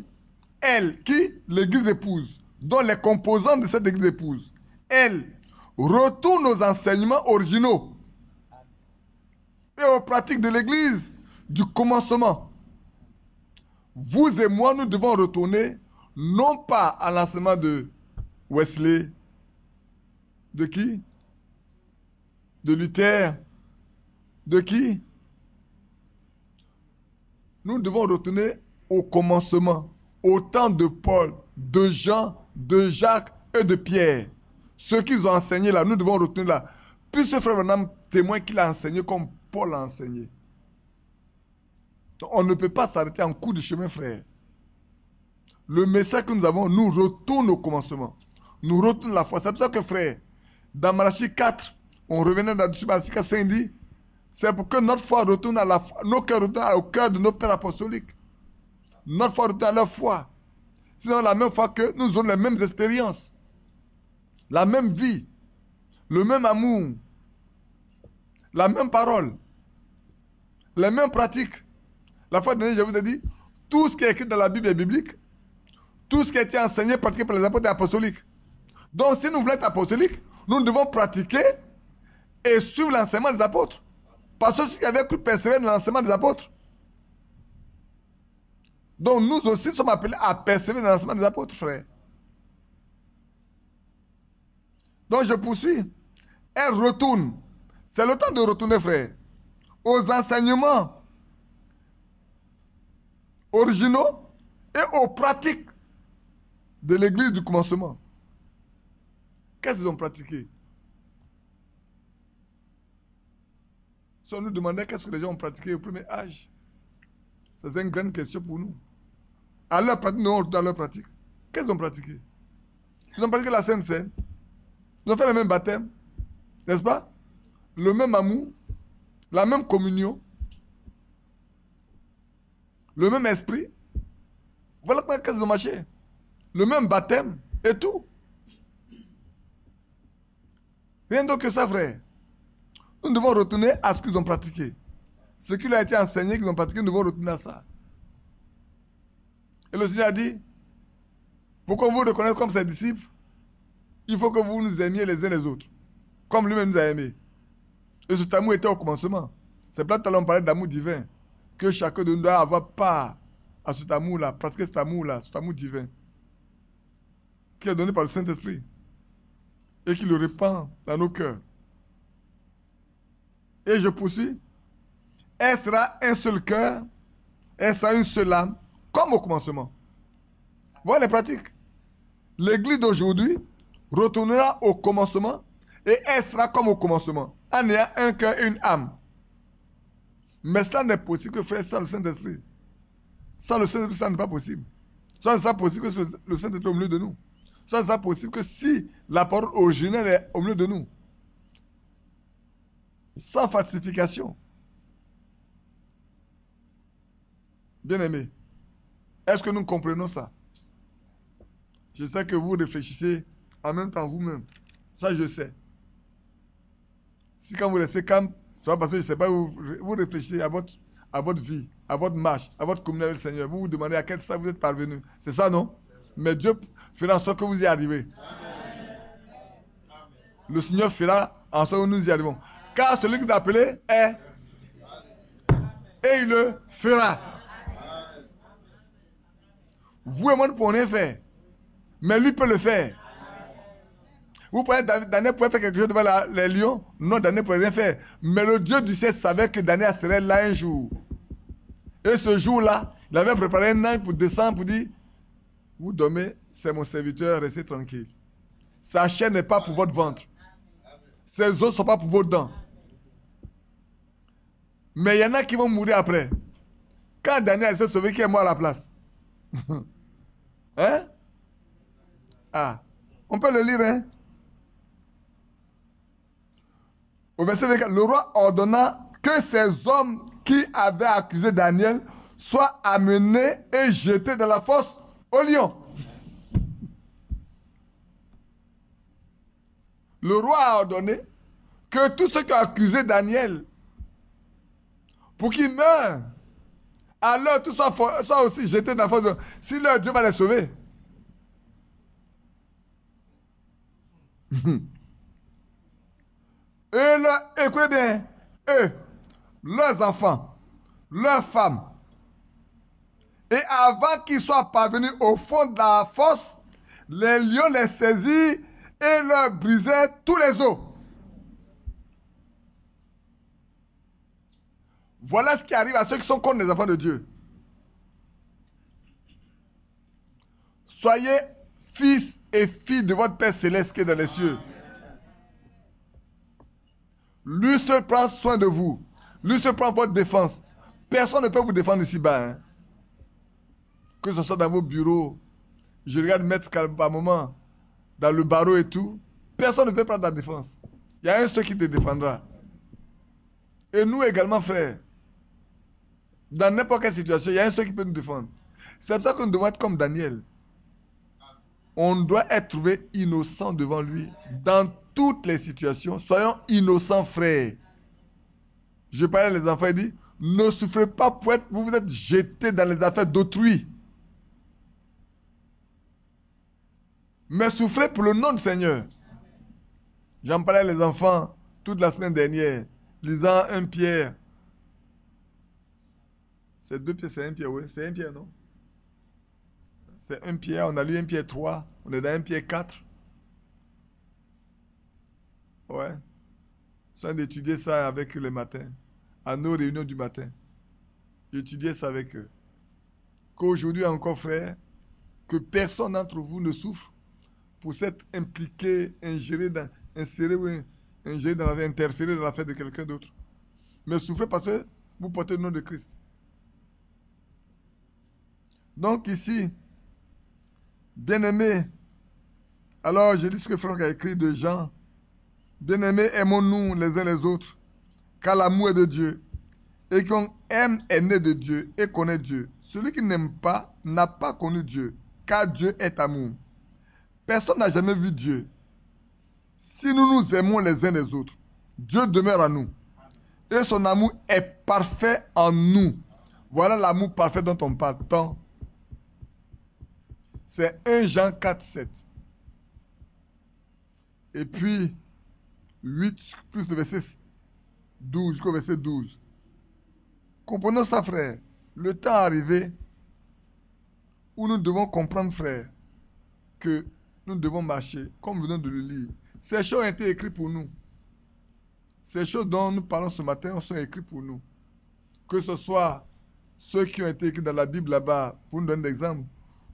elle, qui l'église épouse, dont les composants de cette église épouse, elle retourne aux enseignements originaux et aux pratiques de l'église du commencement. Vous et moi, nous devons retourner non pas à l'enseignement de Wesley, de qui? De Luther, de qui? Nous devons retourner au commencement, au temps de Paul, de Jean, de Jacques et de Pierre. Ce qu'ils ont enseigné là, nous devons retourner là. Puis ce frère Branham témoin qu'il a enseigné comme Paul a enseigné. Donc, on ne peut pas s'arrêter en cours de chemin, frère. Le message que nous avons nous retourne au commencement. Nous retourne la foi. C'est pour ça que, frère, dans Malachie 4, on revenait là-dessus, Malachie 4, 5 dit, c'est pour que notre foi retourne à la foi, nos cœurs retournent au cœur de nos pères apostoliques. Notre foi retourne à leur foi. Sinon, la même fois que nous avons les mêmes expériences, la même vie, le même amour, la même parole, les mêmes pratiques. La fois dernière, je vous ai dit, tout ce qui est écrit dans la Bible est biblique. Tout ce qui a été enseigné, pratiqué par les apôtres est apostolique. Donc, si nous voulons être apostoliques, nous devons pratiquer et suivre l'enseignement des apôtres. Parce que ceux qui avaient cru persévérer dans l'enseignement des apôtres. Donc, nous aussi sommes appelés à persévérer dans l'enseignement des apôtres, frère. Donc, je poursuis. Elle retourne. C'est le temps de retourner, frère, aux enseignements originaux et aux pratiques de l'église du commencement. Qu'est-ce qu'ils ont pratiqué? Si on nous demandait qu'est-ce que les gens ont pratiqué au premier âge, ça c'est une grande question pour nous. À leur pratique, nous on retourne à leur pratique. Qu'est-ce qu'ils ont pratiqué? Ils ont pratiqué la Sainte Seine. Ils ont fait le même baptême. N'est-ce pas? Le même amour. La même communion. Le même esprit. Voilà qu'est-ce qu'ils ont marché. Le même baptême et tout. Rien d'autre que ça, frère. Nous devons retourner à ce qu'ils ont pratiqué. Ce qui leur a été enseigné, qu'ils ont pratiqué, nous devons retourner à ça. Et le Seigneur a dit, pour qu'on vous reconnaisse comme ses disciples, il faut que vous nous aimiez les uns les autres, comme lui-même nous a aimés. Et cet amour était au commencement. C'est pour ça que l'on parlait d'amour divin, que chacun de nous doit avoir part à cet amour-là, pratiquer cet amour-là, cet amour divin, qui est donné par le Saint-Esprit, et qui le répand dans nos cœurs. Et je poursuis. Elle sera un seul cœur, elle sera une seule âme, comme au commencement. Voilà les pratiques. L'église d'aujourd'hui retournera au commencement et elle sera comme au commencement, en ayant un cœur et une âme. Mais cela n'est possible que frère sans le Saint-Esprit. Sans le Saint-Esprit, ça n'est pas possible. Ça n'est pas possible que le Saint-Esprit est au milieu de nous. Ça n'est pas possible que si la parole originelle est au milieu de nous. Sans falsification. Bien-aimés, est-ce que nous comprenons ça? Je sais que vous réfléchissez en même temps vous-même. Ça, je sais. Si quand vous restez calme, c'est pas parce que je ne sais pas, vous réfléchissez à votre vie, à votre marche, à votre communion avec le Seigneur. Vous vous demandez à quel stade vous êtes parvenu. C'est ça, non? Mais Dieu fera en sorte que vous y arrivez. Le Seigneur fera en sorte que nous y arrivons. Car celui qui t'a appelé est et il le fera. Vous et moi, nous ne pouvons rien faire. Mais lui peut le faire. Vous pouvez, Daniel pouvait faire quelque chose devant les lions. Non, Daniel ne pouvait rien faire. Mais le Dieu du ciel savait que Daniel serait là un jour. Et ce jour-là, il avait préparé un ange pour descendre, pour dire, vous dormez, c'est mon serviteur, restez tranquille. Sa chair n'est pas pour votre ventre. Ses os ne sont pas pour vos dents. Mais il y en a qui vont mourir après. Quand Daniel s'est sauvé, qui est mort à la place? Hein? Ah, on peut le lire, hein? Au verset 24, le roi ordonna que ces hommes qui avaient accusé Daniel soit amené et jeté dans la fosse au lion. Le roi a ordonné que tous ceux qui ont accusé Daniel pour qu'il meure, alors tous soient aussi jetés dans la fosse. Si leur Dieu va les sauver. Écoutez bien, eux, leurs enfants, leurs femmes, et avant qu'ils soient parvenus au fond de la fosse, les lions les saisirent et leur brisaient tous les os. Voilà ce qui arrive à ceux qui sont contre les enfants de Dieu. Soyez fils et filles de votre Père Céleste qui est dans les cieux. Lui seul prend soin de vous. Lui seul prend votre défense. Personne ne peut vous défendre ici-bas. Hein. Que ce soit dans vos bureaux. Je regarde Maître par moment dans le barreau et tout. Personne ne peut prendre ta défense. Il y a un seul qui te défendra. Et nous également, frères. Dans n'importe quelle situation, il y a un seul qui peut nous défendre. C'est pour ça que nous devons être comme Daniel. On doit être trouvé innocent devant lui dans toutes les situations. Soyons innocents, frères. Je parlais à les enfants et dis, ne souffrez pas pour être, vous êtes jetés dans les affaires d'autrui. Mais souffrez pour le nom du Seigneur. J'en parlais à les enfants toute la semaine dernière, lisant 1 Pierre. C'est 2 Pierre, c'est 1 Pierre, oui. C'est 1 Pierre, non? C'est 1 Pierre, on a lu 1 Pierre 3, on est dans 1 Pierre 4. Ouais. Je suis d'étudier ça avec eux le matin, à nos réunions du matin. J'étudiais ça avec eux. Qu'aujourd'hui encore, frère, que personne d'entre vous ne souffre pour s'être impliqué, ingéré dans interféré dans l'affaire de quelqu'un d'autre. Mais souffrez parce que vous portez le nom de Christ. Donc ici, bien-aimés, alors je lis ce que Franck a écrit de Jean. Bien-aimés, aimons-nous les uns les autres, car l'amour est de Dieu. Et qu'on aime est né de Dieu et connaît Dieu. Celui qui n'aime pas n'a pas connu Dieu, car Dieu est amour. Personne n'a jamais vu Dieu. Si nous nous aimons les uns les autres, Dieu demeure en nous. Et son amour est parfait en nous. Voilà l'amour parfait dont on parle tant. C'est 1 Jean 4, 7. Et puis, 8 plus le verset 12 jusqu'au verset 12. Comprenons ça, frère. Le temps est arrivé où nous devons comprendre, frère, que nous devons marcher, comme nous venons de le lire. Ces choses ont été écrites pour nous. Ces choses dont nous parlons ce matin sont écrites pour nous. Que ce soit ceux qui ont été écrits dans la Bible là-bas, pour nous donner des exemples,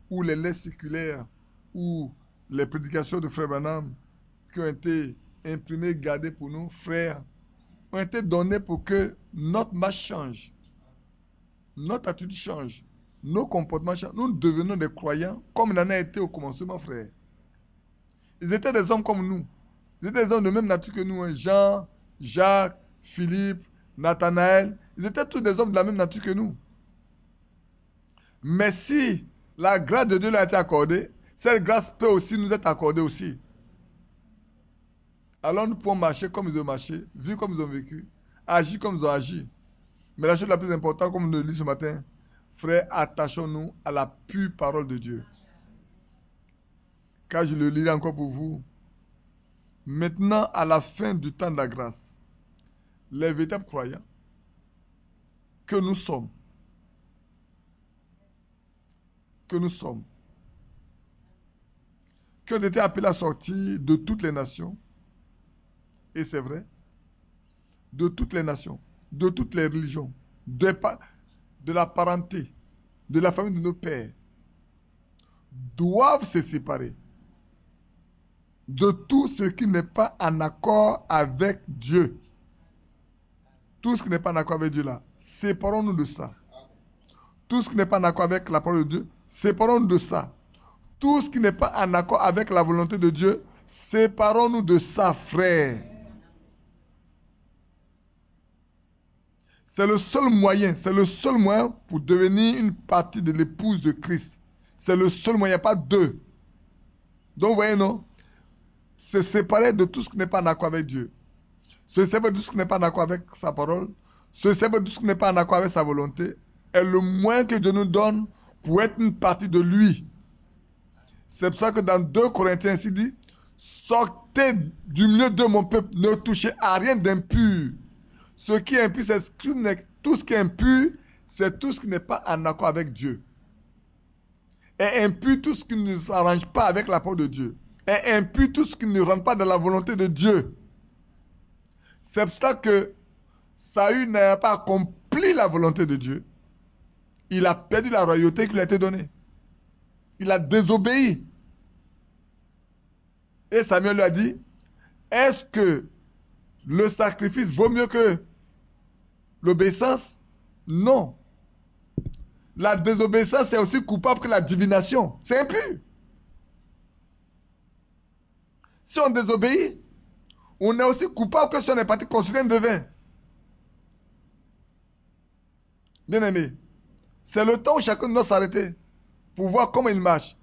ou les lettres circulaires, ou les prédications de Frère Branham, qui ont été imprimées, gardées pour nous, frères, ont été données pour que notre marche change, notre attitude change, nos comportements changent. Nous devenons des croyants comme il en a été au commencement, frère. Ils étaient des hommes comme nous. Ils étaient des hommes de même nature que nous. Hein. Jean, Jacques, Philippe, Nathanaël. Ils étaient tous des hommes de la même nature que nous. Mais si la grâce de Dieu leur a été accordée, cette grâce peut aussi nous être accordée aussi. Alors nous pouvons marcher comme ils ont marché, vivre comme ils ont vécu, agir comme ils ont agi. Mais la chose la plus importante, comme nous le lisons ce matin, frères, attachons-nous à la pure parole de Dieu. Car je le lirai encore pour vous. Maintenant, à la fin du temps de la grâce, les véritables croyants que nous sommes, qui ont été appelés à sortir de toutes les nations, et c'est vrai, de toutes les nations, de toutes les religions, de la parenté, de la famille de nos pères, doivent se séparer de tout ce qui n'est pas en accord avec Dieu. Tout ce qui n'est pas en accord avec Dieu là, séparons-nous de ça. Tout ce qui n'est pas en accord avec la parole de Dieu, séparons-nous de ça. Tout ce qui n'est pas en accord avec la volonté de Dieu, séparons-nous de ça, frère. C'est le seul moyen pour devenir une partie de l'épouse de Christ. C'est le seul moyen, pas deux. Donc, vous voyez, non? Se séparer de tout ce qui n'est pas en accord avec Dieu. Se séparer de tout ce qui n'est pas en accord avec sa parole. Se séparer de tout ce qui n'est pas en accord avec sa volonté est le moyen que Dieu nous donne pour être une partie de lui. C'est pour ça que dans 2 Corinthiens, il dit, sortez du milieu de mon peuple, ne touchez à rien d'impur. Ce qui est impur, c'est tout ce qui est impur, c'est tout ce qui n'est pas en accord avec Dieu. Et impur, tout ce qui ne s'arrange pas avec la parole de Dieu. Et impur, tout ce qui ne rentre pas dans la volonté de Dieu. C'est pour ça que Saül n'a pas accompli la volonté de Dieu. Il a perdu la royauté qui lui a été donnée. Il a désobéi. Et Samuel lui a dit, est-ce que le sacrifice vaut mieux que l'obéissance? Non. La désobéissance est aussi coupable que la divination. C'est impur. Si on désobéit, on est aussi coupable que si on est parti consulter un devin. Bien aimé, c'est le temps où chacun doit s'arrêter pour voir comment il marche,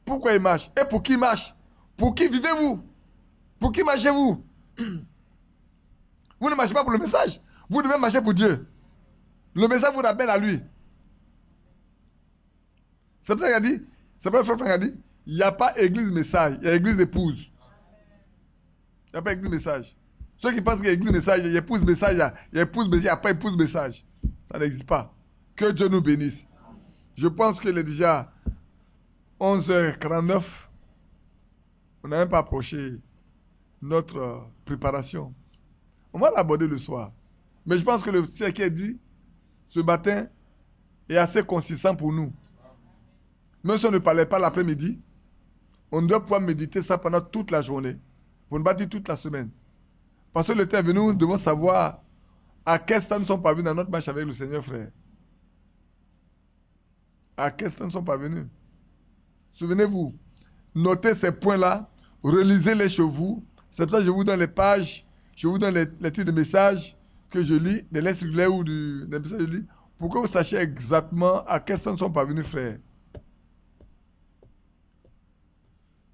pourquoi il marche et pour qui il marche. Pour qui vivez-vous? Pour qui marchez-vous? Vous ne marchez pas pour le message. Vous devez marcher pour Dieu. Le message vous ramène à lui. C'est pour ça qu'il a dit, c'est pour ça que Frère Franck a dit, il n'y a pas église message, il y a église épouse. Il n'y a pas église message. Ceux qui pensent qu'il y a église message, il y a épouse message, il y a épouse message, il n'y a pas épouse message. Ça n'existe pas. Que Dieu nous bénisse. Je pense qu'il est déjà 11h49. On n'a même pas approché notre préparation. On va l'aborder le soir. Mais je pense que ce qui est dit ce matin est assez consistant pour nous. Même si on ne parlait pas l'après-midi, on doit pouvoir méditer ça pendant toute la journée. Pour ne pas dire toute la semaine. Parce que le temps est venu, nous devons savoir à quel stade nous sommes parvenus dans notre marche avec le Seigneur, frère. À quel stade nous sommes parvenus. Souvenez-vous, notez ces points-là, relisez-les chez vous. C'est pour ça que je vous donne les pages, je vous donne les titres de messages que je lis, des lettres circulaires ou des messages que je lis, pour que vous sachiez exactement à quel stade nous sommes parvenus, frère.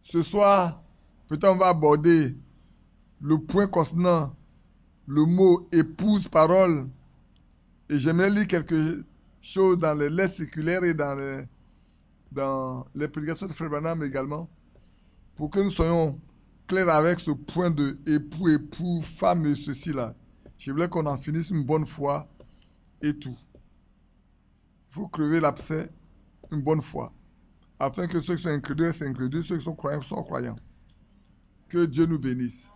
Ce soir, peut-être on va aborder le point concernant le mot épouse, parole. Et j'aimerais lire quelque chose dans les lettres circulaires et dans les prédications de Frère Branham également, pour que nous soyons clairs avec ce point de époux, femme et ceci-là. Je voulais qu'on en finisse une bonne fois et tout. Il faut crever l'abcès une bonne fois, afin que ceux qui sont incrédules restent incrédules, ceux qui sont croyants soient croyants. Que Dieu nous bénisse.